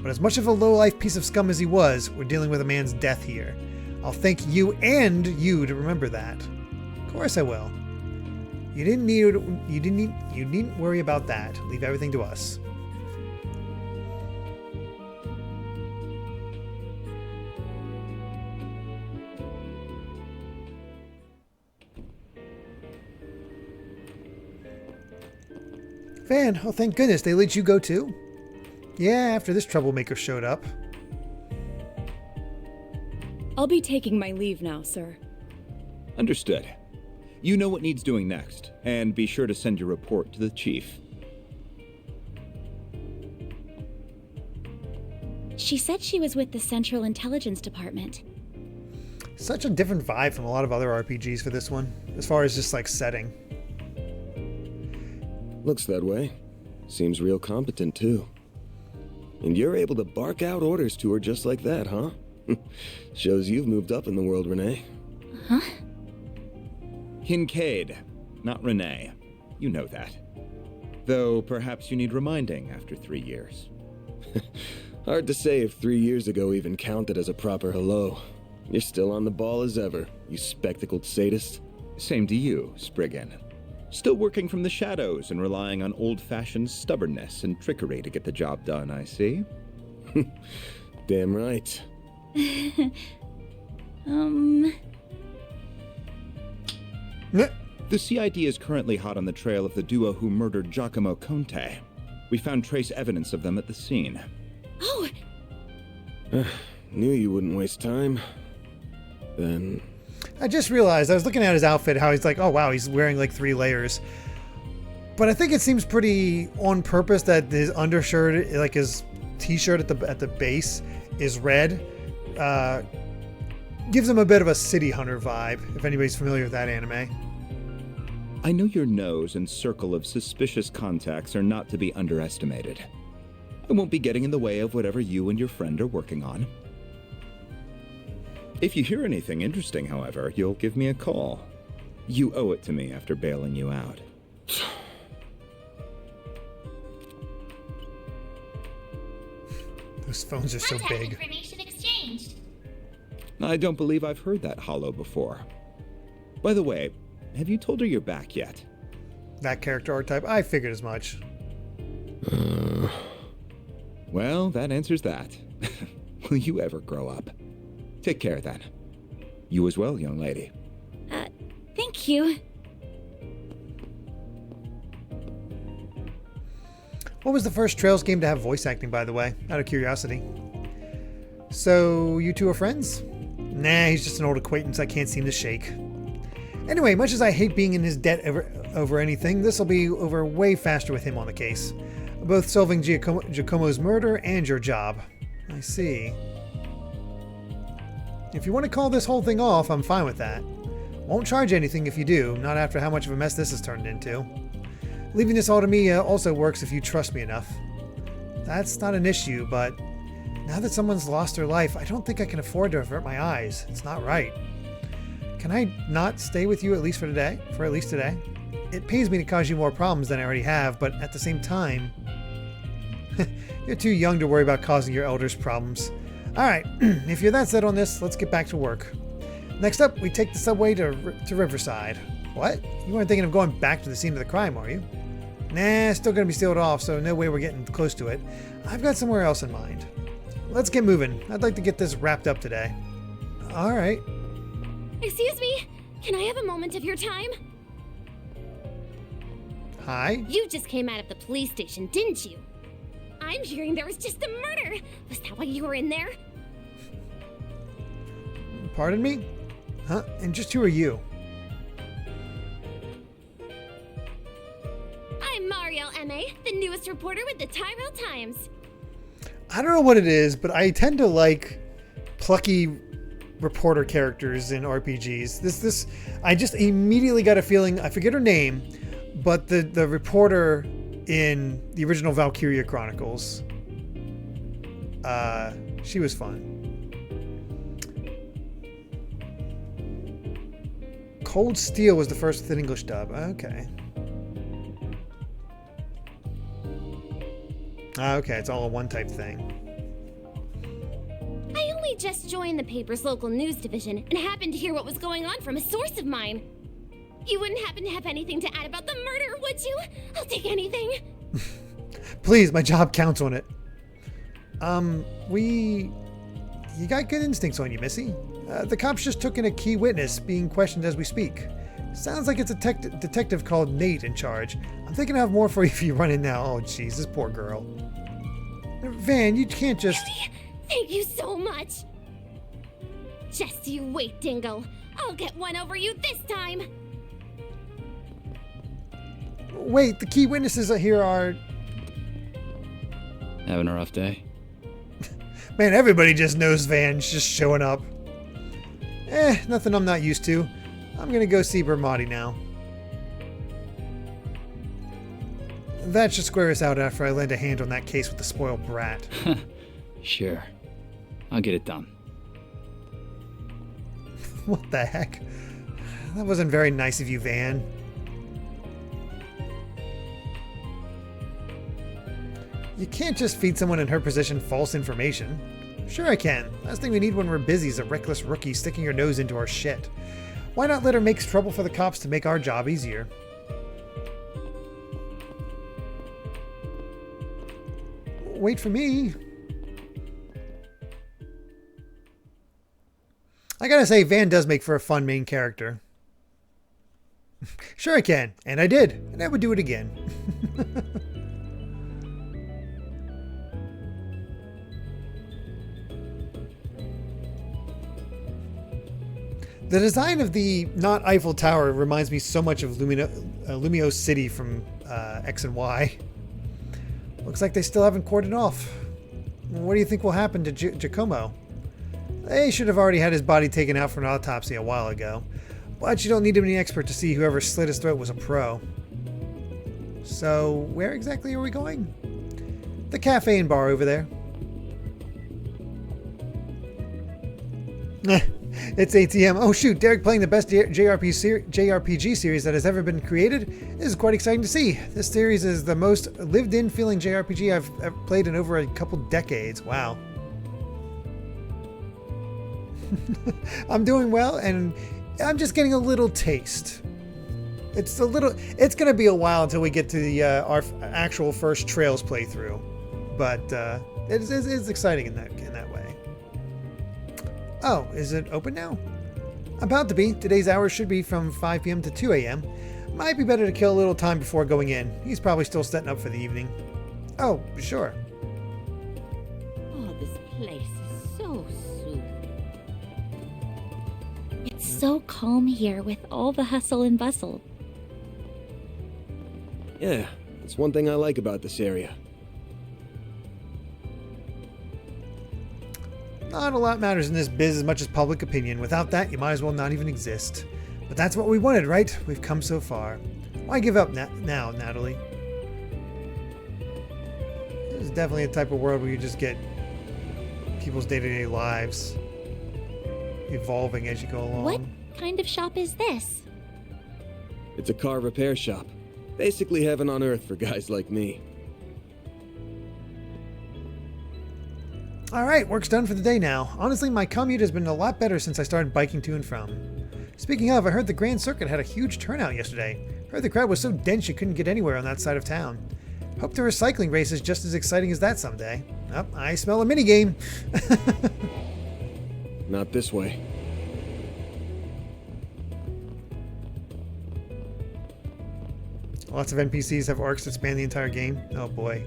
But as much of a low-life piece of scum as he was, we're dealing with a man's death here. I'll thank you and you to remember that. Of course I will. You needn't worry about that. Leave everything to us. Van, oh thank goodness, they let you go too? Yeah, after this troublemaker showed up. I'll be taking my leave now, sir. Understood. You know what needs doing next, and be sure to send your report to the chief. She said she was with the Central Intelligence Department. Such a different vibe from a lot of other RPGs for this one, as far as just like setting. Looks that way. Seems real competent, too. And you're able to bark out orders to her just like that, huh? Shows you've moved up in the world, Renee. Huh? Kincaid, not Renee. You know that. Though perhaps you need reminding after 3 years. Hard to say if 3 years ago even counted as a proper hello. You're still on the ball as ever, you spectacled sadist. Same to you, Spriggan. Still working from the shadows and relying on old-fashioned stubbornness and trickery to get the job done, I see. Damn right. The CID is currently hot on the trail of the duo who murdered Giacomo Conte. We found trace evidence of them at the scene. Oh! Knew you wouldn't waste time. Then... I just realized, I was looking at his outfit, how he's like, oh wow, he's wearing like 3 layers. But I think it seems pretty on purpose that his undershirt, like his t-shirt at the base, is red. Gives him a bit of a City Hunter vibe, if anybody's familiar with that anime. I know your nose and circle of suspicious contacts are not to be underestimated. I won't be getting in the way of whatever you and your friend are working on. If you hear anything interesting, however, you'll give me a call. You owe it to me after bailing you out. Those phones are so big. Information exchanged. I don't believe I've heard that hollow before. By the way, have you told her you're back yet? That character archetype, I figured as much. Well, that answers that. Will you ever grow up? Take care, then. You as well, young lady. Thank you. What was the first Trails game to have voice acting, by the way? Out of curiosity. So, you two are friends? Nah, he's just an old acquaintance I can't seem to shake. Anyway, much as I hate being in his debt over anything, this will be over way faster with him on the case. Both solving Giacomo's murder and your job. I see. If you want to call this whole thing off, I'm fine with that. Won't charge anything if you do, not after how much of a mess this has turned into. Leaving this all to me also works if you trust me enough. That's not an issue, but now that someone's lost their life, I don't think I can afford to avert my eyes. It's not right. Can I not stay with you at least today? It pains me to cause you more problems than I already have, but at the same time, you're too young to worry about causing your elders problems. Alright, if you're that set on this, let's get back to work. Next up, we take the subway to Riverside. What? You weren't thinking of going back to the scene of the crime, are you? Nah, still gonna be sealed off, so no way we're getting close to it. I've got somewhere else in mind. Let's get moving. I'd like to get this wrapped up today. Alright. Excuse me, can I have a moment of your time? Hi? You just came out of the police station, didn't you? I'm hearing there was just a murder. Was that why you were in there? Pardon me? Huh? And just who are you? I'm Marielle M.A., the newest reporter with the Tyrell Times. I don't know what it is, but I tend to like plucky reporter characters in RPGs. This I just immediately got a feeling, I forget her name, but the reporter in the original Valkyria Chronicles. She was fun. Cold Steel was the first with an English dub. Okay. Okay, it's all a one-type thing. I only just joined the paper's local news division and happened to hear what was going on from a source of mine. You wouldn't happen to have anything to add about the murder, would you? I'll take anything. Please, my job counts on it. You got good instincts on you, Missy. The cops just took in a key witness being questioned as we speak. Sounds like it's a detective called Nate in charge. I'm thinking I have more for you if you run in now. Oh, jeez, this poor girl. Van, you can't just... Thank you so much. Just you wait, Dingle. I'll get one over you this time. Wait, the key witnesses here are... Having a rough day? Man, everybody just knows Van's just showing up. Nothing I'm not used to. I'm gonna go see Bermati now. That should square us out after I lend a hand on that case with the spoiled brat. Sure. I'll get it done. What the heck? That wasn't very nice of you, Van. You can't just feed someone in her position false information. Sure I can. Last thing we need when we're busy is a reckless rookie sticking her nose into our shit. Why not let her make trouble for the cops to make our job easier? Wait for me. I gotta say, Van does make for a fun main character. Sure I can, and I did, and I would do it again. The design of the not Eiffel Tower reminds me so much of Lumio City from X and Y. Looks like they still haven't cordoned off. What do you think will happen to Giacomo? They should have already had his body taken out for an autopsy a while ago. But you don't need to be an expert to see whoever slit his throat was a pro. So, where exactly are we going? The cafe and bar over there. It's ATM. Oh shoot, Derek playing the best JRPG series that has ever been created. This is quite exciting to see. This series is the most lived-in feeling JRPG I've played in over a couple decades. Wow. I'm doing well, and I'm just getting a little taste. It's going to be a while until we get to the our actual first Trails playthrough, but it's exciting in that way. Oh, is it open now? About to be. Today's hours should be from 5 p.m. to 2 a.m. Might be better to kill a little time before going in. He's probably still setting up for the evening. Oh, sure. Oh, this place is so soothing. It's so calm here with all the hustle and bustle. Yeah, that's one thing I like about this area. Not a lot matters in this biz as much as public opinion. Without that, you might as well not even exist. But that's what we wanted, right? We've come so far. Why give up now, Natalie? This is definitely a type of world where you just get people's day-to-day lives evolving as you go along. What kind of shop is this? It's a car repair shop. Basically heaven on earth for guys like me. Alright, work's done for the day now. Honestly, my commute has been a lot better since I started biking to and from. Speaking of, I heard the Grand Circuit had a huge turnout yesterday. Heard the crowd was so dense you couldn't get anywhere on that side of town. Hope the recycling race is just as exciting as that someday. Oh, I smell a minigame. Not this way. Lots of NPCs have arcs that span the entire game. Oh boy.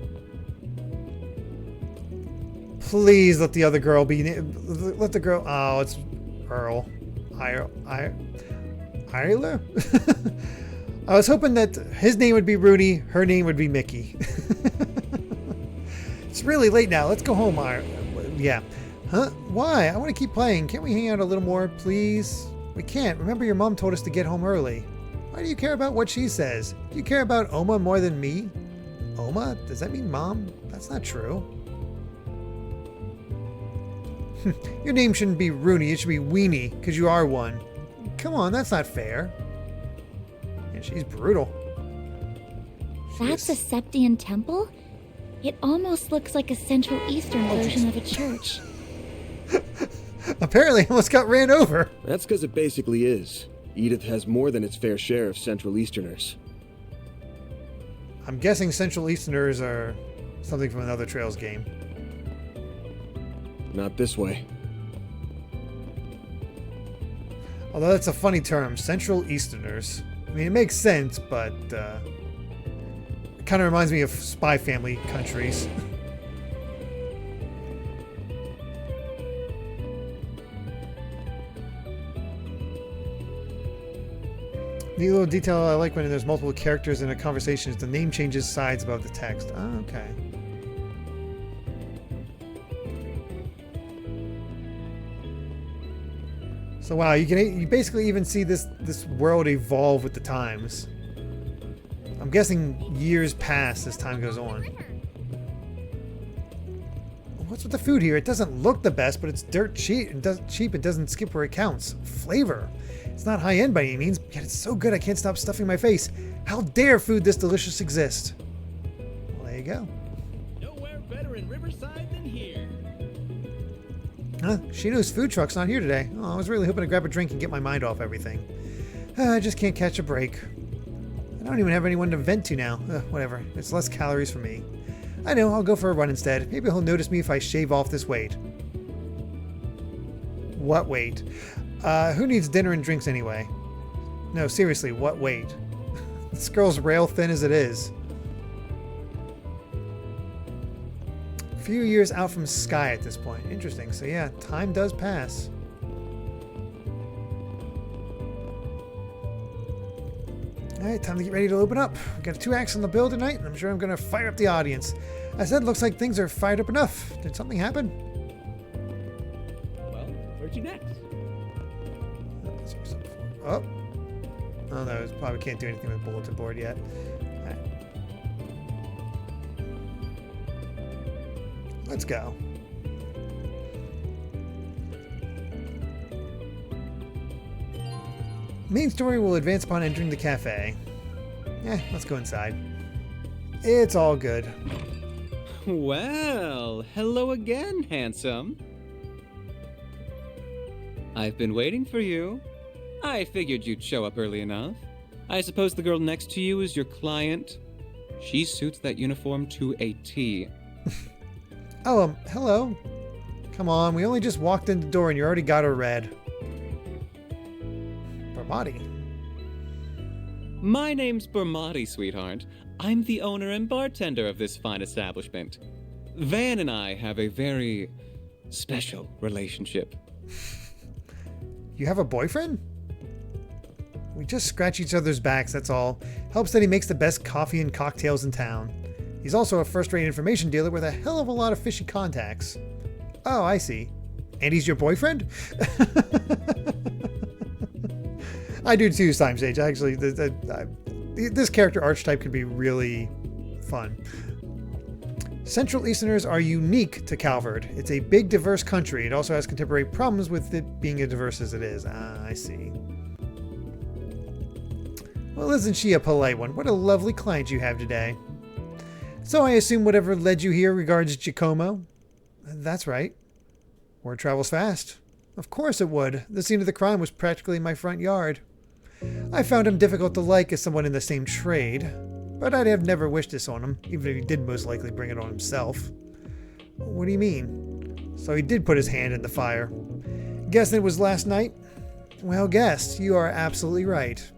Please let the other girl be... Let the girl... Oh, it's Earl. Isla? I was hoping that his name would be Rudy, her name would be Mickey. It's really late now. Let's go home, Yeah. Huh? Why? I want to keep playing. Can't we hang out a little more, please? We can't. Remember your mom told us to get home early. Why do you care about what she says? Do you care about Oma more than me? Oma? Does that mean mom? That's not true. Your name shouldn't be Rooney. It should be Weenie, because you are one. Come on, that's not fair. And she's brutal. That's a Septian temple? It almost looks like a Central Eastern version of a church. Apparently, I almost got ran over. That's because it basically is. Edith has more than its fair share of Central Easterners. I'm guessing Central Easterners are something from another Trails game. Not this way. Although that's a funny term, Central Easterners. I mean, it makes sense, but it kind of reminds me of Spy Family countries. Neat little detail I like when there's multiple characters in a conversation is the name changes sides above the text. Oh, okay. So wow, you basically even see this world evolve with the times. I'm guessing years pass as time goes on. What's with the food here? It doesn't look the best, but it's dirt cheap and doesn't skip where it counts. Flavor. It's not high end by any means, yet it's so good I can't stop stuffing my face. How dare food this delicious exist? Well, there you go. Nowhere better in Riverside than here. Huh? Shino's food truck's not here today. Oh, I was really hoping to grab a drink and get my mind off everything. I just can't catch a break. I don't even have anyone to vent to now. Whatever. It's less calories for me. I know, I'll go for a run instead. Maybe he'll notice me if I shave off this weight. What weight? Who needs dinner and drinks anyway? No, seriously, what weight? This girl's rail thin as it is. A few years out from Sky at this point. Interesting. So yeah, time does pass. Alright, time to get ready to open up. We've got 2 acts on the bill tonight, and I'm sure I'm going to fire up the audience. I said, looks like things are fired up enough. Did something happen? Well, where'd you next? Oh. Oh, no, probably can't do anything with bulletin board yet. Alright. Let's go. Main story will advance upon entering the cafe. Let's go inside. It's all good. Well, hello again, handsome. I've been waiting for you. I figured you'd show up early enough. I suppose the girl next to you is your client. She suits that uniform to a T. Oh, hello. Come on, we only just walked in the door and you already got her red. Bermati. My name's Bermati, sweetheart. I'm the owner and bartender of this fine establishment. Van and I have a very special relationship. You have a boyfriend? We just scratch each other's backs, that's all. Helps that he makes the best coffee and cocktails in town. He's also a first-rate information dealer with a hell of a lot of fishy contacts. Oh, I see. And he's your boyfriend? I do too, Time Sage. Actually, this character archetype could be really fun. Central Easterners are unique to Calvard. It's a big, diverse country. It also has contemporary problems with it being as diverse as it is. Ah, I see. Well, isn't she a polite one? What a lovely client you have today. So I assume whatever led you here regards Giacomo? That's right. Word travels fast. Of course it would. The scene of the crime was practically in my front yard. I found him difficult to like as someone in the same trade, but I'd have never wished this on him, even if he did most likely bring it on himself. What do you mean? So he did put his hand in the fire. Guessing it was last night? Well guessed. You are absolutely right.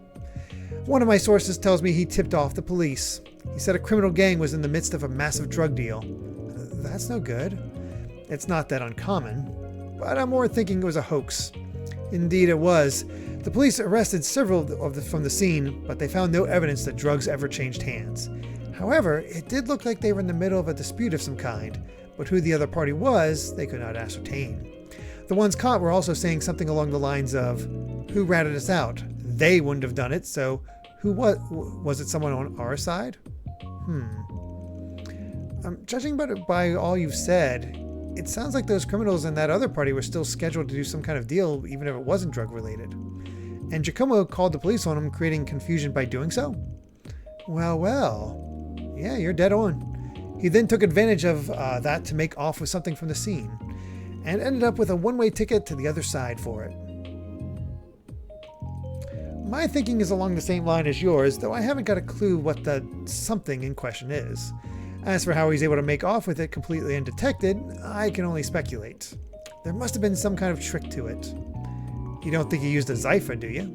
One of my sources tells me he tipped off the police. He said a criminal gang was in the midst of a massive drug deal. That's no good. It's not that uncommon, but I'm more thinking it was a hoax. Indeed it was. The police arrested several from the scene, but they found no evidence that drugs ever changed hands. However, it did look like they were in the middle of a dispute of some kind. but who the other party was, they could not ascertain. The ones caught were also saying something along the lines of, "Who ratted us out? They wouldn't have done it, so who was it someone on our side?" Judging by all you've said, it sounds like those criminals in that other party were still scheduled to do some kind of deal, even if it wasn't drug-related. And Giacomo called the police on him, creating confusion by doing so? Well. Yeah, you're dead on. He then took advantage of that to make off with something from the scene, and ended up with a one-way ticket to the other side for it. My thinking is along the same line as yours, though I haven't got a clue what the something in question is. As for how he's able to make off with it completely undetected, I can only speculate. There must have been some kind of trick to it. You don't think he used a Zypher, do you?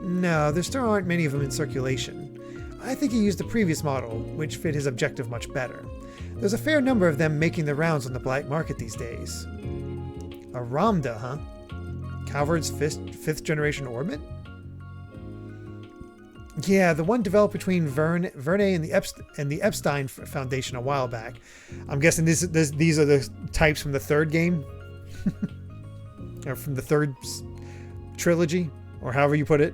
No, there still aren't many of them in circulation. I think he used the previous model, which fit his objective much better. There's a fair number of them making the rounds on the black market these days. A Ramda, huh? Calvard's fifth generation orbit? Yeah, the one developed between Verne and the Epstein Foundation a while back. I'm guessing these are the types from the third game? Or from the third trilogy? Or however you put it.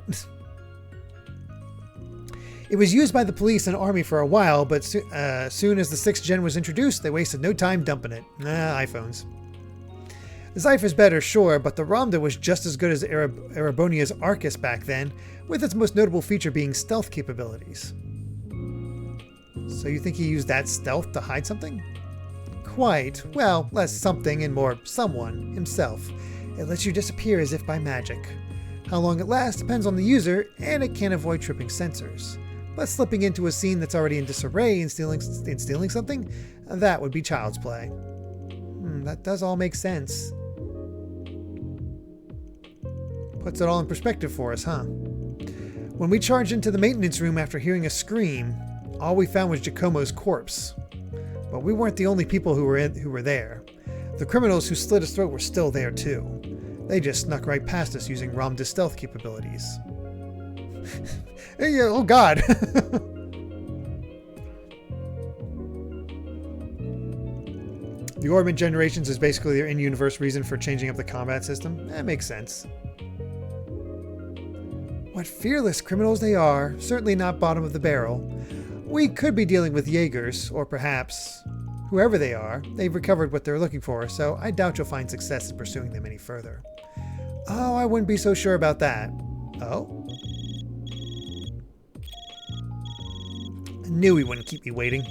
It was used by the police and army for a while, but soon as the 6th gen was introduced, they wasted no time dumping it. iPhones. The Zypher's better, sure, but the Ramda was just as good as Erebonia's Arcus back then, with its most notable feature being stealth capabilities. So you think he used that stealth to hide something? Quite. Well, less something and more someone, himself. It lets you disappear as if by magic. How long it lasts depends on the user, and it can't avoid tripping sensors. But slipping into a scene that's already in disarray and stealing something, that would be child's play. That does all make sense. Puts it all in perspective for us, huh? When we charged into the maintenance room after hearing a scream, all we found was Giacomo's corpse. But we weren't the only people who were there. The criminals who slit his throat were still there too. They just snuck right past us using Ramda's stealth capabilities. Oh god! The orbit generations is basically their in-universe reason for changing up the combat system. That makes sense. What fearless criminals they are. Certainly not bottom of the barrel. We could be dealing with Jaegers, or perhaps, whoever they are, they've recovered what they're looking for, so I doubt you'll find success in pursuing them any further. Oh, I wouldn't be so sure about that. Oh? I knew he wouldn't keep me waiting.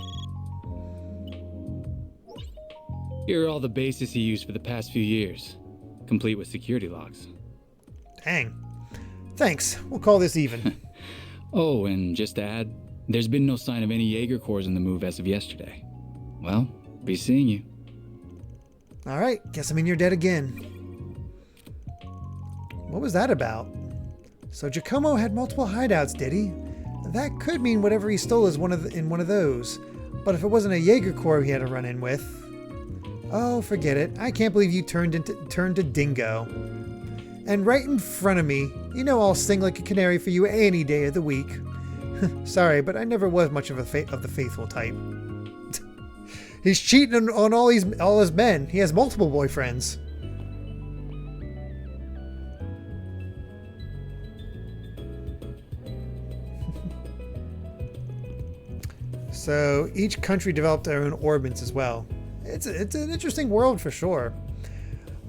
Here are all the bases he used for the past few years, complete with security logs. Dang. Thanks. We'll call this even. Oh, and just to add, there's been no sign of any Jaeger Corps in the move as of yesterday. Well, be seeing you. Alright, guess I mean you're dead again. What was that about? So Giacomo had multiple hideouts, did he? That could mean whatever he stole is in one of those. But if it wasn't a Jaeger Corps he had to run in with... Oh, forget it. I can't believe you turned to Dingo. And right in front of me, you know I'll sing like a canary for you any day of the week. Sorry, but I never was much of the faithful type. He's cheating on all his men. He has multiple boyfriends. So each country developed their own orbits as well. It's an interesting world for sure.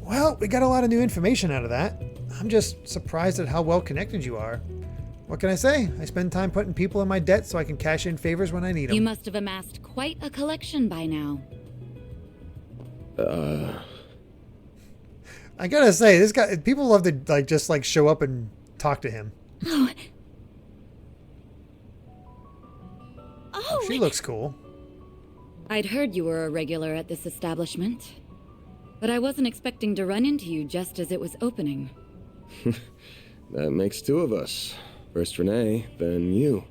Well, we got a lot of new information out of that. I'm just surprised at how well connected you are. What can I say? I spend time putting people in my debt so I can cash in favors when I need them. You must have amassed quite a collection by now. I gotta say, this guy, people love to just show up and talk to him. Oh, she looks cool. I'd heard you were a regular at this establishment, but I wasn't expecting to run into you just as it was opening. That makes two of us. First Renee, then you.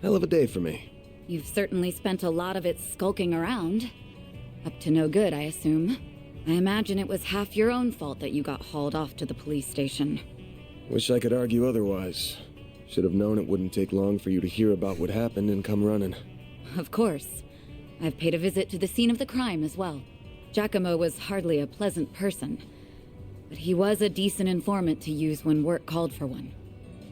Hell of a day for me. You've certainly spent a lot of it skulking around. Up to no good, I assume. I imagine it was half your own fault that you got hauled off to the police station. Wish I could argue otherwise. Should have known it wouldn't take long for you to hear about what happened and come running. Of course. I've paid a visit to the scene of the crime as well. Giacomo was hardly a pleasant person, but he was a decent informant to use when work called for one.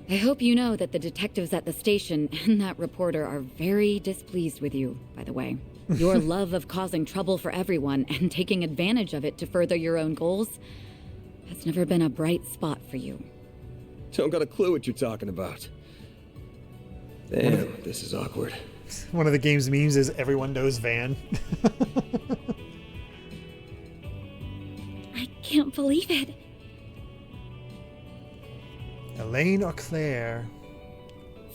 I hope you know that the detectives at the station and that reporter are very displeased with you, by the way. Your love of causing trouble for everyone and taking advantage of it to further your own goals has never been a bright spot for you. Don't got a clue what you're talking about. Damn, this is awkward. One of the game's memes is everyone knows Van. I can't believe it. Elaine or Claire?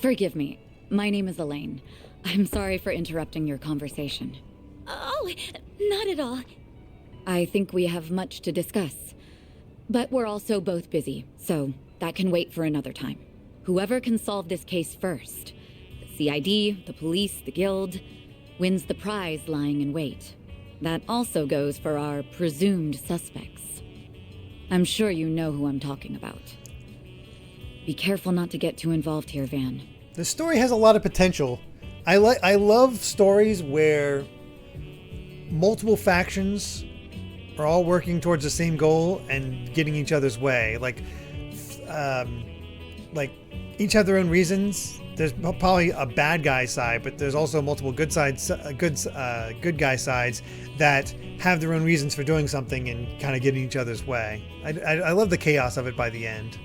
Forgive me. My name is Elaine. I'm sorry for interrupting your conversation. Oh, not at all. I think we have much to discuss. But we're also both busy, so that can wait for another time. Whoever can solve this case first, the CID, the police, the guild, wins the prize lying in wait. That also goes for our presumed suspects. I'm sure you know who I'm talking about. Be careful not to get too involved here, Van. The story has a lot of potential. I love stories where multiple factions are all working towards the same goal and getting each other's way. Like each have their own reasons. There's probably a bad guy side, but there's also multiple good guy sides that have their own reasons for doing something and kind of getting each other's way. I love the chaos of it by the end.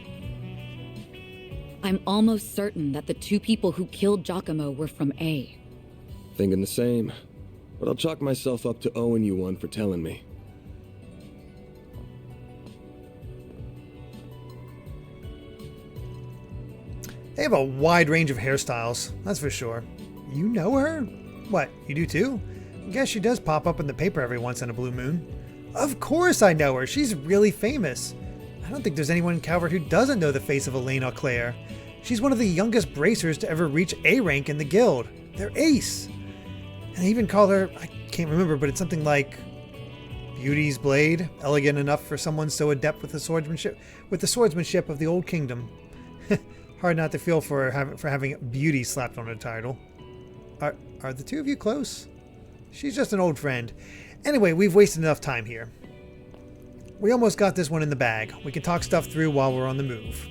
I'm almost certain that the two people who killed Giacomo were from A. Thinking the same. But I'll chalk myself up to owing you one for telling me. They have a wide range of hairstyles, that's for sure. You know her? What, you do too? I guess she does pop up in the paper every once in a blue moon. Of course I know her, she's really famous. I don't think there's anyone in Calvert who doesn't know the face of Elaine Auclair. She's one of the youngest bracers to ever reach A rank in the guild. They're ace. And they even call her, I can't remember, but it's something like Beauty's Blade, elegant enough for someone so adept with the swordsmanship of the Old Kingdom. Hard not to feel for having beauty slapped on her title. Are the two of you close? She's just an old friend. Anyway, we've wasted enough time here. We almost got this one in the bag. We can talk stuff through while we're on the move.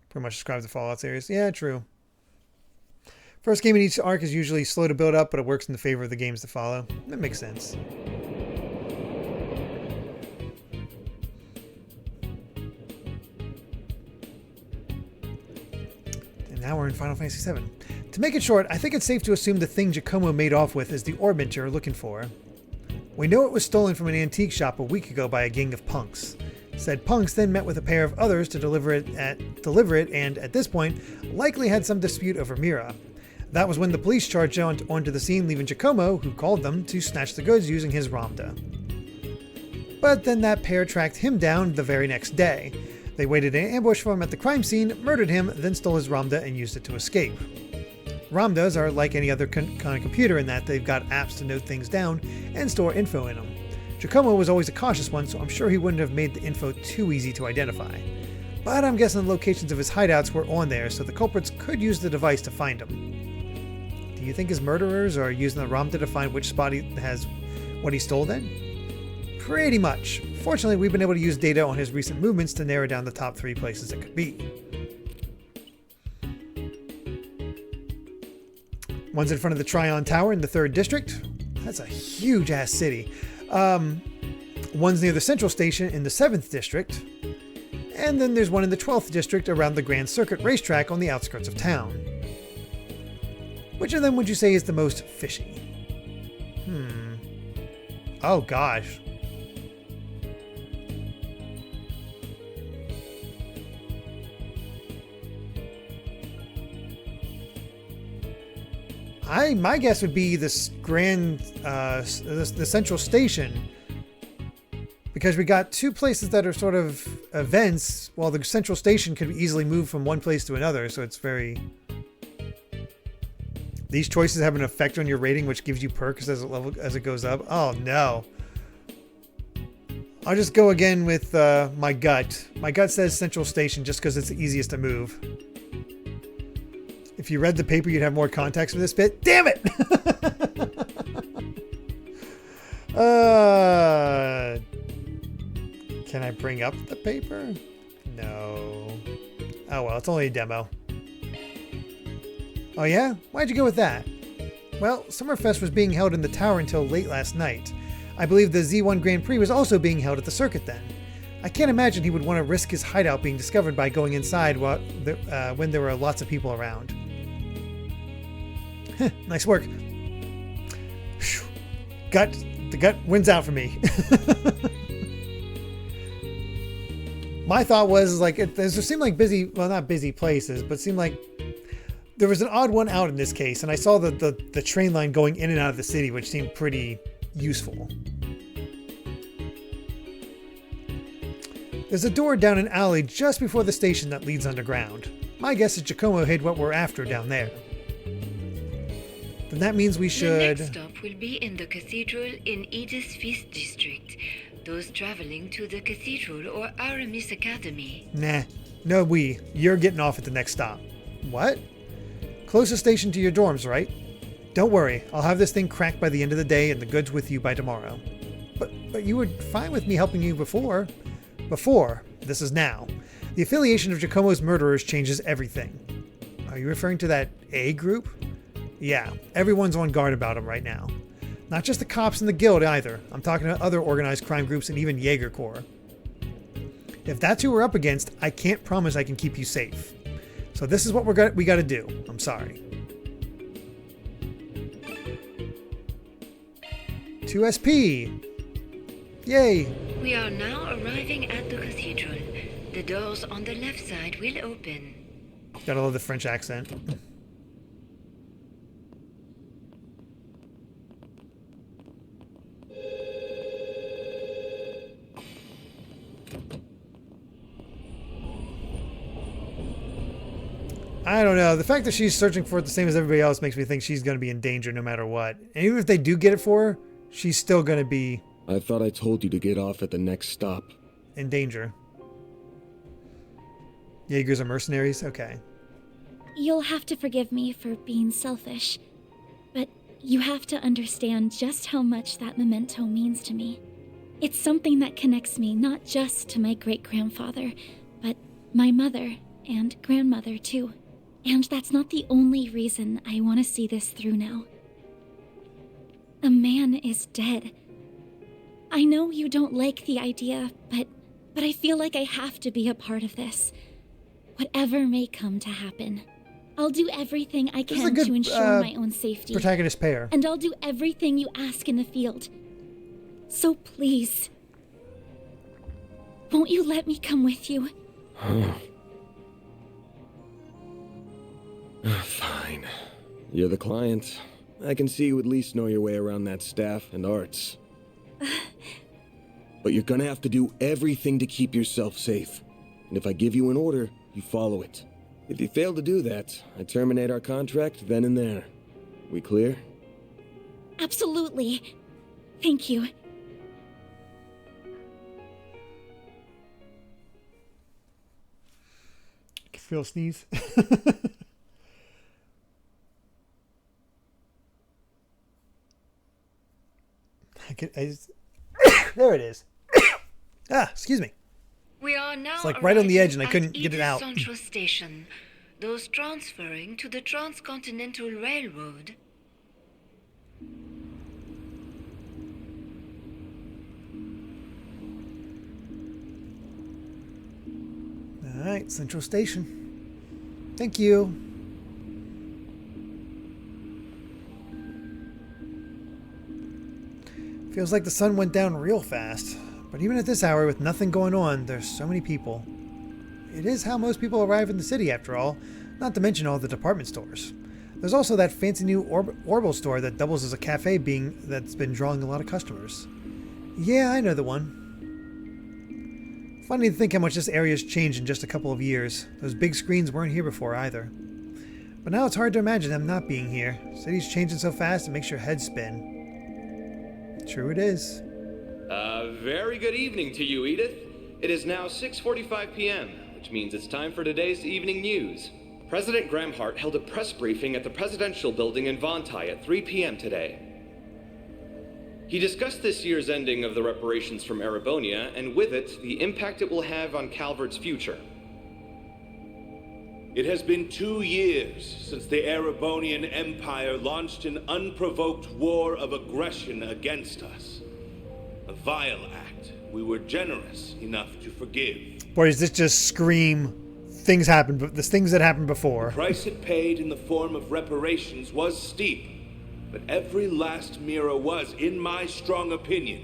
Pretty much describes the Fallout series. Yeah, true. First game in each arc is usually slow to build up, but it works in the favor of the games to follow. That makes sense. And now we're in Final Fantasy VII. To make it short, I think it's safe to assume the thing Giacomo made off with is the ornament you're looking for. We know it was stolen from an antique shop a week ago by a gang of punks. Said punks then met with a pair of others to deliver it and, at this point, likely had some dispute over Mira. That was when the police charged onto the scene, leaving Giacomo, who called them, to snatch the goods using his Ramda. But then that pair tracked him down the very next day. They waited in ambush for him at the crime scene, murdered him, then stole his Ramda and used it to escape. Ramdas are like any other kind of computer in that they've got apps to note things down and store info in them. Giacomo was always a cautious one, so I'm sure he wouldn't have made the info too easy to identify. But I'm guessing the locations of his hideouts were on there, so the culprits could use the device to find him. Do you think his murderers are using the Ramda to find which spot he has what he stole then? Pretty much. Fortunately, we've been able to use data on his recent movements to narrow down the top 3 places it could be. One's in front of the Tryon Tower in the 3rd District. That's a huge-ass city. One's near the Central Station in the 7th District. And then there's one in the 12th District around the Grand Circuit racetrack on the outskirts of town. Which of them would you say is the most fishy? Oh gosh. My guess would be this the Central Station, because we got 2 places that are sort of events, while the Central Station could easily move from one place to another, so it's very... These choices have an effect on your rating, which gives you perks as it goes up. Oh no. I'll just go again with my gut. My gut says Central Station just because it's the easiest to move. If you read the paper, you'd have more context for this bit. Damn it! Can I bring up the paper? No. Oh well, it's only a demo. Oh yeah? Why'd you go with that? Well, Summerfest was being held in the tower until late last night. I believe the Z1 Grand Prix was also being held at the circuit then. I can't imagine he would want to risk his hideout being discovered by going inside when there were lots of people around. Nice work. Whew. The gut wins out for me. My thought was like, there seemed like busy, well, not busy places, but seemed like there was an odd one out in this case. And I saw the train line going in and out of the city, which seemed pretty useful. There's a door down an alley just before the station that leads underground. My guess is Giacomo hid what we're after down there. Then that means we should... The next stop will be in the cathedral in Edith's Feast District. Those traveling to the cathedral or Aramis Academy. Nah. No, you're getting off at the next stop. What? Closest station to your dorms, right? Don't worry, I'll have this thing cracked by the end of the day and the goods with you by tomorrow. But you were fine with me helping you before. Before, this is now. The affiliation of Giacomo's murderers changes everything. Are you referring to that A group? Yeah, everyone's on guard about him right now. Not just the cops and the guild either. I'm talking to other organized crime groups and even Jaeger Corps. If that's who we're up against, I can't promise I can keep you safe. So this is what we got to do. I'm sorry. 2SP. Yay. We are now arriving at the cathedral. The doors on the left side will open. Gotta love the French accent. I don't know. The fact that she's searching for it the same as everybody else makes me think she's going to be in danger no matter what. And even if they do get it for her, she's still going to be... I thought I told you to get off at the next stop. In danger. Jaegers are mercenaries? Okay. You'll have to forgive me for being selfish, but you have to understand just how much that memento means to me. It's something that connects me not just to my great-grandfather, but my mother and grandmother too. And that's not the only reason I want to see this through now. A man is dead. I know you don't like the idea, but I feel like I have to be a part of this. Whatever may come to happen. I'll do everything I can to ensure my own safety. Protagonist pair. And I'll do everything you ask in the field. So please, won't you let me come with you? Fine. You're the client. I can see you at least know your way around that staff and arts. But you're gonna have to do everything to keep yourself safe. And if I give you an order, you follow it. If you fail to do that, I terminate our contract then and there. We clear? Absolutely. Thank you. I can feel a sneeze. There it is. Excuse me. We are now it's like right on the edge and I couldn't get it out. Central Station. Those transferring to the Transcontinental Railroad. Alright, Central Station. Thank you. Feels like the sun went down real fast. But even at this hour, with nothing going on, there's so many people. It is how most people arrive in the city, after all, not to mention all the department stores. There's also that fancy new Orbital store that doubles as a cafe that's been drawing a lot of customers. Yeah, I know the one. Funny to think how much this area's changed in just a couple of years. Those big screens weren't here before either. But now it's hard to imagine them not being here. City's changing so fast it makes your head spin. True it is. Very good evening to you, Edith. It is now 6:45 p.m., which means it's time for today's evening news. President Gramhart held a press briefing at the Presidential Building in Vontai at 3 p.m. today. He discussed this year's ending of the reparations from Erebonia, and with it, the impact it will have on Calvert's future. It has been 2 years since the Erebonian Empire launched an unprovoked war of aggression against us. A vile act we were generous enough to forgive. Boy, does this just scream things happened, the things that happened before. The price it paid in the form of reparations was steep, but every last mirror was, in my strong opinion,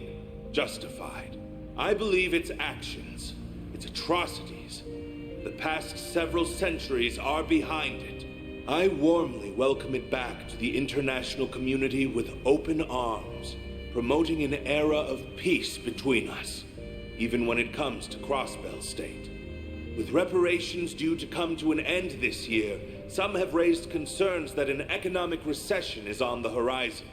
justified. I believe its actions, its atrocities, the past several centuries are behind it. I warmly welcome it back to the international community with open arms, promoting an era of peace between us, even when it comes to Crossbell State. With reparations due to come to an end this year, some have raised concerns that an economic recession is on the horizon.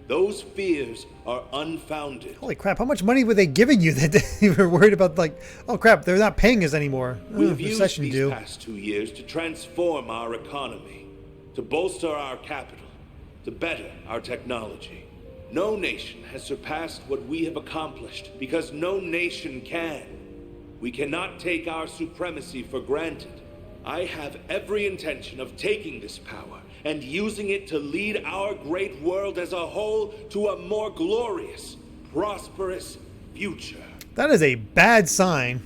Those fears are unfounded. Holy crap, how much money were they giving you that you were worried about, like, oh crap, they're not paying us anymore? We've used these past 2 years to transform our economy, to bolster our capital, to better our technology. No nation has surpassed what we have accomplished because no nation can. We cannot take our supremacy for granted. I have every intention of taking this power and using it to lead our great world as a whole to a more glorious, prosperous future. That is a bad sign.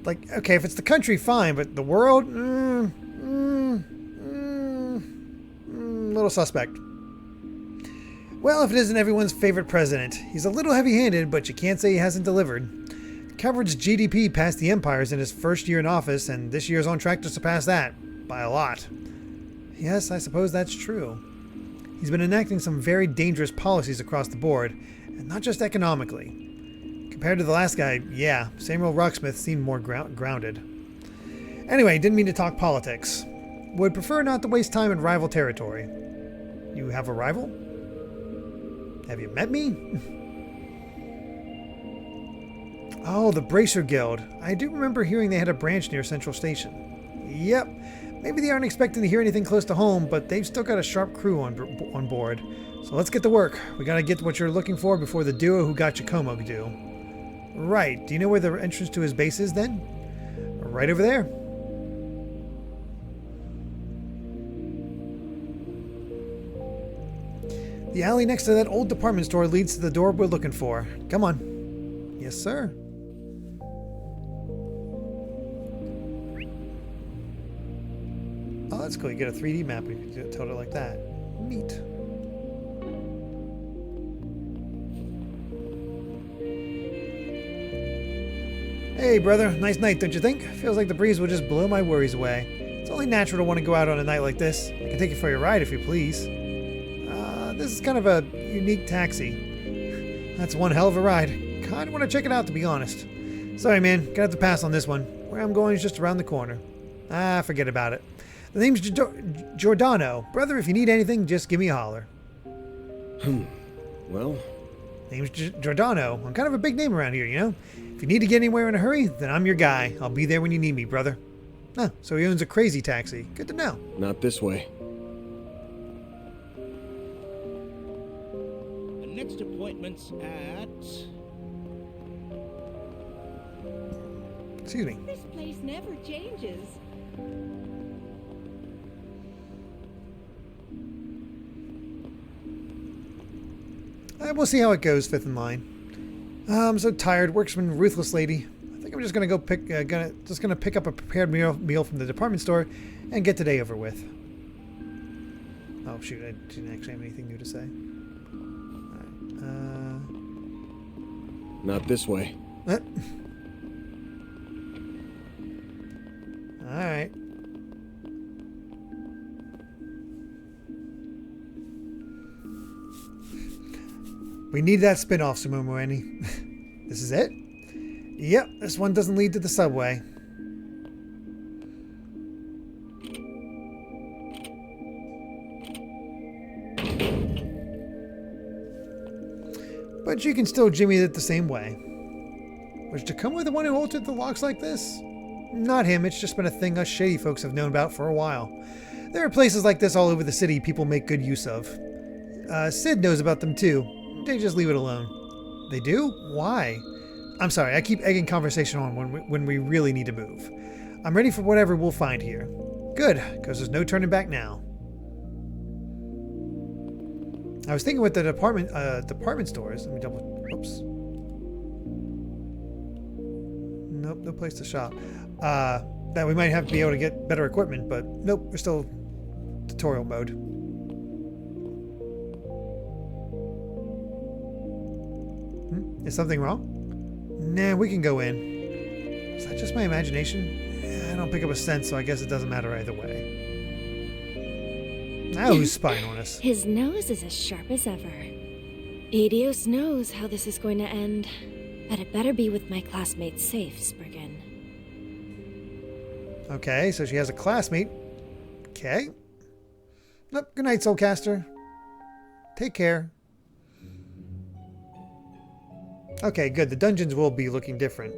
Like, okay, if it's the country, fine, but the world? Little suspect. Well, if it isn't everyone's favorite president. He's a little heavy-handed, but you can't say he hasn't delivered. Calvert's GDP passed the Empire's in his first year in office, and this year's on track to surpass that. By a lot. Yes, I suppose that's true. He's been enacting some very dangerous policies across the board, and not just economically. Compared to the last guy, yeah, Samuel Rocksmith seemed more grounded. Anyway, didn't mean to talk politics. Would prefer not to waste time in rival territory. You have a rival? Have you met me? Oh, the Bracer Guild. I do remember hearing they had a branch near Central Station. Yep. Maybe they aren't expecting to hear anything close to home, but they've still got a sharp crew on board. So let's get to work. We gotta get what you're looking for before the duo who got Giacomo do. Right. Do you know where the entrance to his base is then? Right over there. The alley next to that old department store leads to the door we're looking for. Come on. Yes, sir. Oh, that's cool. You get a 3D map. You can tilt it like that. Neat. Hey, brother. Nice night, don't you think? Feels like the breeze will just blow my worries away. It's only natural to want to go out on a night like this. I can take you for a ride if you please. This is kind of a unique taxi. That's one hell of a ride. Kinda want to check it out, to be honest. Sorry, man. Gonna have to pass on this one. Where I'm going is just around the corner. Forget about it. The name's Giordano. Brother, if you need anything, just give me a holler. Well? Name's Giordano. I'm kind of a big name around here, you know? If you need to get anywhere in a hurry, then I'm your guy. I'll be there when you need me, brother. So he owns a crazy taxi. Good to know. Not this way. Next appointment's at... Excuse me. This place never changes. We'll see how it goes, fifth in line. I'm so tired. Work's been ruthless, lady. I think I'm just gonna go pick up a prepared meal from the department store and get today over with. Oh shoot! I didn't actually have anything new to say. Not this way. Alright. We need that spin-off, Sumomoeni. This is it? Yep, this one doesn't lead to the subway. But you can still jimmy it the same way. Was Giacomo the one who altered the locks like this? Not him, it's just been a thing us shady folks have known about for a while. There are places like this all over the city people make good use of. Sid knows about them too. They just leave it alone. They do? Why? I'm sorry, I keep egging conversation on when we really need to move. I'm ready for whatever we'll find here. Good, because there's no turning back now. I was thinking with the department stores. Let me double. Oops. Nope, no place to shop. That we might have to be able to get better equipment, but nope, we're still tutorial mode. Is something wrong? Nah, we can go in. Is that just my imagination? I don't pick up a scent, so I guess it doesn't matter either way. Now who's spying on us? His nose is as sharp as ever. Adios knows how this is going to end. But it better be with my classmate's safe, Spriggan. Okay, so she has a classmate. Okay. Nope. Good night, Soulcaster. Take care. Okay, good. The dungeons will be looking different.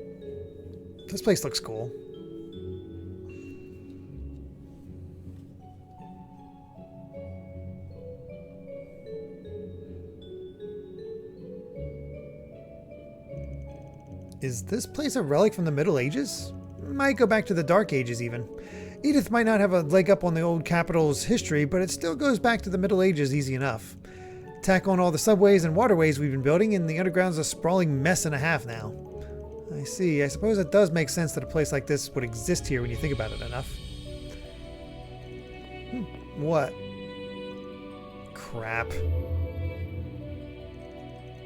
This place looks cool. Is this place a relic from the Middle Ages? Might go back to the Dark Ages even. Edith might not have a leg up on the old capital's history, but it still goes back to the Middle Ages easy enough. Tack on all the subways and waterways we've been building, and the underground's a sprawling mess and a half now. I see. I suppose it does make sense that a place like this would exist here when you think about it enough. What? Crap.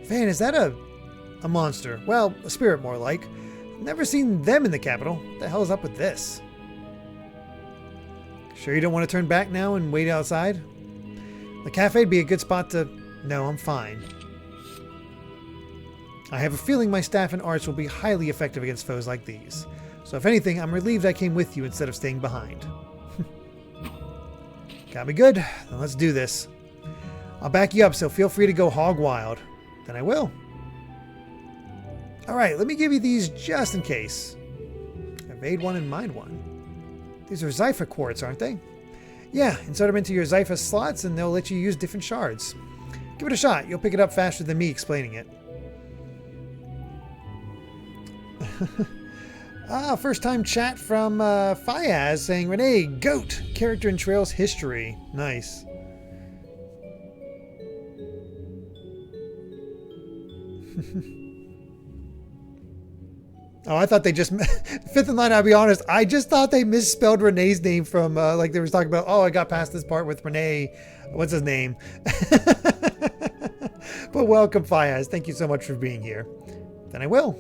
Van, is that a monster? Well, a spirit more like. Never seen them in the capital. What the hell is up with this? Sure you don't want to turn back now and wait outside? The cafe'd be a good spot to... No, I'm fine. I have a feeling my staff and arts will be highly effective against foes like these. So if anything, I'm relieved I came with you instead of staying behind. Got me good? Then let's do this. I'll back you up, so feel free to go hog wild. Then I will. Alright, let me give you these just in case. Evade one and mind one. These are Zypher quartz, aren't they? Yeah, insert them into your Zypher slots and they'll let you use different shards. Give it a shot. You'll pick it up faster than me explaining it. First time chat from Fayaz saying, Renee, GOAT, character in Trails history. Nice. Oh, I thought they just... Fifth in line, I'll be honest, I just thought they misspelled Renee's name from, like they were talking about, oh, I got past this part with Renee. What's his name? But welcome, Fayaz. Thank you so much for being here. Then I will.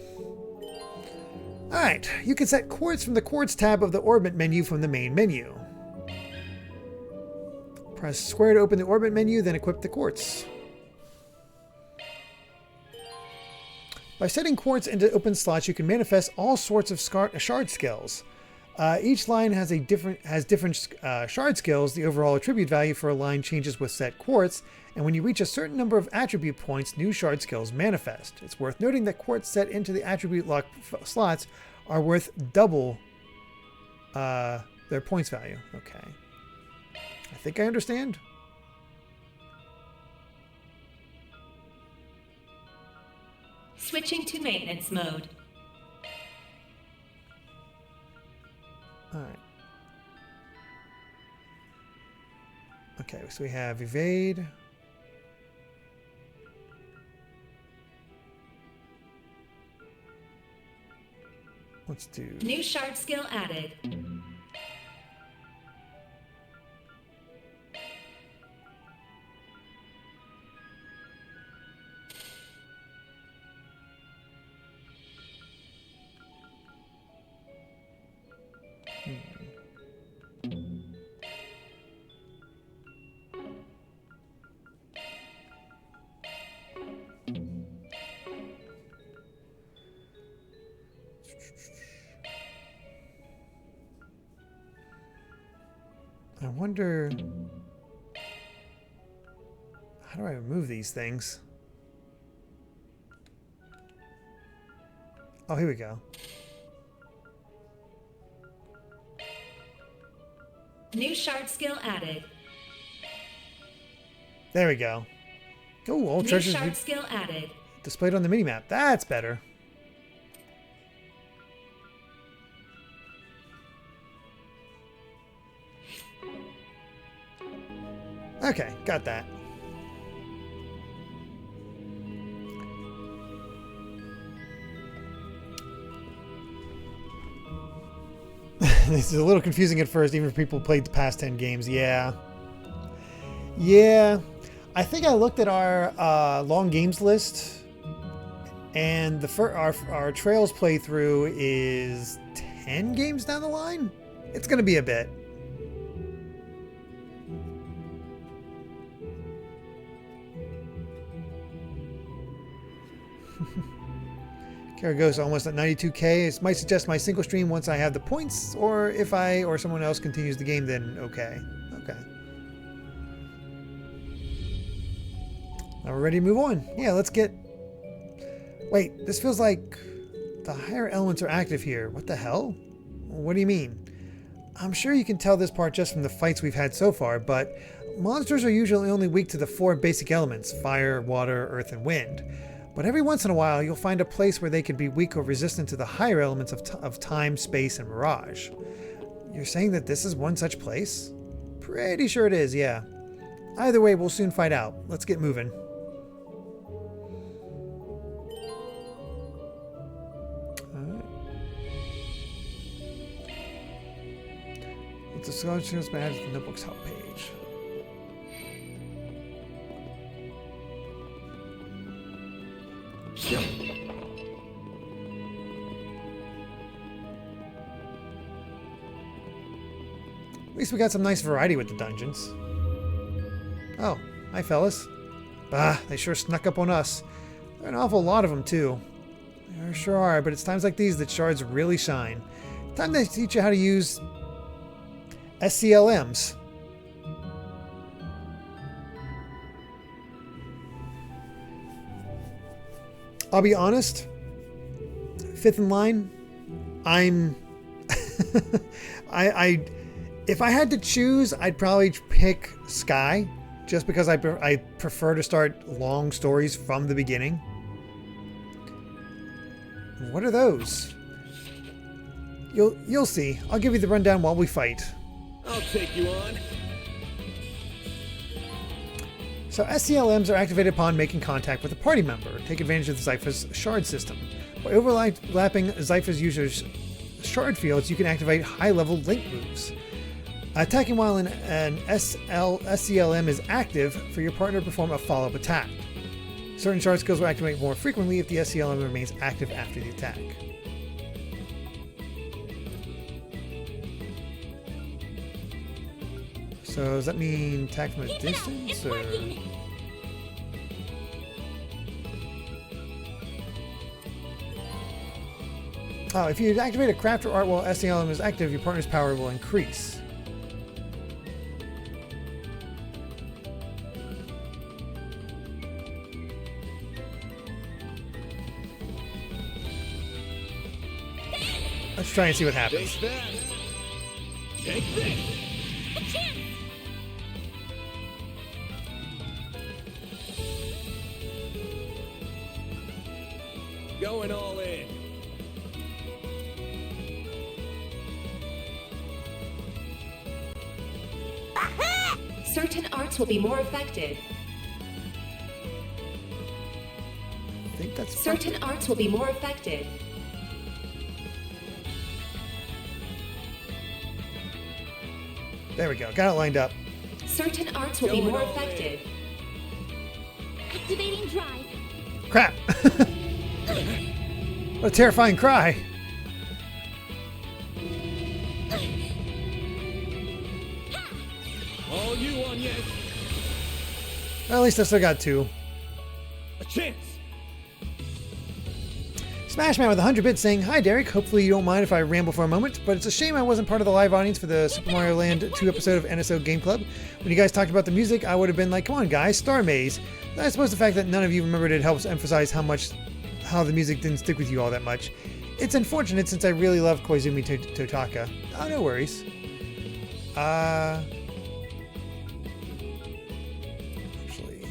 Alright, you can set quartz from the quartz tab of the orbit menu from the main menu. Press square to open the orbit menu, then equip the quartz. By setting quartz into open slots, you can manifest all sorts of shard skills. Each line has different shard skills. The overall attribute value for a line changes with set quartz, and when you reach a certain number of attribute points, new shard skills manifest. It's worth noting that quartz set into the attribute lock slots are worth double their points value. Okay. I think I understand. Switching to maintenance mode. All right. Okay, so we have evade. Let's do... New shard skill added. I wonder... How do I remove these things? Oh, here we go. New shard skill added. There we go. Oh, all New treasures shard skill added. displayed on the minimap. That's better. Okay, got that. This is a little confusing at first, even if people played the past 10 games. Yeah. Yeah. I think I looked at our long games list, and our Trails playthrough is 10 games down the line? It's going to be a bit. Kara goes almost at 92k. It might suggest my single stream once I have the points, or if I or someone else continues the game, then okay. Okay. Now we're ready to move on. Yeah, let's get... Wait, this feels like the higher elements are active here. What the hell? What do you mean? I'm sure you can tell this part just from the fights we've had so far, but monsters are usually only weak to the 4 basic elements: fire, water, earth, and wind. But every once in a while, you'll find a place where they can be weak or resistant to the higher elements of time, space, and mirage. You're saying that this is one such place? Pretty sure it is, yeah. Either way, we'll soon find out. Let's get moving. Let's discuss what's been added to the notebook's help page. At least we got some nice variety with the dungeons. Oh, hi fellas. Bah, they sure snuck up on us. There are an awful lot of them too. There sure are, but it's times like these that shards really shine. Time to teach you how to use SCLMs. I'll be honest, 5th in line, I'm... if I had to choose, I'd probably pick Sky, just because I prefer to start long stories from the beginning. What are those? You'll see. I'll give you the rundown while we fight. I'll take you on. So SCLMs are activated upon making contact with a party member. Take advantage of the Zypha's shard system. By overlapping Zypha's users' shard fields, you can activate high-level link moves. Attacking while an SCLM is active, for your partner to perform a follow-up attack. Certain shard skills will activate more frequently if the SCLM remains active after the attack. So does that mean attack from a distance, or...? Oh, if you activate a craft or art while SCLM is active, your partner's power will increase. Let's try and see what happens. Take this. Going all in. Certain arts will be more effective. I think that's Certain arts will be more effective. There we go. Got it lined up. Certain arts will be more effective. Activating drive. Crap! What a terrifying cry! All you on yet? Well, at least I still got 2. A chance. Smashman with 100 bits saying, "Hi Derek, hopefully you don't mind if I ramble for a moment, but it's a shame I wasn't part of the live audience for the Super Mario Land 2 episode of NSO Game Club. When you guys talked about the music, I would have been like, come on guys, Star Maze. I suppose the fact that none of you remembered it helps emphasize how the music didn't stick with you all that much. It's unfortunate since I really love Koizumi Totaka. Oh, no worries. Actually,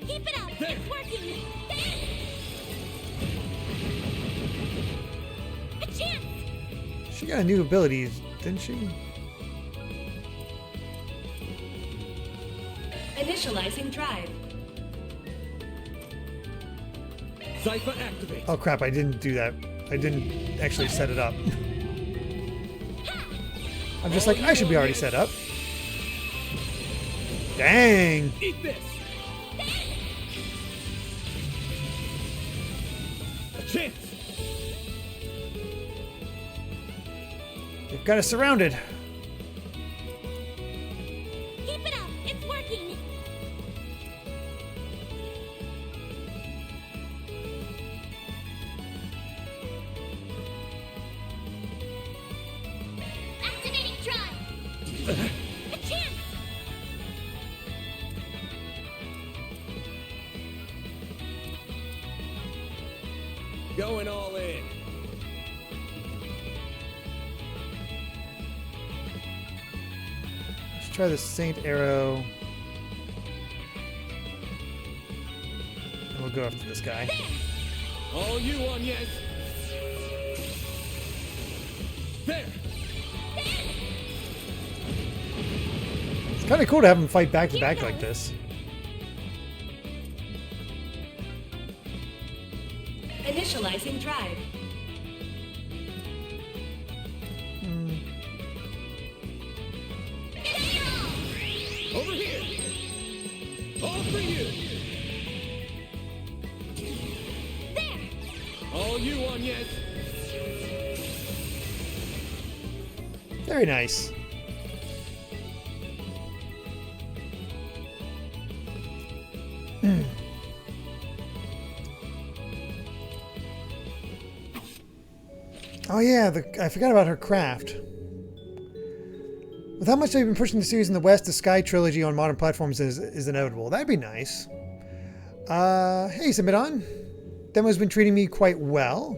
Keep it up! It's working! A chance! she got a new ability, didn't she? Initializing drive. Cypher activate. Oh crap, I didn't do that. I didn't actually set it up. I'm just like, I should be already set up. Dang! Eat this. A chance. They've got us surrounded. Keep it up! It's working! Activating drive! A chance! Going all in. Let's try the Saint Arrow. And we'll go after this guy. All you on, yes. There. It's kind of cool to have them fight back to back like this. Initializing drive. Over here. All for you. There! All you on, yes. Very nice. Oh yeah, I forgot about her craft. With how much they've been pushing the series in the West, the Sky trilogy on modern platforms is inevitable. That'd be nice. Hey, Submidon. Demo's been treating me quite well.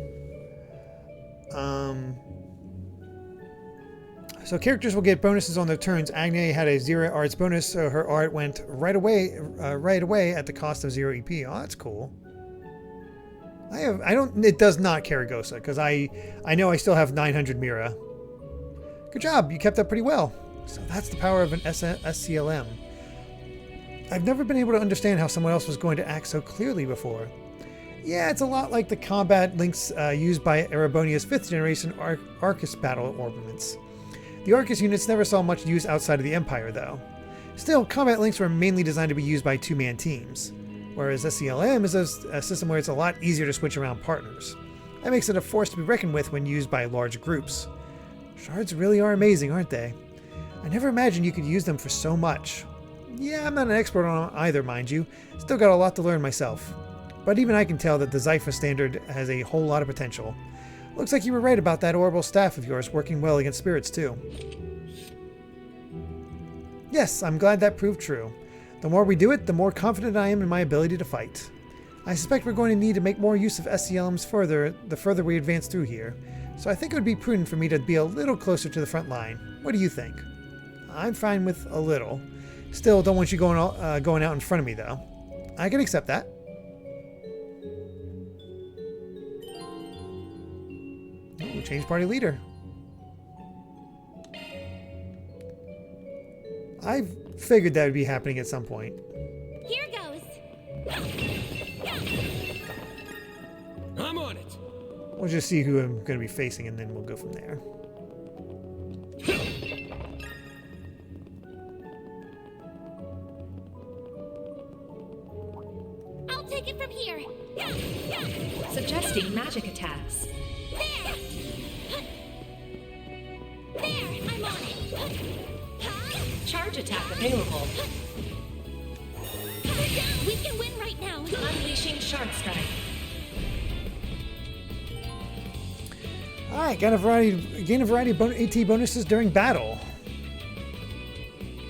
So characters will get bonuses on their turns. Agne had a 0 arts bonus, so her art went right away at the cost of 0 EP. Oh, that's cool. It does not Karagosa, because I know I still have 900 Mira. Good job, you kept up pretty well. So that's the power of an SCLM. I've never been able to understand how someone else was going to act so clearly before. Yeah, it's a lot like the combat links used by Erebonia's 5th generation Arcus battle orbaments. The Arcus units never saw much use outside of the Empire, though. Still, combat links were mainly designed to be used by 2-man teams, whereas SCLM is a system where it's a lot easier to switch around partners. That makes it a force to be reckoned with when used by large groups. Shards really are amazing, aren't they? I never imagined you could use them for so much. Yeah, I'm not an expert on either, mind you. Still got a lot to learn myself. But even I can tell that the Zypher standard has a whole lot of potential. Looks like you were right about that orbital staff of yours working well against spirits too. Yes, I'm glad that proved true. The more we do it, the more confident I am in my ability to fight. I suspect we're going to need to make more use of SCLMs the further we advance through here, so I think it would be prudent for me to be a little closer to the front line. What do you think? I'm fine with a little. Still, don't want you going out in front of me, though. I can accept that. Ooh, change party leader. I figured that would be happening at some point. Here goes. I'm on it. We'll just see who I'm going to be facing, and then we'll go from there. I'll take it from here. Suggesting magic attacks. There! There! I'm on it! Charge attack available. We can win right now! Unleashing Shard Strike. Alright, gain a variety of AT bonuses during battle.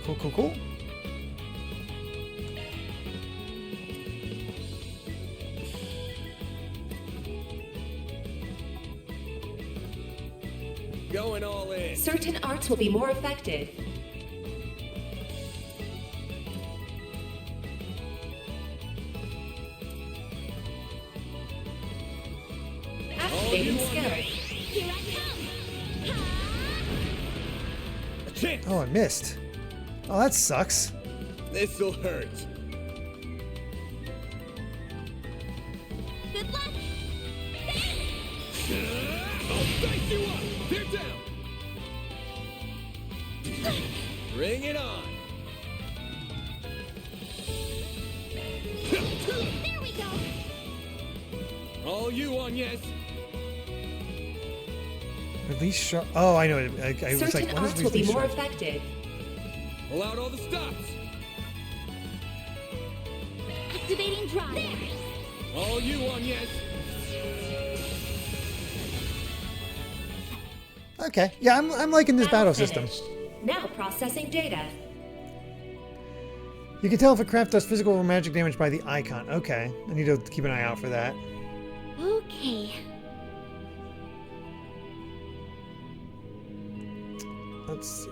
Cool, cool, cool. Certain arts will be more effective. Activating skill. Here I come! Oh, I missed. Oh, that sucks. This'll hurt. Good luck! I'll dice you up! They're down! Bring it on! There we go! All you on, yes! Release sharp. Oh, I know. I was like, Certain what is arts will be release more sharp? effective. Pull out all the stops! Activating drive! There. All you on, yes! Okay. Yeah, I'm liking this battle system. Finished. Now processing data. You can tell if a craft does physical or magic damage by the icon. Okay. I need to keep an eye out for that. Okay. Let's see.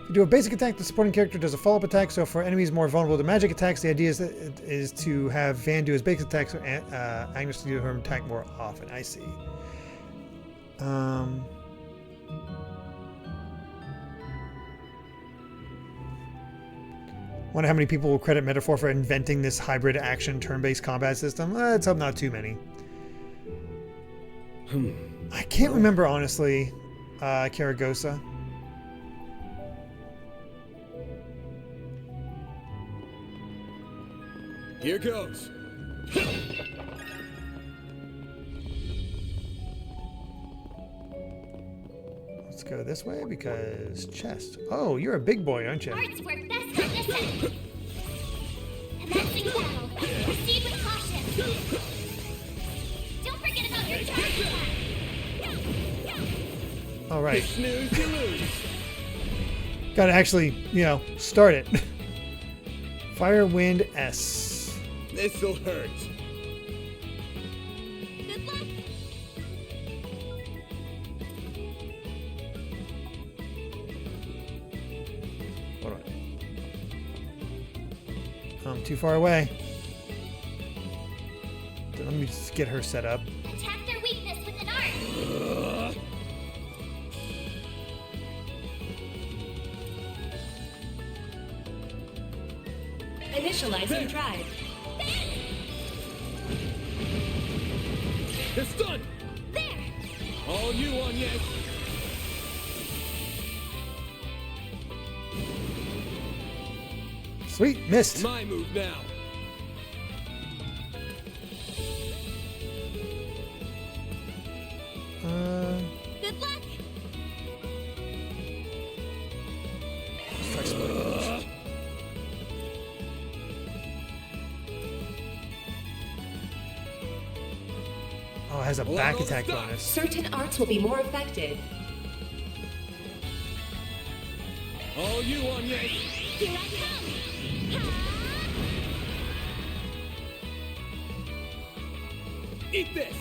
If you do a basic attack, the supporting character does a follow-up attack. So for enemies more vulnerable to magic attacks, the idea is to have Van do his basic attack so Agnes to do her attack more often. I see. Wonder how many people will credit Metaphor for inventing this hybrid action turn-based combat system. Let's hope not too many. I can't remember, honestly, Karagosa. Here goes. Let's go this way because chest. Oh, you're a big boy, aren't you? Arts work best on this end. Commencing battle. Proceed with caution. Don't forget about your charge attack. All right. Snooze, you lose. Got to actually, start it. Fire, wind, S. This'll hurt. Good luck. Hold on. I'm too far away. Let me just get her set up. Attack their weakness with an art. Initializing drive. It's done. There. All you on, yes. Sweet, missed. My move now. Good luck. Oh, it has a back attack bonus. Certain arts will be more effective. All you on, yes. Here I come. Eat this.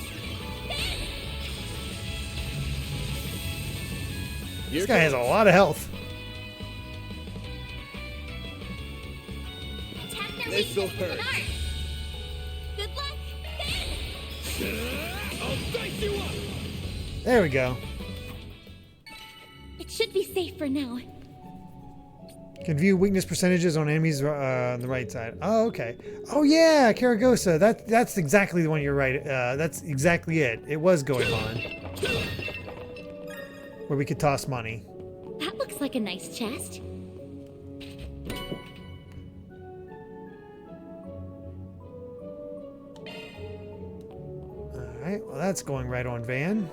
This guy has a lot of health. Attack their This'll weakness with an hurt. art. Good luck. I'll dice you up. There we go. It should be safe for now. Can view weakness percentages on enemies on the right side. Oh, okay. Oh yeah, Karagosa. That's exactly the one. You're right. That's exactly it. It was going on where we could toss money. That looks like a nice chest. All right. Well, that's going right on Van.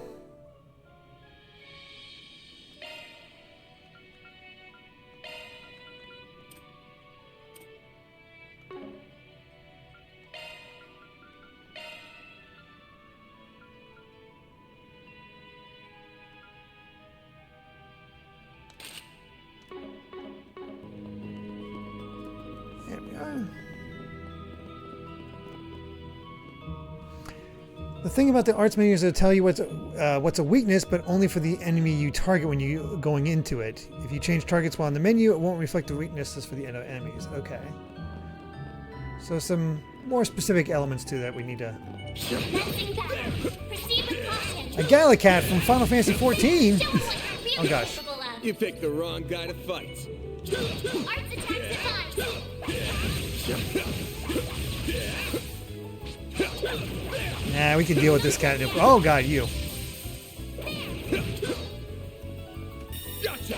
There we are. The thing about the arts menu is it'll tell you what's a weakness, but only for the enemy you target when you're going into it. If you change targets while in the menu, it won't reflect the weaknesses for the enemies. Okay. So some more specific elements to that we need to... A Galacat from Final Fantasy XIV? Oh gosh. You picked the wrong guy to fight. Nah, we can deal with this guy. Oh god, you. Gotcha.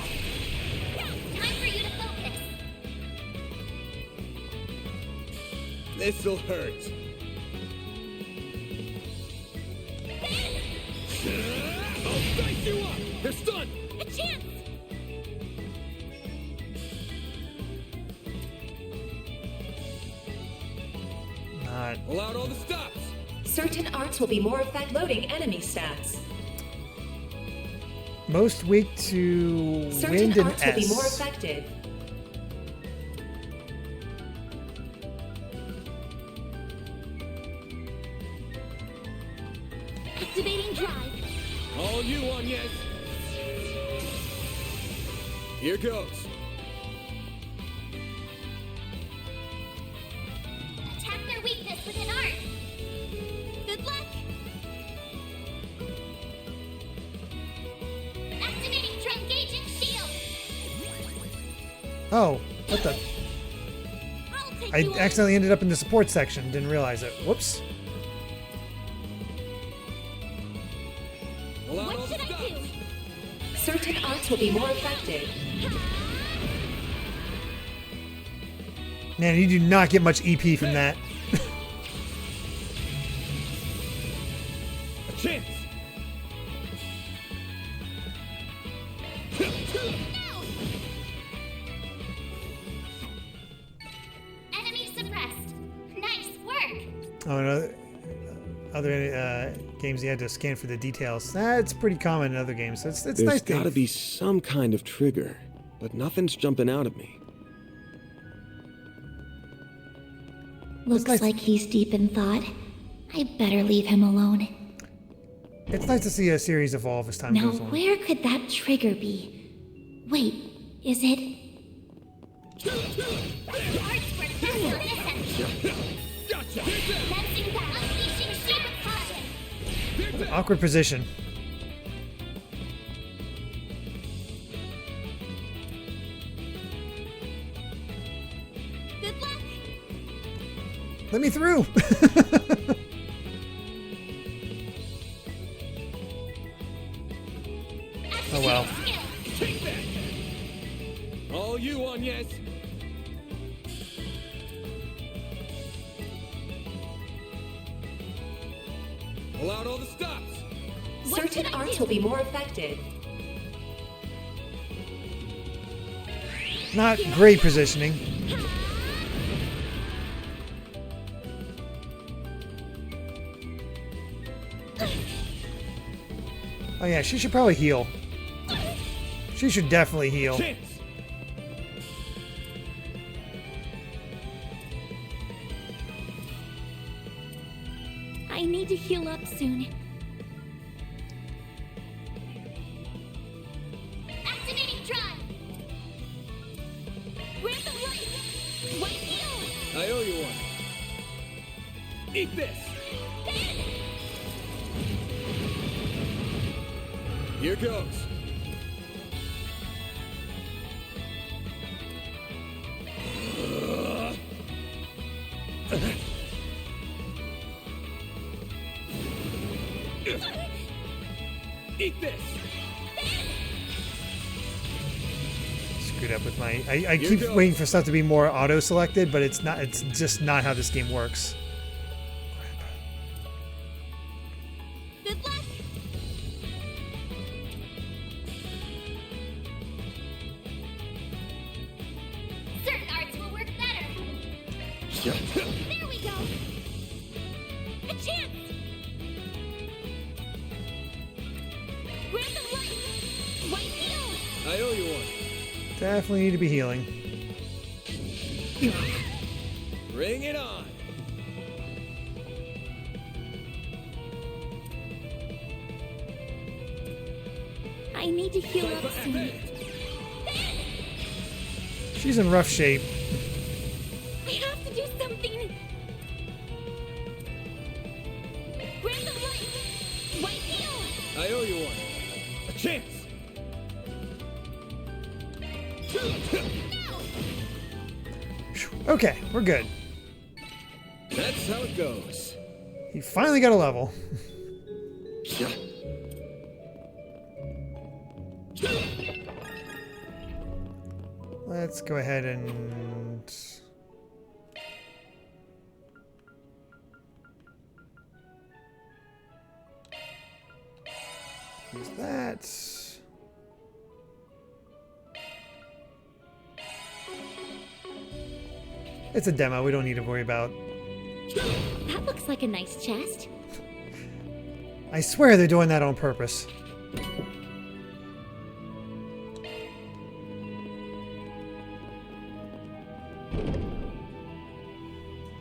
This'll hurt. I'll dice you up. They're stunned. A chance. Pull out all the stops. Certain arts will be more effective loading enemy stats. Most weak to Certain wind and arts S. will be more effective. Activating drive. All you on, yes. Here goes. Attack their weakness with an art. Good luck. Activating engaging shield. Oh, what the? I accidentally ended up in the support section. Didn't realize it. Whoops. What should I do? Certain arts will be more effective. Man, you do not get much EP from that. A chance. Enemy suppressed. Nice work. Oh, and other games you had to scan for the details. That's pretty common in other games. So it's There's nice. gotta be some kind of trigger, but nothing's jumping out at me. Looks like he's deep in thought. I better leave him alone. It's nice to see a series evolve as time Now, goes on. where could that trigger be? Wait, is it? Awkward position. Good luck. Let me through. Oh well. Take that. All you on, yes. Pull out all the stops. Certain arts will be more effective. Not great positioning. Oh yeah, she should probably heal. She should definitely heal. Chance. I need to heal up soon. Activating drive. Random light. White field. I owe you one. Eat this. Here goes. Eat this. Screwed up with my. I keep waiting for stuff to be more auto-selected, but it's not. It's just not how this game works. Good luck. Certain arts will work better. There we go. A chance. Random light. White field. I owe you one. Definitely need to be healing. Bring it on. need to heal up soon. She's in rough shape. I have to do something. Grab the white heel. I owe you one. A chance. Okay, we're good. That's how it goes. He finally got a level. Let's go ahead and... use that. It's a demo, we don't need to worry about. That looks like a nice chest. I swear they're doing that on purpose.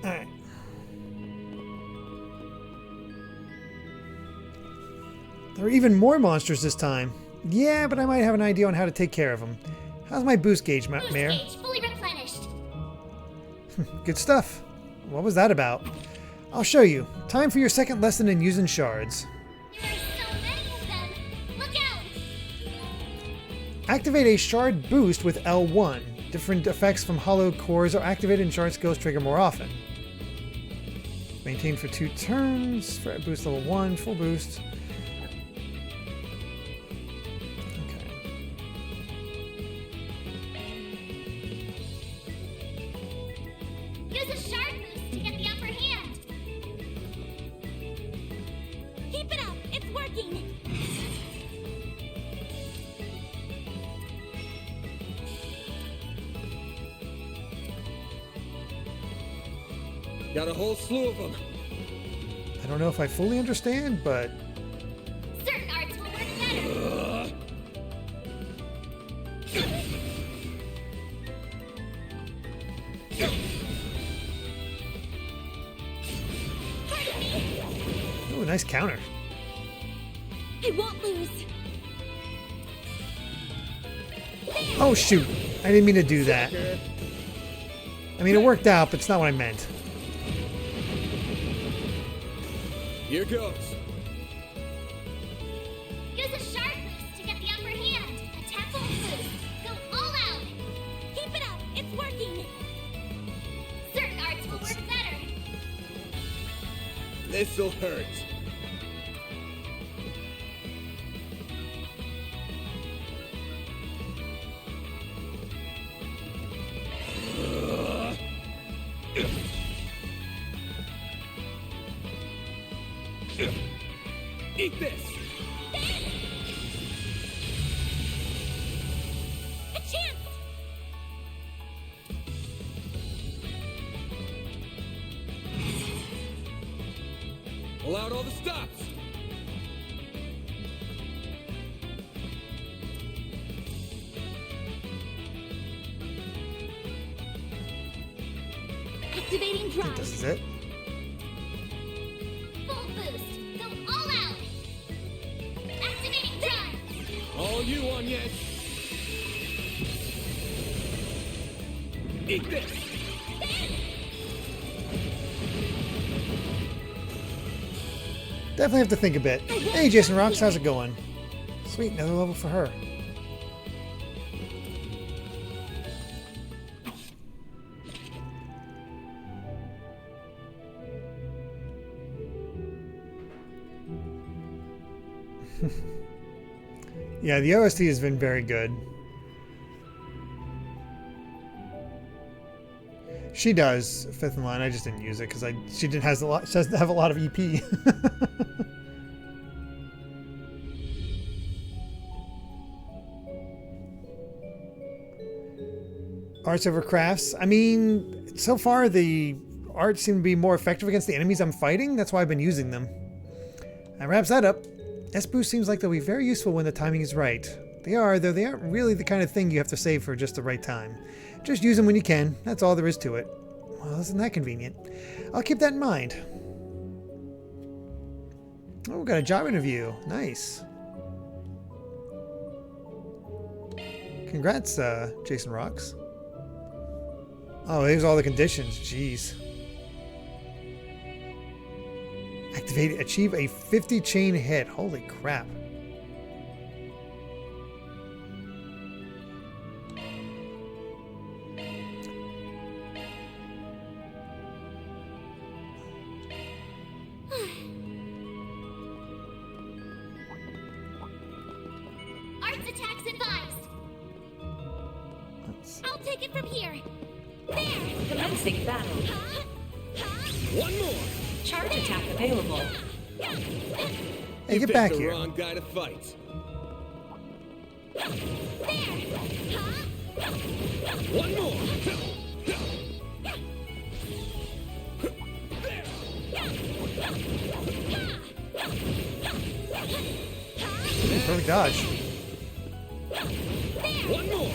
Alright. There are even more monsters this time. Yeah, but I might have an idea on how to take care of them. How's my boost gauge, Mayor? Gauge fully replenished. Good stuff. What was that about? I'll show you. Time for your second lesson in using shards. There are so many of them. Look out! Activate a shard boost with L1. Different effects from hollowed cores are activated and shard skills trigger more often. Maintain for 2 turns. For boost level 1, full boost. Use a shard boost to get the upper hand. Keep it up. It's working. Got a whole slew of them. I don't know if I fully understand, but... Certain arts will work better. Ooh, nice counter. I won't lose. Oh, shoot. I didn't mean to do that. I mean, it worked out, but it's not what I meant. Here goes. Use a shard boost to get the upper hand. Attack full boost. Go all out. Keep it up. It's working. Certain arts will work better. This'll hurt. Eat this! A chance! Pull out all the stops! Activating drive. This is it. Full boost. Go all out. Activating drive. All you on yet? Eat this! Definitely have to think a bit. Hey, Jason Rocks, how's it going? Sweet, another level for her. Yeah, the OST has been very good. She does fifth in line. I just didn't use it because she doesn't have a lot of EP. Arts over crafts. I mean, so far the arts seem to be more effective against the enemies I'm fighting. That's why I've been using them. That wraps that up. S-Boost seems like they'll be very useful when the timing is right. They are, though they aren't really the kind of thing you have to save for just the right time. Just use them when you can. That's all there is to it. Well, isn't that convenient? I'll keep that in mind. Oh, we got a job interview. Nice. Congrats, Jason Rocks. Oh, here's all the conditions. Jeez. Activate, achieve a 50 chain hit. Holy crap. Arts attacks advised. I'll take it from here. There. Commencing battle. One more. Charge attack available. Hey, get back here. Wrong guy to fight. One more. Perfect dodge. One more.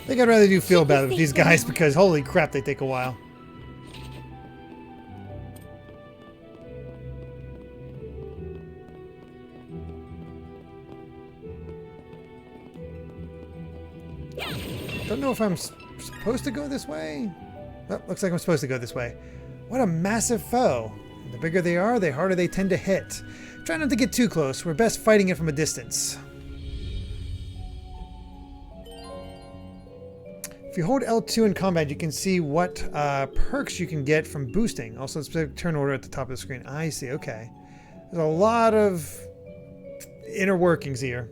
I think I'd rather do feel bad with these guys because holy crap, they take a while. Don't know if I'm supposed to go this way. Oh, looks like I'm supposed to go this way. What a massive foe. The bigger they are, the harder they tend to hit. Try not to get too close. We're best fighting it from a distance. If you hold L2 in combat, you can see what perks you can get from boosting. Also, specific turn order at the top of the screen. I see, okay. There's a lot of inner workings here.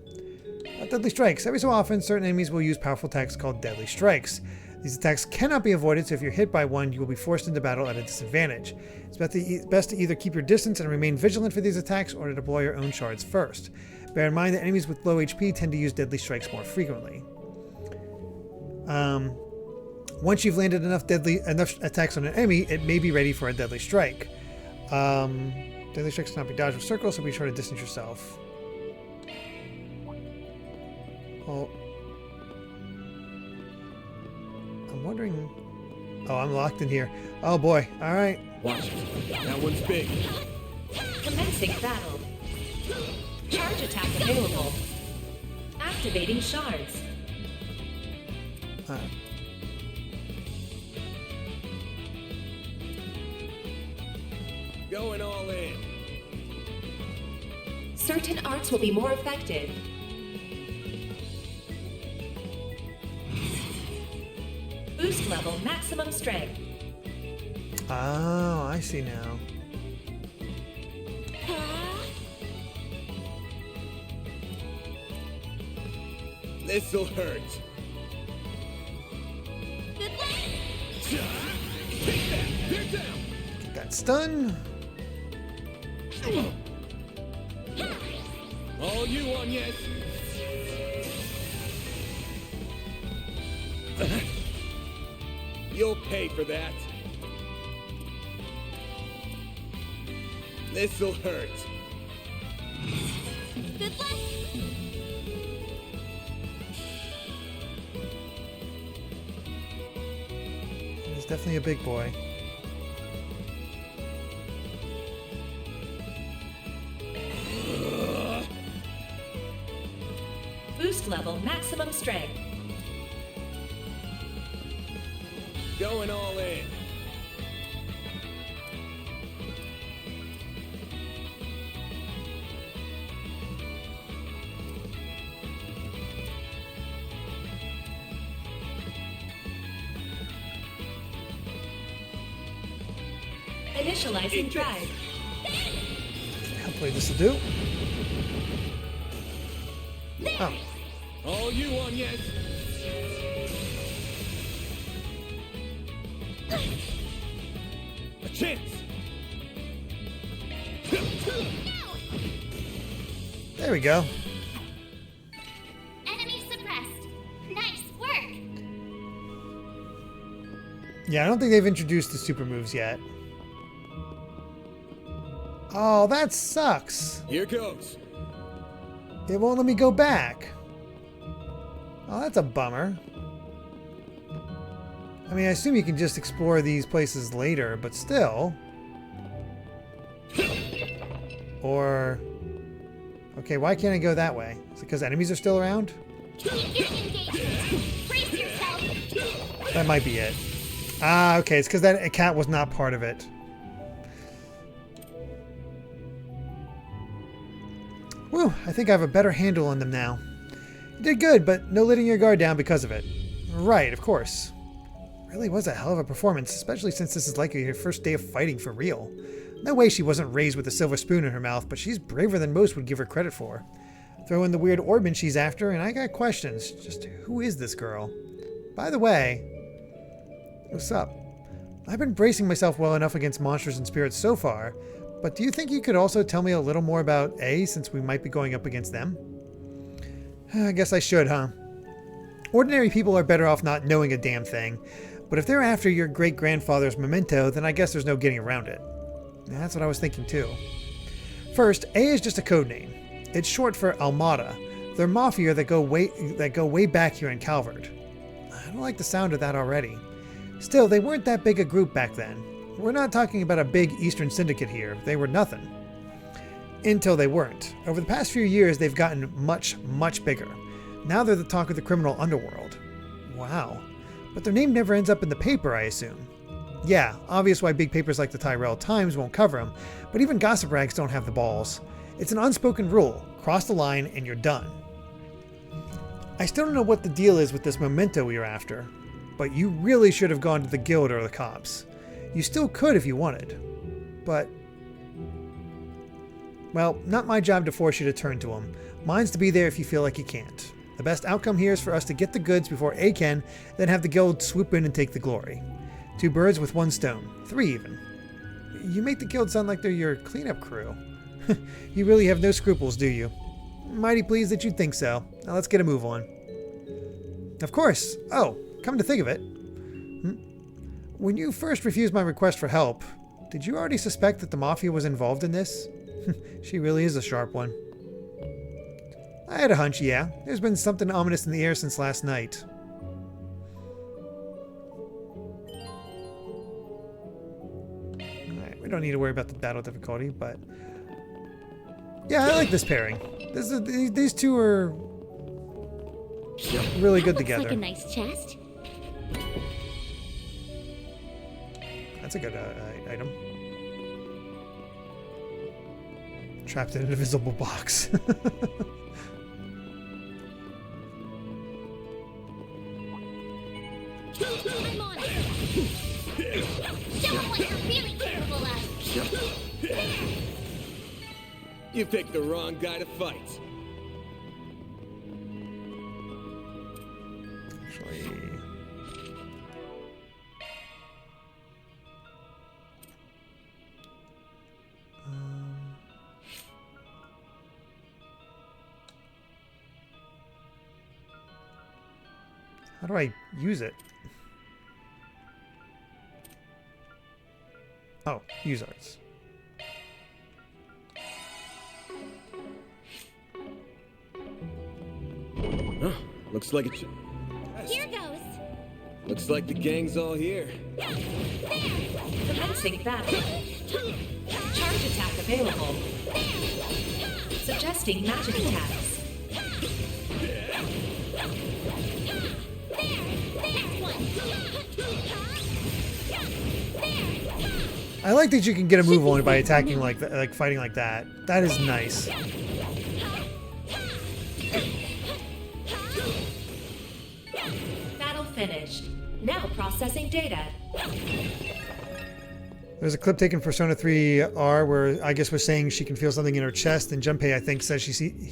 Deadly Strikes. Every so often, certain enemies will use powerful attacks called Deadly Strikes. These attacks cannot be avoided, so if you're hit by one, you will be forced into battle at a disadvantage. It's best to either keep your distance and remain vigilant for these attacks, or to deploy your own shards first. Bear in mind that enemies with low HP tend to use Deadly Strikes more frequently. Once you've landed enough attacks on an enemy, it may be ready for a Deadly Strike. Deadly Strikes cannot be dodged with circles, so be sure to distance yourself. Well, I'm wondering... Oh, I'm locked in here. Oh boy, alright. Watch it. That one's big. Commencing battle. Charge attack available. Activating shards. Going all in. Certain arts will be more effective. Boost level maximum strength. Oh, I see now. This'll hurt. Take that. They're down. Get that stun. All you on, yes. You'll pay for that. This'll hurt. Good luck. He's definitely a big boy. Boost level maximum strength. Going all in. Initializing drive. Hopefully this will do. Oh. All you on, yes. A chance. There we go. Enemy suppressed. Nice work. Yeah, I don't think they've introduced the super moves yet. Oh, that sucks. Here goes. It won't let me go back. Oh, that's a bummer. I mean, I assume you can just explore these places later, but still. Or... Okay, why can't I go that way? Is it because enemies are still around? That might be it. Ah, okay, it's because that cat was not part of it. Whew, I think I have a better handle on them now. You did good, but no letting your guard down because of it. Right, of course. Really was a hell of a performance, especially since this is likely her first day of fighting for real. No way she wasn't raised with a silver spoon in her mouth, but she's braver than most would give her credit for. Throw in the weird orbman she's after, and I got questions. Just who is this girl? By the way, what's up? I've been bracing myself well enough against monsters and spirits so far, but do you think you could also tell me a little more about A, since we might be going up against them? I guess I should, huh? Ordinary people are better off not knowing a damn thing, but if they're after your great-grandfather's memento, then I guess there's no getting around it. That's what I was thinking too. First, A is just a code name. It's short for Almada. They're mafia that go way back here in Calvert. I don't like the sound of that already. Still, they weren't that big a group back then. We're not talking about a big Eastern syndicate here. They were nothing. Until they weren't. Over the past few years, they've gotten much, much bigger. Now they're the talk of the criminal underworld. Wow. But their name never ends up in the paper, I assume. Yeah, obvious why big papers like the Tyrell Times won't cover them, but even gossip rags don't have the balls. It's an unspoken rule. Cross the line and you're done. I still don't know what the deal is with this memento you're after, but you really should have gone to the guild or the cops. You still could if you wanted, but... Well, not my job to force you to turn to them. Mine's to be there if you feel like you can't. The best outcome here is for us to get the goods before A can, then have the guild swoop in and take the glory. 2 birds with 1 stone. 3 even. You make the guild sound like they're your cleanup crew. You really have no scruples, do you? Mighty pleased that you think so. Now let's get a move on. Of course. Oh, come to think of it. When you first refused my request for help, did you already suspect that the Mafia was involved in this? She really is a sharp one. I had a hunch, yeah. There's been something ominous in the air since last night. Alright, we don't need to worry about the battle difficulty, but... Yeah, I like this pairing. These two are really good together. Looks like a nice chest. That's a good item. Trapped in an invisible box. I'm on it. Show them what you're really capable of. You picked the wrong guy to fight. Actually... How do I use it? Oh, use arts. Huh, looks like it. Here goes. Looks like the gang's all here. Commencing battle. Charge attack available. Suggesting magic attacks. I like that you can get a move on by attacking like that, like fighting like that. That is nice. Battle finished. Now processing data. There's a clip taken for Persona 3R where I guess was saying she can feel something in her chest, and Junpei I think says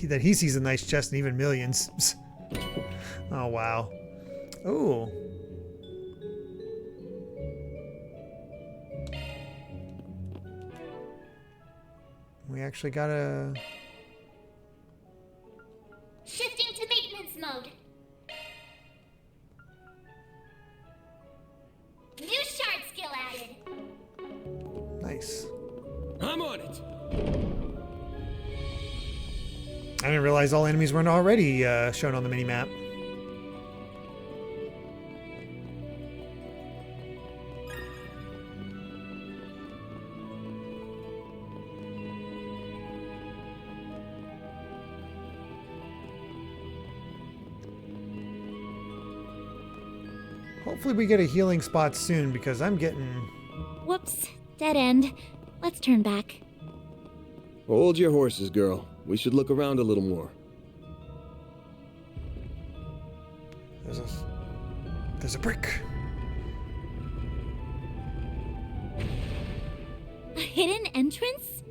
that he sees a nice chest and even millions. Oh wow. Ooh. We actually got a... Shifting to maintenance mode. New shard skill added. Nice. I'm on it. I didn't realize all enemies weren't already shown on the minimap. Hopefully we get a healing spot soon because I'm getting... Whoops. Dead end. Let's turn back. Hold your horses, girl. We should look around a little more. There's a brick. A hidden entrance?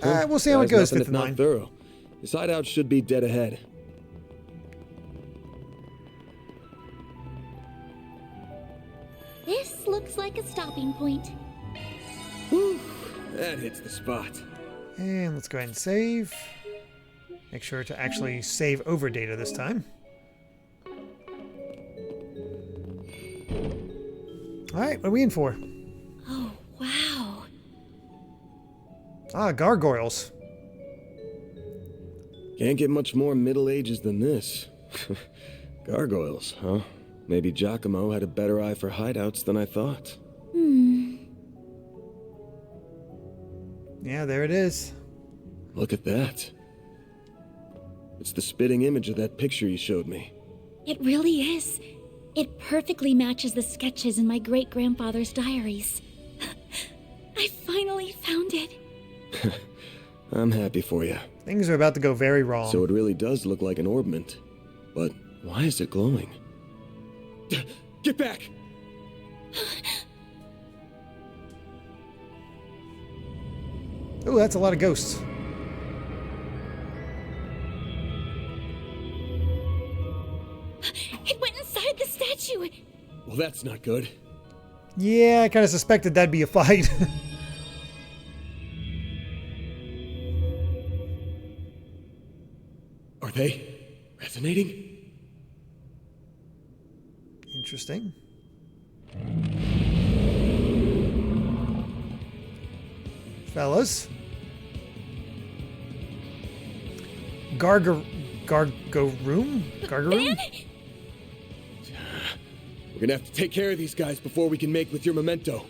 We'll see how it goes, Nothing Fifth if in not line. thorough. This hideout should be dead ahead. This looks like a stopping point. Whew, that hits the spot. And let's go ahead and save. Make sure to actually save over data this time. Alright, what are we in for? Oh, wow. Ah, gargoyles. Can't get much more Middle Ages than this. Gargoyles, huh? Maybe Giacomo had a better eye for hideouts than I thought. Yeah, there it is. Look at that. It's the spitting image of that picture you showed me. It really is. It perfectly matches the sketches in my great-grandfather's diaries. I finally found it. I'm happy for you. Things are about to go very wrong. So it really does look like an orbment. But why is it glowing? Get back! Oh, that's a lot of ghosts. It went inside the statue. Well, that's not good. Yeah, I kind of suspected that'd be a fight. Are they resonating? Interesting. Fellas. Gargaroom? Gargaroom? We're gonna have to take care of these guys before we can make with your memento.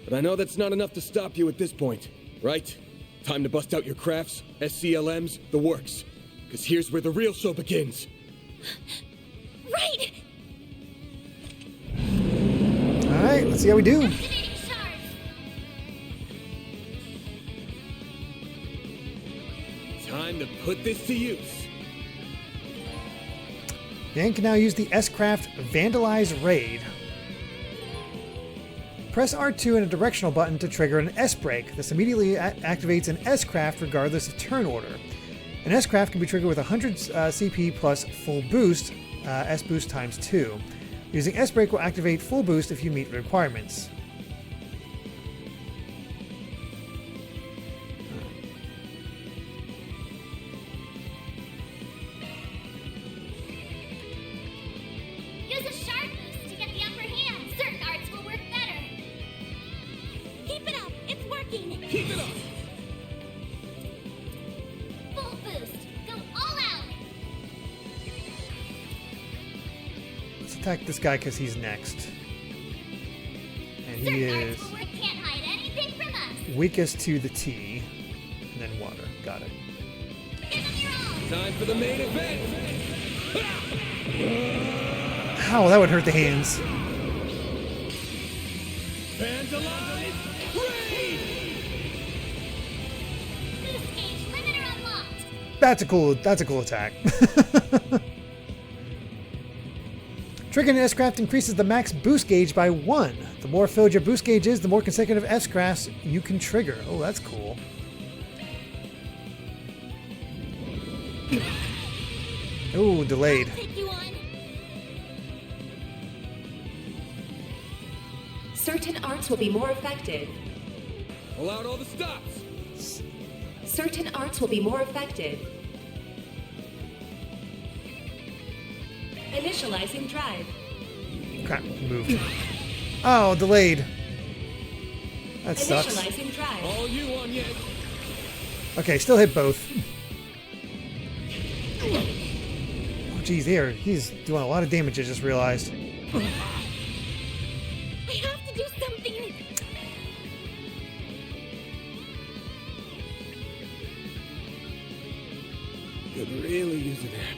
But I know that's not enough to stop you at this point, right? Time to bust out your crafts, SCLMs, the works. Because here's where the real show begins. Right! Alright, let's see how we do. Time to put this to use. Dan can now use the S-Craft Vandalize Raid. Press R2 and a directional button to trigger an S-Break. This immediately activates an S-Craft regardless of turn order. An S-Craft can be triggered with 100 CP plus full boost, S-Boost times 2. Using S-Break will activate full boost if you meet the requirements. Use a sharp boost to get the upper hand. Certain arts will work better. Keep it up. It's working. Keep it up. Full boost. Go all out. Let's attack this guy because he's next. And he is Can't hide anything from us. weakest to the T. And then water. Got it. Time for the main event. Ow, that would hurt the hands. Vandalize Raid! Boost gauge limiter unlocked. That's a cool attack. Triggering an S-Craft increases the max boost gauge by 1. The more filled your boost gauge is, the more consecutive S-Crafts you can trigger. Oh, that's cool. Oh, delayed. Certain arts will be more effective. Pull out all the stops. Certain arts will be more effective. Initializing drive. Crap, moved. Oh, delayed. That sucks. Initializing drive. All you on yet? Okay, still hit both. Oh, geez, there. He's doing a lot of damage, I just realized. I have to do something. Could really use a nap.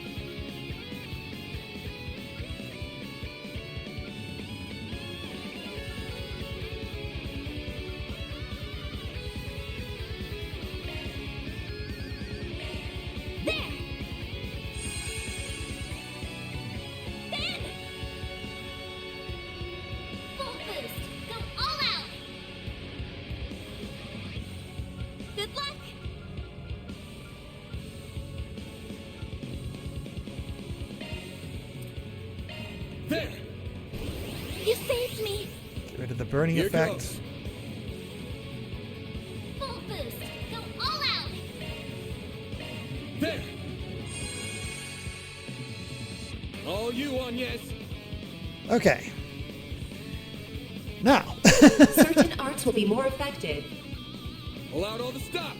You saved me. Get rid of the burning Here effect. goes. Full boost. Go all out. There. All you on, yes. Okay. Now. Certain arts will be more effective. Pull out all the stops.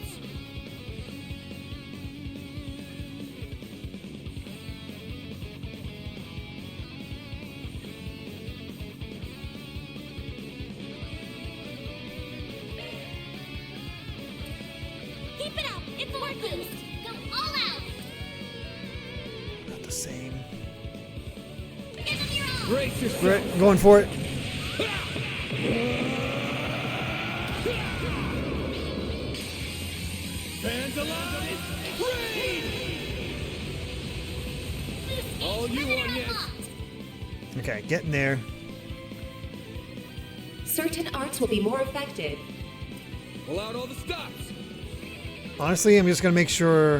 Keep it up. It's working. Go all out. Not the same. Give them your all. Brace yourself. Right, going for it. Fans alive. Raid. All you on, yes. Okay, getting there. Certain arts will be more effective. Pull out all the stops. Honestly, I'm just going to make sure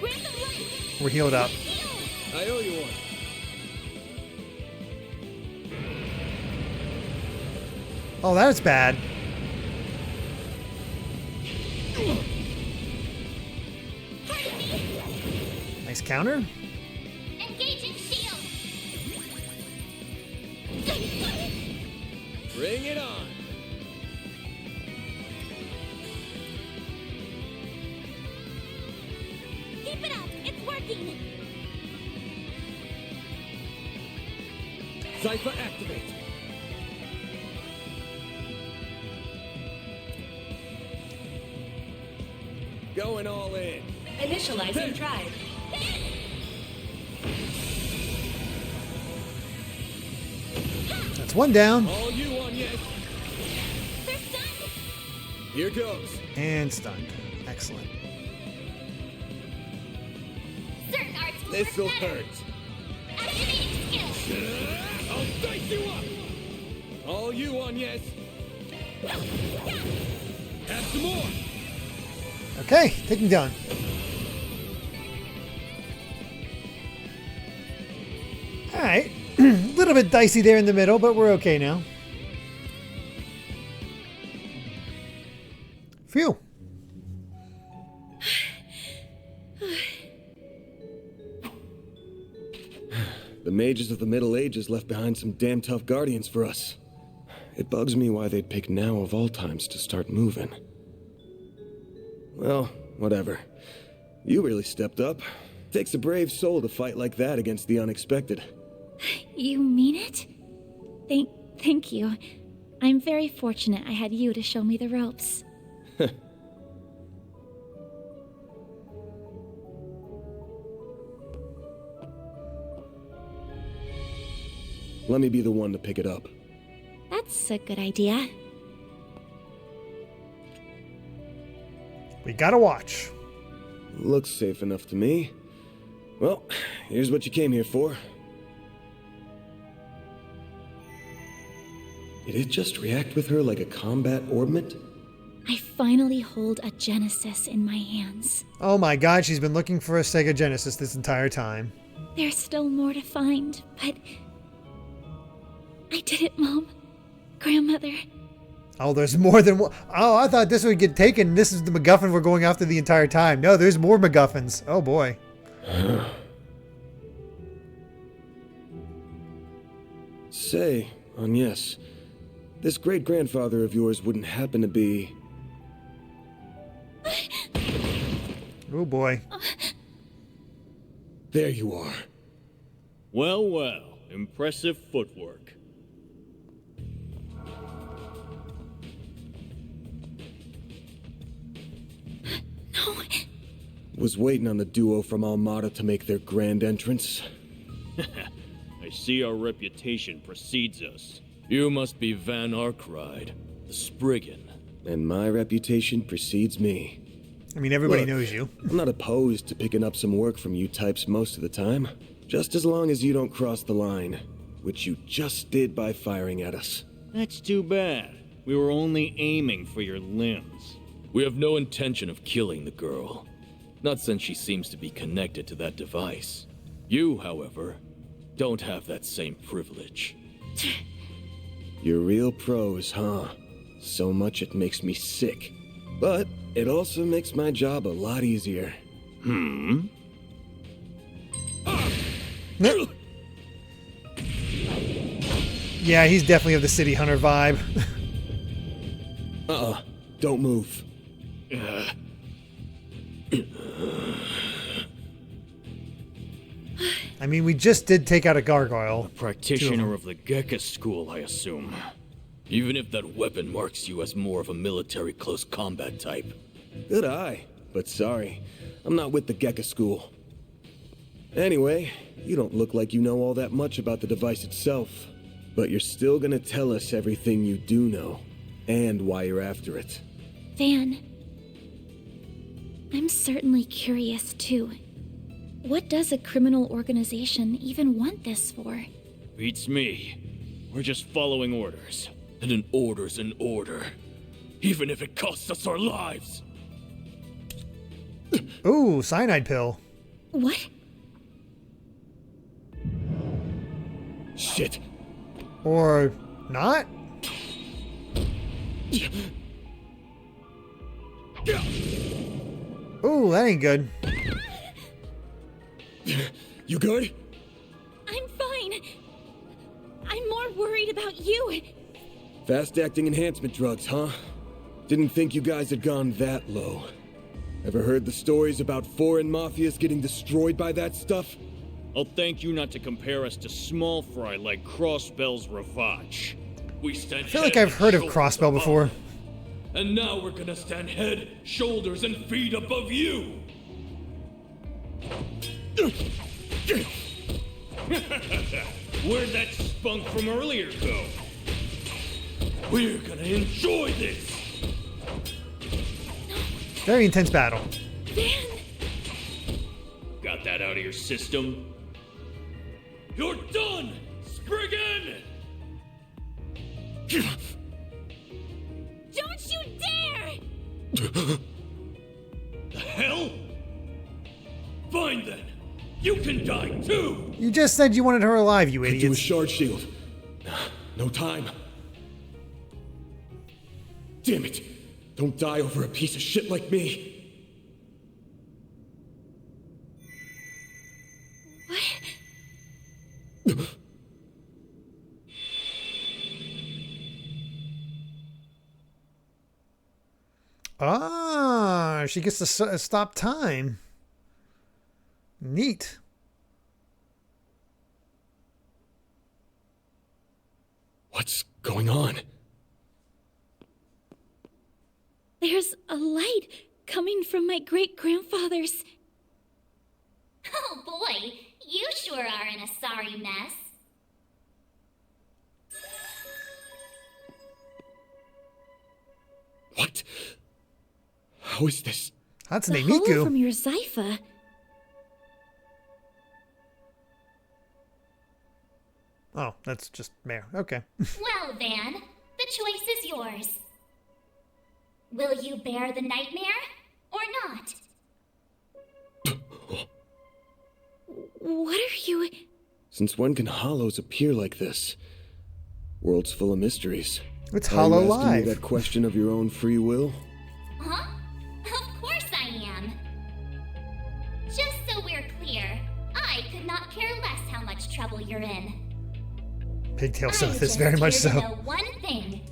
Grab the light. we're healed up. I owe you one. Oh, that's bad. Nice counter. Engaging shield. Bring it on. Keep it up. It's working. Cypher activate. Going all in. Initializing drive. That's one down. All you on, yes. They're stunned. Here goes. And stunned. Excellent. Certain arts will This'll work better. hurt. Activating skill. I'll dice you up. All you on, yes. Have some more. Okay, taking down. Alright. A little bit dicey there in the middle, but we're okay now. Phew. The mages of the Middle Ages left behind some damn tough guardians for us. It bugs me why they'd pick now of all times to start moving. Well, whatever. You really stepped up. Takes a brave soul to fight like that against the unexpected. You mean it? Thank you. I'm very fortunate I had you to show me the ropes. Let me be the one to pick it up. That's a good idea. We gotta watch. Looks safe enough to me. Well, here's what you came here for. Did it just react with her like a combat orbment? I finally hold a Genesis in my hands. Oh my god, she's been looking for a Sega Genesis this entire time. There's still more to find, but... I did it, Mom. Grandmother. Oh, there's more than one. Oh, I thought this would get taken. This is the MacGuffin we're going after the entire time. No, there's more MacGuffins. Oh boy. Say, Agnes, this great-grandfather of yours wouldn't happen to be... Oh boy. There you are. Well, well. Impressive footwork. No. Was waiting on the duo from Almada to make their grand entrance. I see our reputation precedes us. You must be Van Arkride, the Spriggan. And my reputation precedes me. I mean, everybody Look, knows you. I'm not opposed to picking up some work from you types most of the time. Just as long as you don't cross the line, which you just did by firing at us. That's too bad. We were only aiming for your limbs. We have no intention of killing the girl. Not since she seems to be connected to that device. You, however, don't have that same privilege. You're real pros, huh? So much it makes me sick. But it also makes my job a lot easier. Yeah, he's definitely of the city hunter vibe. Don't move. I mean, we just did take out a gargoyle. Practitioner of the Gekka school, I assume. Even if that weapon marks you as more of a military close combat type. Good eye, but sorry. I'm not with the Gekka school. Anyway, you don't look like you know all that much about the device itself. But you're still gonna tell us everything you do know. And why you're after it. Van, I'm certainly curious too. What does a criminal organization even want this for? Beats me. We're just following orders. And an order's an order. Even if it costs us our lives. Ooh, cyanide pill. What? Shit. Or not? Ooh, that ain't good. You good? I'm fine. I'm more worried about you. Fast-acting enhancement drugs, huh? Didn't think you guys had gone that low. Ever heard the stories about foreign mafias getting destroyed by that stuff? I'll thank you not to compare us to small fry like Crossbell's Ravage. We stand I feel like I've heard of Crossbell before. And now we're gonna stand head, shoulders, and feet above you! Where'd that spunk from earlier go? We're gonna enjoy this! Very intense battle. Van! Got that out of your system? You're done, Spriggan! Don't you dare! The hell? Fine then. You can die too! You just said you wanted her alive, you Do a idiots. shard shield. No time. Damn it. Don't die over a piece of shit like me. Ah, she gets to stop time. Neat. What's going on? There's a light coming from my great-grandfather's. Oh boy, you sure are in a sorry mess. What? How is this? That's the hole from your Zypha. Oh, that's just Mare. Okay. Well, Van, the choice is yours. Will you bear the nightmare or not? What are you... Since when can hollows appear like this? World's full of mysteries. It's Are Hollow you asking me Live. that question of your own free will? Huh? Of course I am. Just so we're clear, I could not care less how much trouble you're in. Pigtail I'm Sith is just very much here so. to know one thing.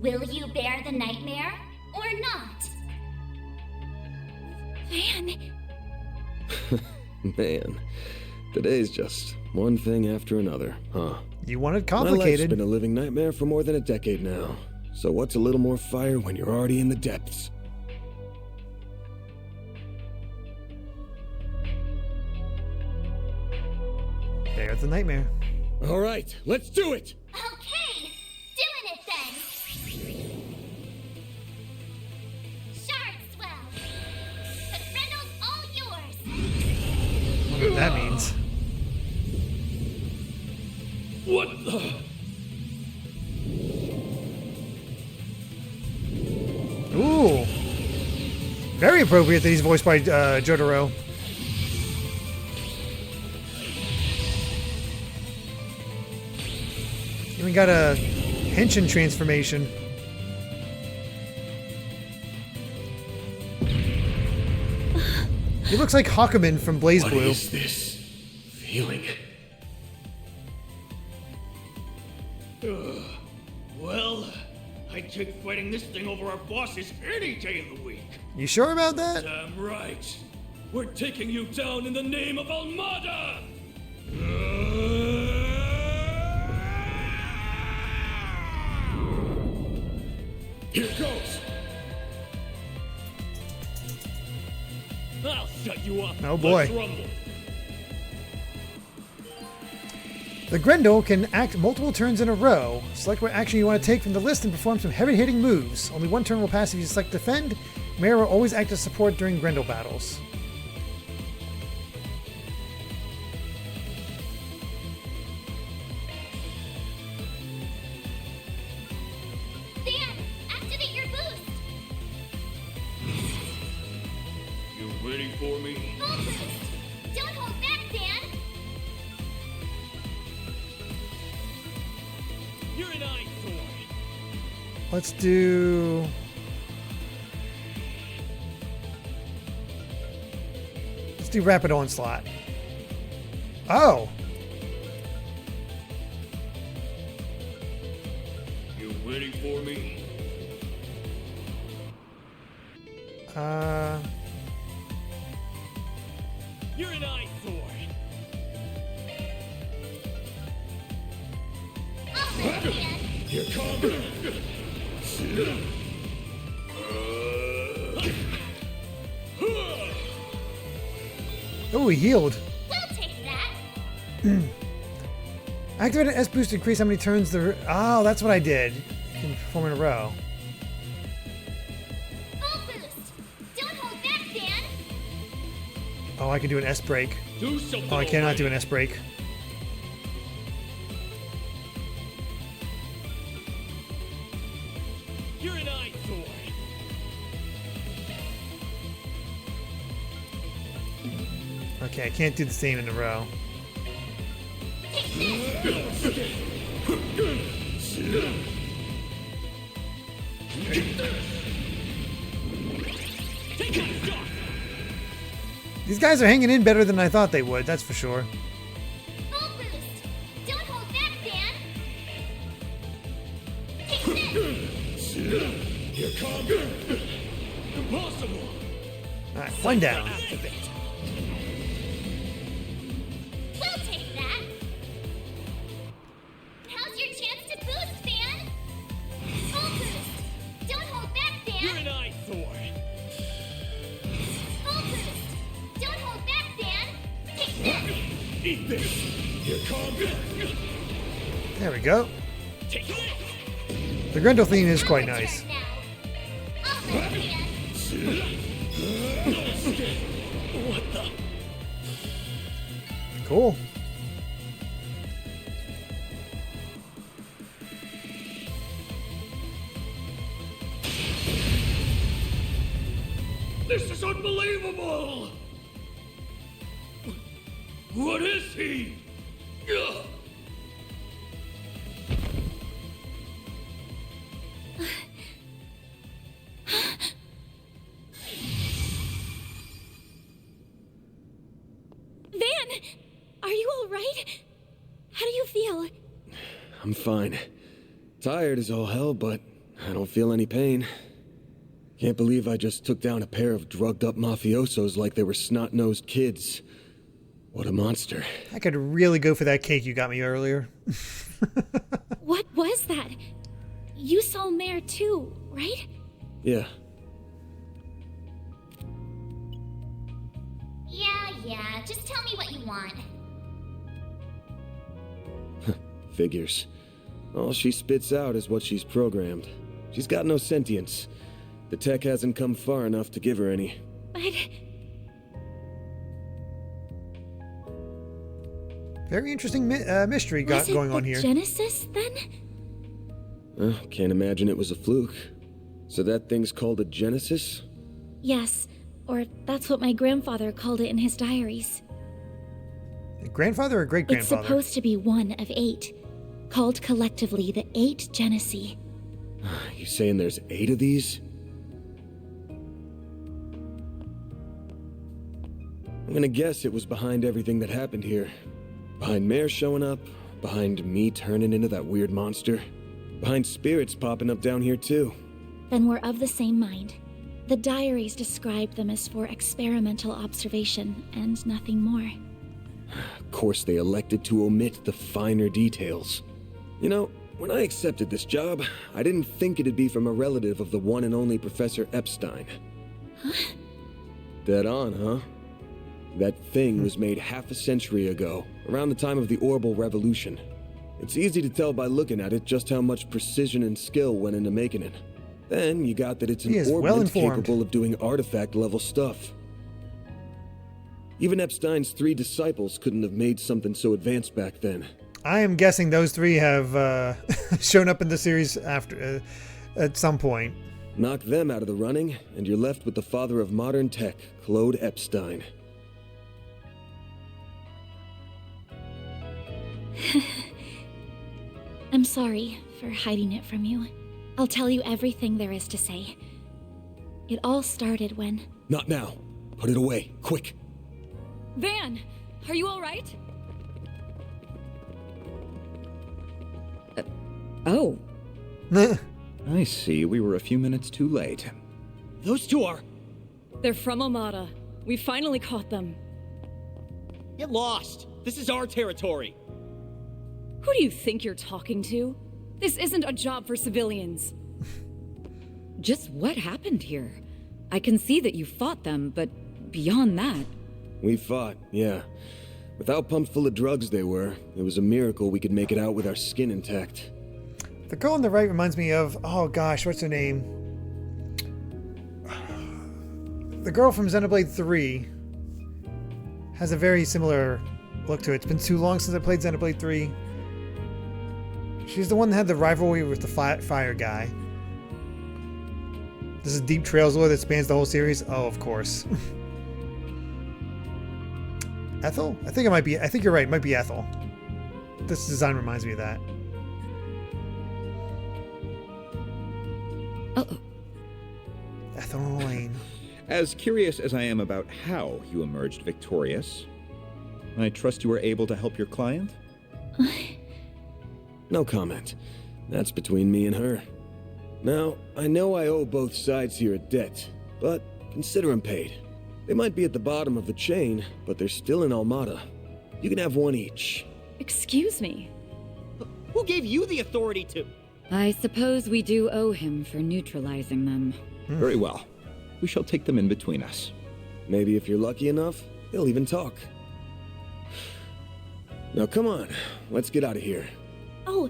Will you bear the nightmare or not? Van... Man, today's just one thing after another, huh? You wanted My life's complicated. been a living nightmare for more than a decade now. So what's a little more fire when you're already in the depths? There's the nightmare. All right, let's do it! Okay, doing it then. Shard swell. The Brindle's all yours. I wonder what that means. What the? Ooh. Very appropriate that he's voiced by Jotaro. Even got a Henshin transformation. He looks like Hakumen from Blaze Blue. What is this feeling? Well, I'd take fighting this thing over our bosses any day of the week. You sure about that? Damn right. We're taking you down in the name of Almada! Here goes! I'll shut you up. Oh boy. Let's rumble. The Grendel can act multiple turns in a row. Select what action you want to take from the list and perform some heavy-hitting moves. Only one turn will pass if you select Defend. Mare will always act as support during Grendel battles. Dan, activate your boost. You waiting for me? Full boost. Don't hold back, Dan. You're an eyesore. Let's do... Let's do Rapid Onslaught. Oh! You waiting for me? You're an eyesore. Here comes. Oh, he healed. We'll take that. Activate an S boost to increase how many turns the... Oh, that's what I did. You can perform in a row. Full boost. Don't hold back, Dan. Oh, I can do an S break. Do something Oh, I cannot already. do an S break. You're an eyesore. Okay, I can't do the same in a row. These guys are hanging in better than I thought they would, that's for sure. Full boost. Don't hold back, Dan. Here comes. Impossible. Alright, one down. We'll take that. How's your chance to boost, Dan? Full boost. Don't hold back, Dan. You're an eyesore. Full boost. Don't hold back, Dan. Take that. Eat this. Here comes. There we go. Take it. The Grendel theme is quite nice. Now. I'll let Dan. What the? Cool. This is unbelievable! What is he? Ugh. Van! Are you alright? How do you feel? I'm fine. Tired as all hell, but I don't feel any pain. Can't believe I just took down a pair of drugged-up mafiosos like they were snot-nosed kids. What a monster. I could really go for that cake you got me earlier. What was that? You saw Mare too, right? Yeah. Yeah. Just tell me what you want. Figures. All she spits out is what she's programmed. She's got no sentience. The tech hasn't come far enough to give her any. But Very interesting mystery going on here. Genesis, then? Can't imagine it was a fluke. So that thing's called a Genesis? Yes, or that's what my grandfather called it in his diaries. Grandfather or great-grandfather? It's supposed to be one of 8. called collectively the 8 Genesee. You saying there's 8 of these? I'm gonna guess it was behind everything that happened here. Behind Mare showing up, behind me turning into that weird monster, behind spirits popping up down here too. Then we're of the same mind. The diaries describe them as for experimental observation and nothing more. Of course they elected to omit the finer details. You know, when I accepted this job, I didn't think it'd be from a relative of the one and only Professor Epstein. Huh? Dead on, huh? That thing was made half a century ago, around the time of the Orbital Revolution. It's easy to tell by looking at it just how much precision and skill went into making it. Then you got that it's an orb capable of doing artifact-level stuff. Even Epstein's 3 disciples couldn't have made something so advanced back then. I am guessing those 3 have shown up in the series after at some point. Knock them out of the running, and you're left with the father of modern tech, Claude Epstein. I'm sorry for hiding it from you. I'll tell you everything there is to say. It all started when... Not now. Put it away, quick. Van, are you all right? Oh. I see. We were a few minutes too late. Those 2 are... They're from Armada. We finally caught them. Get lost! This is our territory! Who do you think you're talking to? This isn't a job for civilians. Just what happened here? I can see that you fought them, but beyond that... We fought, yeah. With how pumped full of drugs they were, it was a miracle we could make it out with our skin intact. The girl on the right reminds me of... Oh gosh, what's her name? The girl from Xenoblade 3 has a very similar look to it. It's been too long since I played Xenoblade 3. She's the one that had the rivalry with the fire guy. This is Deep Trails lore that spans the whole series? Oh, of course. Ethel? I think you're right. It might be Ethel. This design reminds me of that. Uh-oh. Ethel Lane. As curious as I am about how you emerged victorious, I trust you were able to help your client? No comment. That's between me and her. Now, I know I owe both sides here a debt, but consider them paid. They might be at the bottom of the chain, but they're still in Armada. You can have one each. Excuse me. Who gave you the authority to... I suppose we do owe him for neutralizing them. Very well. We shall take them in between us. Maybe if you're lucky enough, they'll even talk. Now come on, let's get out of here. Oh,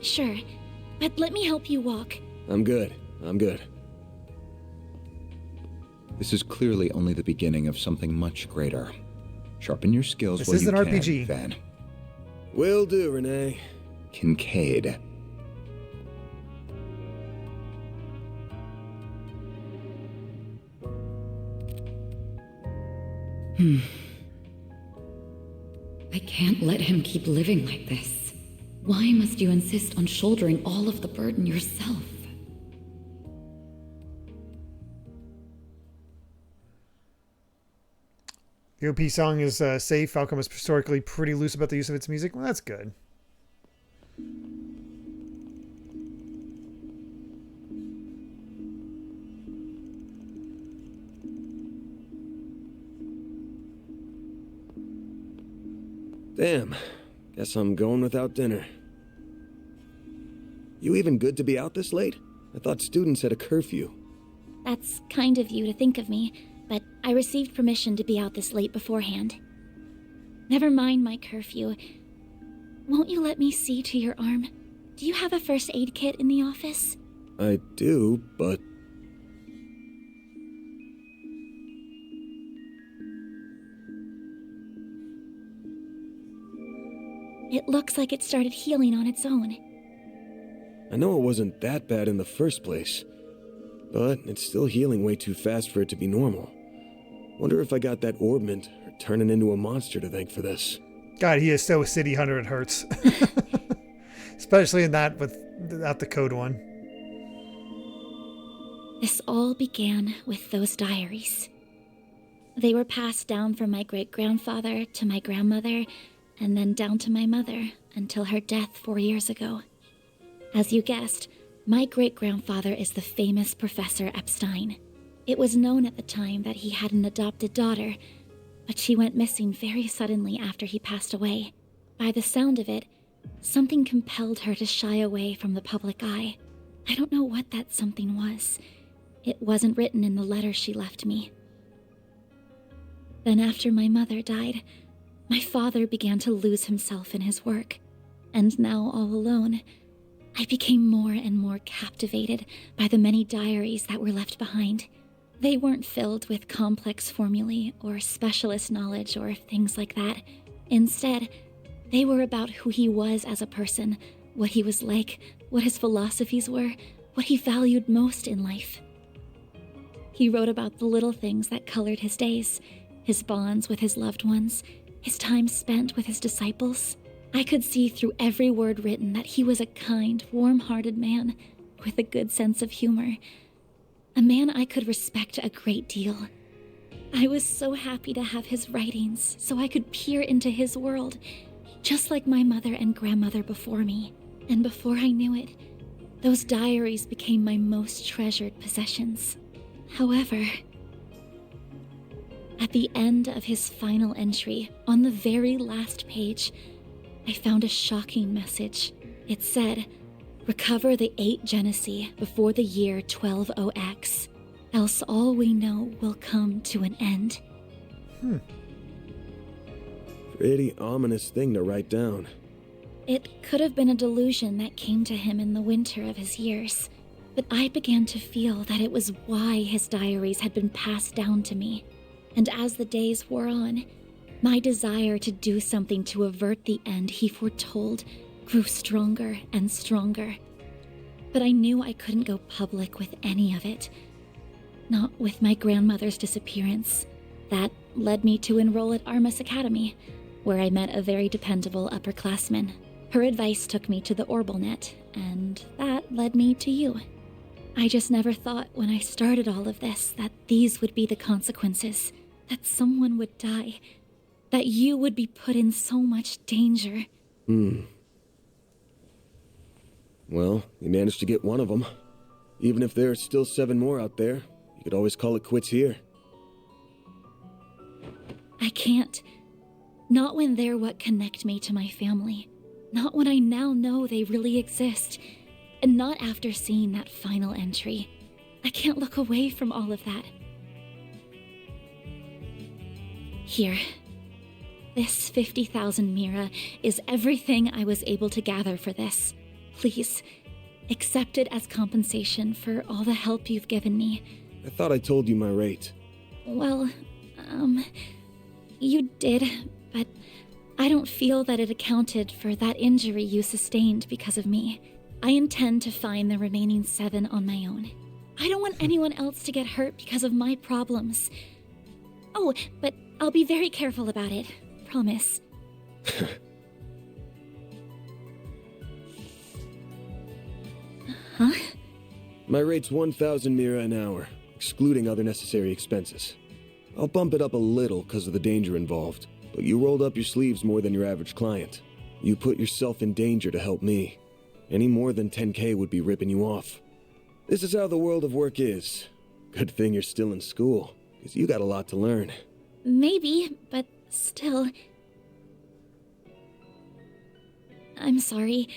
sure. But let me help you walk. I'm good. This is clearly only the beginning of something much greater. Sharpen your skills this while is you an can, RPG. Van. Will do, Renee. Kincaid. I can't let him keep living like this. Why must you insist on shouldering all of the burden yourself? The OP song is safe. Falcom is historically pretty loose about the use of its music. Well, that's good. Damn. Guess I'm going without dinner. You even good to be out this late? I thought students had a curfew. That's kind of you to think of me, but I received permission to be out this late beforehand. Never mind my curfew. Won't you let me see to your arm? Do you have a first aid kit in the office? I do, but... It looks like it started healing on its own. I know it wasn't that bad in the first place, but it's still healing way too fast for it to be normal. Wonder if I got that orbment or turning into a monster to thank for this. God, he is so City Hunter, it hurts. Especially in that without the code one. This all began with those diaries. They were passed down from my great-grandfather to my grandmother, and then down to my mother until her death 4 years ago. As you guessed, my great-grandfather is the famous Professor Epstein. It was known at the time that he had an adopted daughter, but she went missing very suddenly after he passed away. By the sound of it, something compelled her to shy away from the public eye. I don't know what that something was. It wasn't written in the letter she left me. Then after my mother died, my father began to lose himself in his work, and now all alone, I became more and more captivated by the many diaries that were left behind. They weren't filled with complex formulae or specialist knowledge or things like that. Instead, they were about who he was as a person, what he was like, what his philosophies were, what he valued most in life. He wrote about the little things that colored his days, his bonds with his loved ones, his time spent with his disciples. I could see through every word written that he was a kind, warm-hearted man with a good sense of humor. A man I could respect a great deal. I was so happy to have his writings so I could peer into his world, just like my mother and grandmother before me. And before I knew it, those diaries became my most treasured possessions. However, at the end of his final entry, on the very last page, I found a shocking message. It said, "Recover the 8 Genesee before the year 120X, else all we know will come to an end." Pretty ominous thing to write down. It could have been a delusion that came to him in the winter of his years, but I began to feel that it was why his diaries had been passed down to me. And as the days wore on, my desire to do something to avert the end he foretold grew stronger and stronger. But I knew I couldn't go public with any of it. Not with my grandmother's disappearance. That led me to enroll at Armus Academy, where I met a very dependable upperclassman. Her advice took me to the Orbalnet, and that led me to you. I just never thought when I started all of this that these would be the consequences, that someone would die, that you would be put in so much danger. Well, you managed to get one of them. Even if there are still 7 more out there, you could always call it quits here. I can't. Not when they're what connect me to my family. Not when I now know they really exist. And not after seeing that final entry. I can't look away from all of that. Here. This 50,000 Mira is everything I was able to gather for this. Please, accept it as compensation for all the help you've given me. I thought I told you my rate. Well, you did, but I don't feel that it accounted for that injury you sustained because of me. I intend to find the remaining 7 on my own. I don't want anyone else to get hurt because of my problems. Oh, but I'll be very careful about it. Promise. Huh? My rate's 1,000 Mira an hour, excluding other necessary expenses. I'll bump it up a little because of the danger involved, but you rolled up your sleeves more than your average client. You put yourself in danger to help me. Any more than 10K would be ripping you off. This is how the world of work is. Good thing you're still in school, because you got a lot to learn. Maybe, but still... I'm sorry.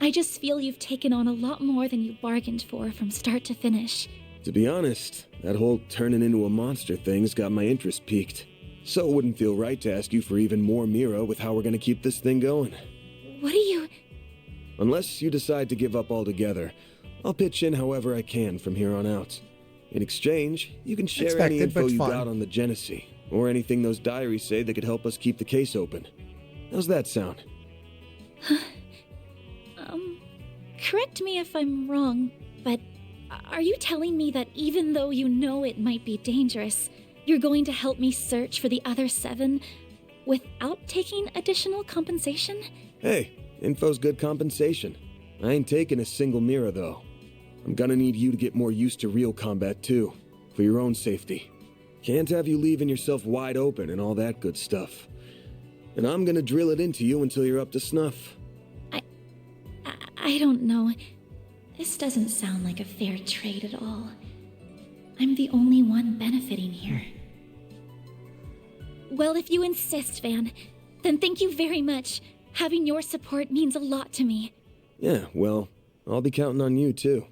I just feel you've taken on a lot more than you bargained for from start to finish. To be honest, that whole turning into a monster thing's got my interest piqued. So it wouldn't feel right to ask you for even more Mira with how we're gonna keep this thing going. What are you... Unless you decide to give up altogether, I'll pitch in however I can from here on out. In exchange, you can share any info you got on the Genesee, or anything those diaries say that could help us keep the case open. How's that sound? Correct me if I'm wrong, but are you telling me that even though you know it might be dangerous, you're going to help me search for the other 7 without taking additional compensation? Hey, Info's good compensation. I ain't taking a single mirror, though. I'm gonna need you to get more used to real combat, too. For your own safety. Can't have you leaving yourself wide open and all that good stuff. And I'm gonna drill it into you until you're up to snuff. I don't know. This doesn't sound like a fair trade at all. I'm the only one benefiting here. Well, if you insist, Van, then thank you very much. Having your support means a lot to me. Yeah, well, I'll be counting on you, too.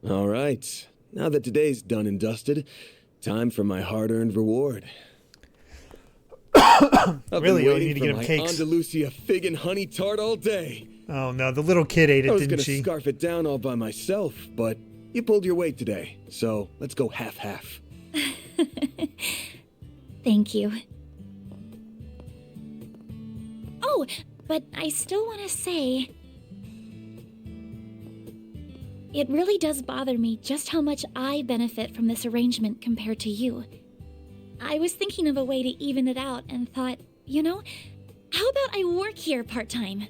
All right. Now that today's done and dusted, time for my hard-earned reward. Really, you need to get him cakes. Andalusia fig and honey tart all day. Oh no, the little kid ate it, didn't she? I was gonna scarf it down all by myself, but you pulled your weight today, so let's go half-half. Thank you. Oh, but I still want to say... It really does bother me just how much I benefit from this arrangement compared to you. I was thinking of a way to even it out and thought, you know, how about I work here part-time?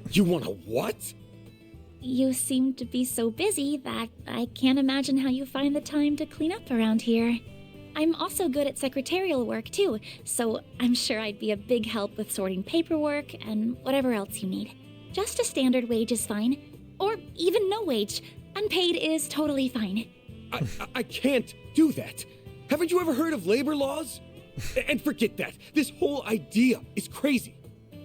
You want a what? You seem to be so busy that I can't imagine how you find the time to clean up around here. I'm also good at secretarial work too, so I'm sure I'd be a big help with sorting paperwork and whatever else you need. Just a standard wage is fine. Or even no wage. Unpaid is totally fine. I can't do that. Haven't you ever heard of labor laws? And forget that. This whole idea is crazy.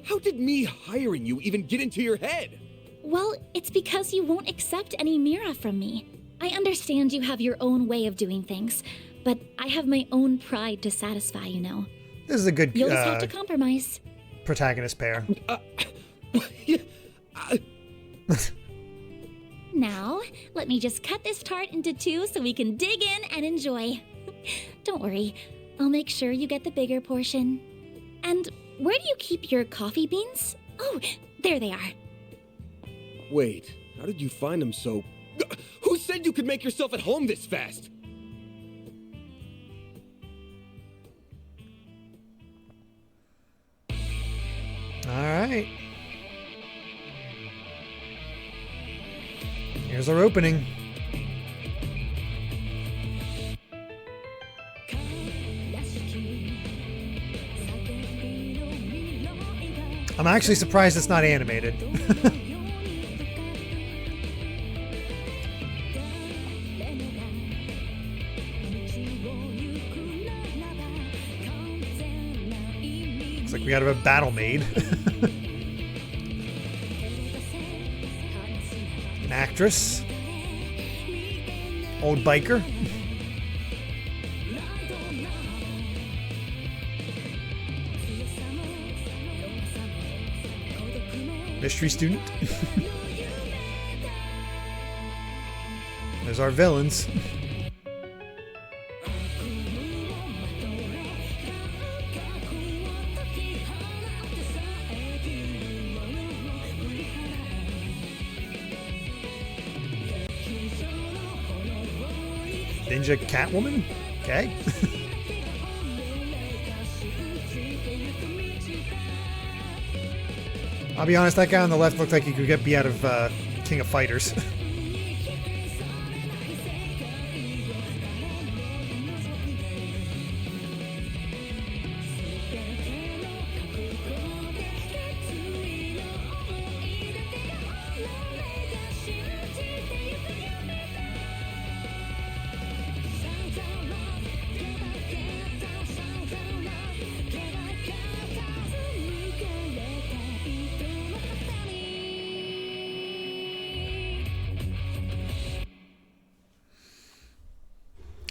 How did me hiring you even get into your head? Well, it's because you won't accept any Mira from me. I understand you have your own way of doing things, but I have my own pride to satisfy, you know. This is a good You'll just have to compromise. Protagonist pair. Now, let me just cut this tart into two so we can dig in and enjoy. Don't worry, I'll make sure you get the bigger portion. And where do you keep your coffee beans? Oh, there they are. Wait, how did you find them so... Who said you could make yourself at home this fast? All right. Here's our opening. I'm actually surprised it's not animated. Looks like we got a battle maid. An actress. Old biker. Mystery student. There's our villains. Ninja Catwoman? Okay. I'll be honest, that guy on the left looked like he could be out of King of Fighters.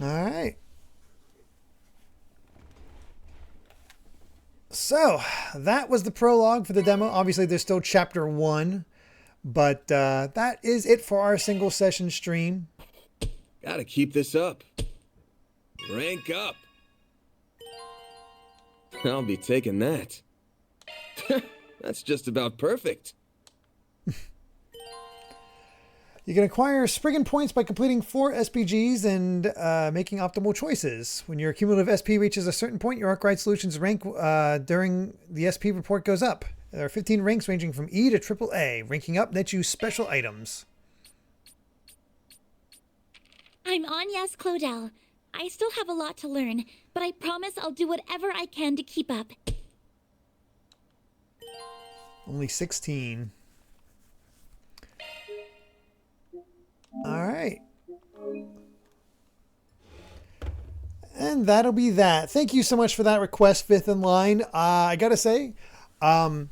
All right. So that was the prologue for the demo. Obviously, there's still chapter 1, but that is it for our single session stream. Gotta keep this up. Rank up. I'll be taking that. That's just about perfect. You can acquire Spriggan points by completing 4 SPGs and making optimal choices. When your cumulative SP reaches a certain point, your Arkwright Solutions rank during the SP report goes up. There are 15 ranks ranging from E to AAA. Ranking up nets you special items. I'm Agnes Claudel. I still have a lot to learn, but I promise I'll do whatever I can to keep up. Only 16. All right. And that'll be that. Thank you so much for that request, Fifth in Line. I gotta say, while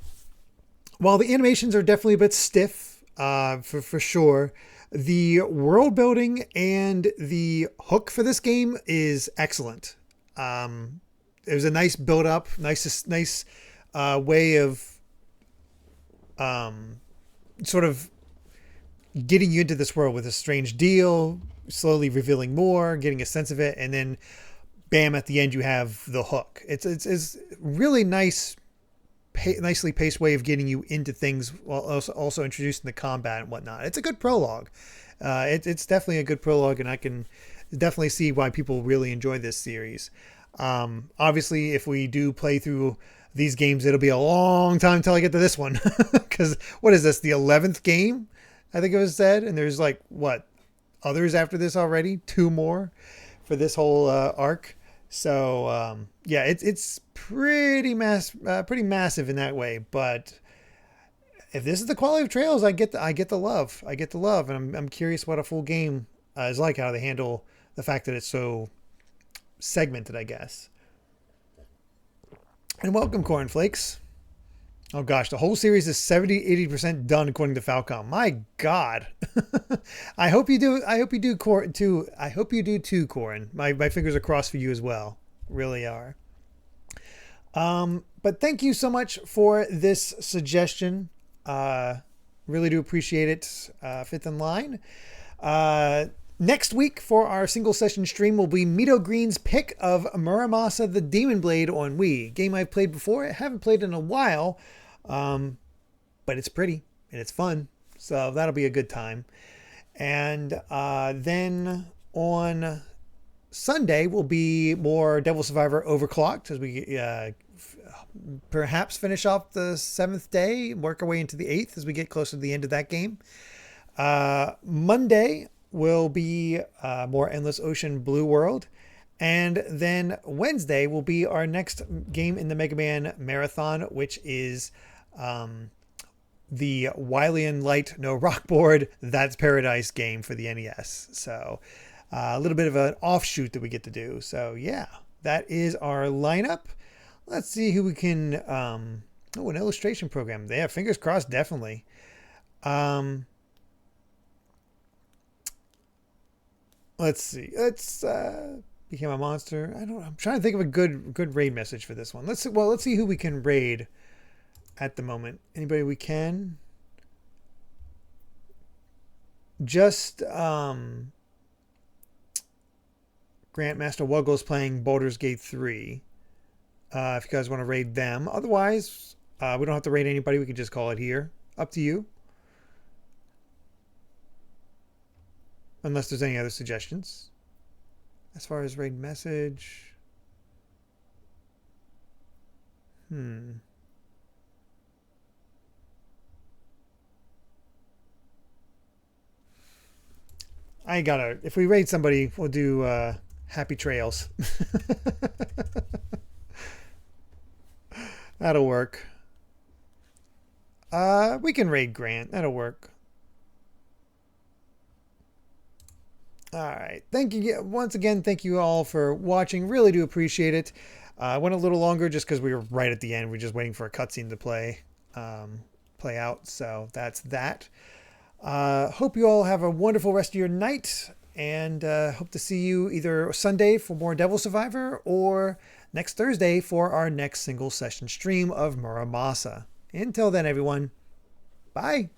the animations are definitely a bit stiff, for sure, the world building and the hook for this game is excellent. It was a nice build up, nice way of sort of getting you into this world with a strange deal, slowly revealing more, getting a sense of it, and then bam, at the end you have the hook. It's really nicely paced way of getting you into things while also introducing the combat and whatnot. It's a good prologue. It's definitely a good prologue, and I can definitely see why people really enjoy this series. Obviously, if we do play through these games, it'll be a long time until I get to this one. Because what is this, the 11th game? I think it was said, and there's like what others after this already, 2 more for this whole arc. So yeah, it's pretty massive in that way. But if this is the quality of Trails, I get the love, and I'm curious what a full game is like, how they handle the fact that it's so segmented, I guess. And welcome, Cornflakes. Oh gosh, the whole series is 70-80% done according to Falcom. My God. I hope you do. I hope you do, Corin, too. I hope you do too, Corin. My fingers are crossed for you as well. Really are. But thank you so much for this suggestion. Really do appreciate it. Fifth in Line. Next week for our single session stream will be Mito Green's pick of Muramasa the Demon Blade on Wii. Game I've played before. I haven't played in a while, but it's pretty and it's fun. So that'll be a good time. And then on Sunday will be more Devil Survivor Overclocked as we perhaps finish off the 7th day, work our way into the 8th as we get closer to the end of that game. Monday will be more Endless Ocean Blue World. And then Wednesday will be our next game in the Mega Man Marathon, which is the Wylian Light No Rock Board That's Paradise game for the NES. So a little bit of an offshoot that we get to do. So yeah, that is our lineup. Let's see who we can... an illustration program. Yeah, fingers crossed, definitely. Let's see. Let's become a monster. I'm trying to think of a good raid message for this one. Let's see who we can raid at the moment. Anybody we can? Just Grandmaster Wuggles playing Baldur's Gate 3. If you guys want to raid them. Otherwise, we don't have to raid anybody. We can just call it here. Up to you. Unless there's any other suggestions. As far as raid message. If we raid somebody, we'll do Happy Trails. That'll work. We can raid Grant. That'll work. All right. Thank you once again. Thank you all for watching. Really do appreciate it. I went a little longer just because we were right at the end. We're just waiting for a cutscene to play out. So that's that. Hope you all have a wonderful rest of your night, and hope to see you either Sunday for more Devil Survivor or next Thursday for our next single session stream of Muramasa. Until then, everyone, bye.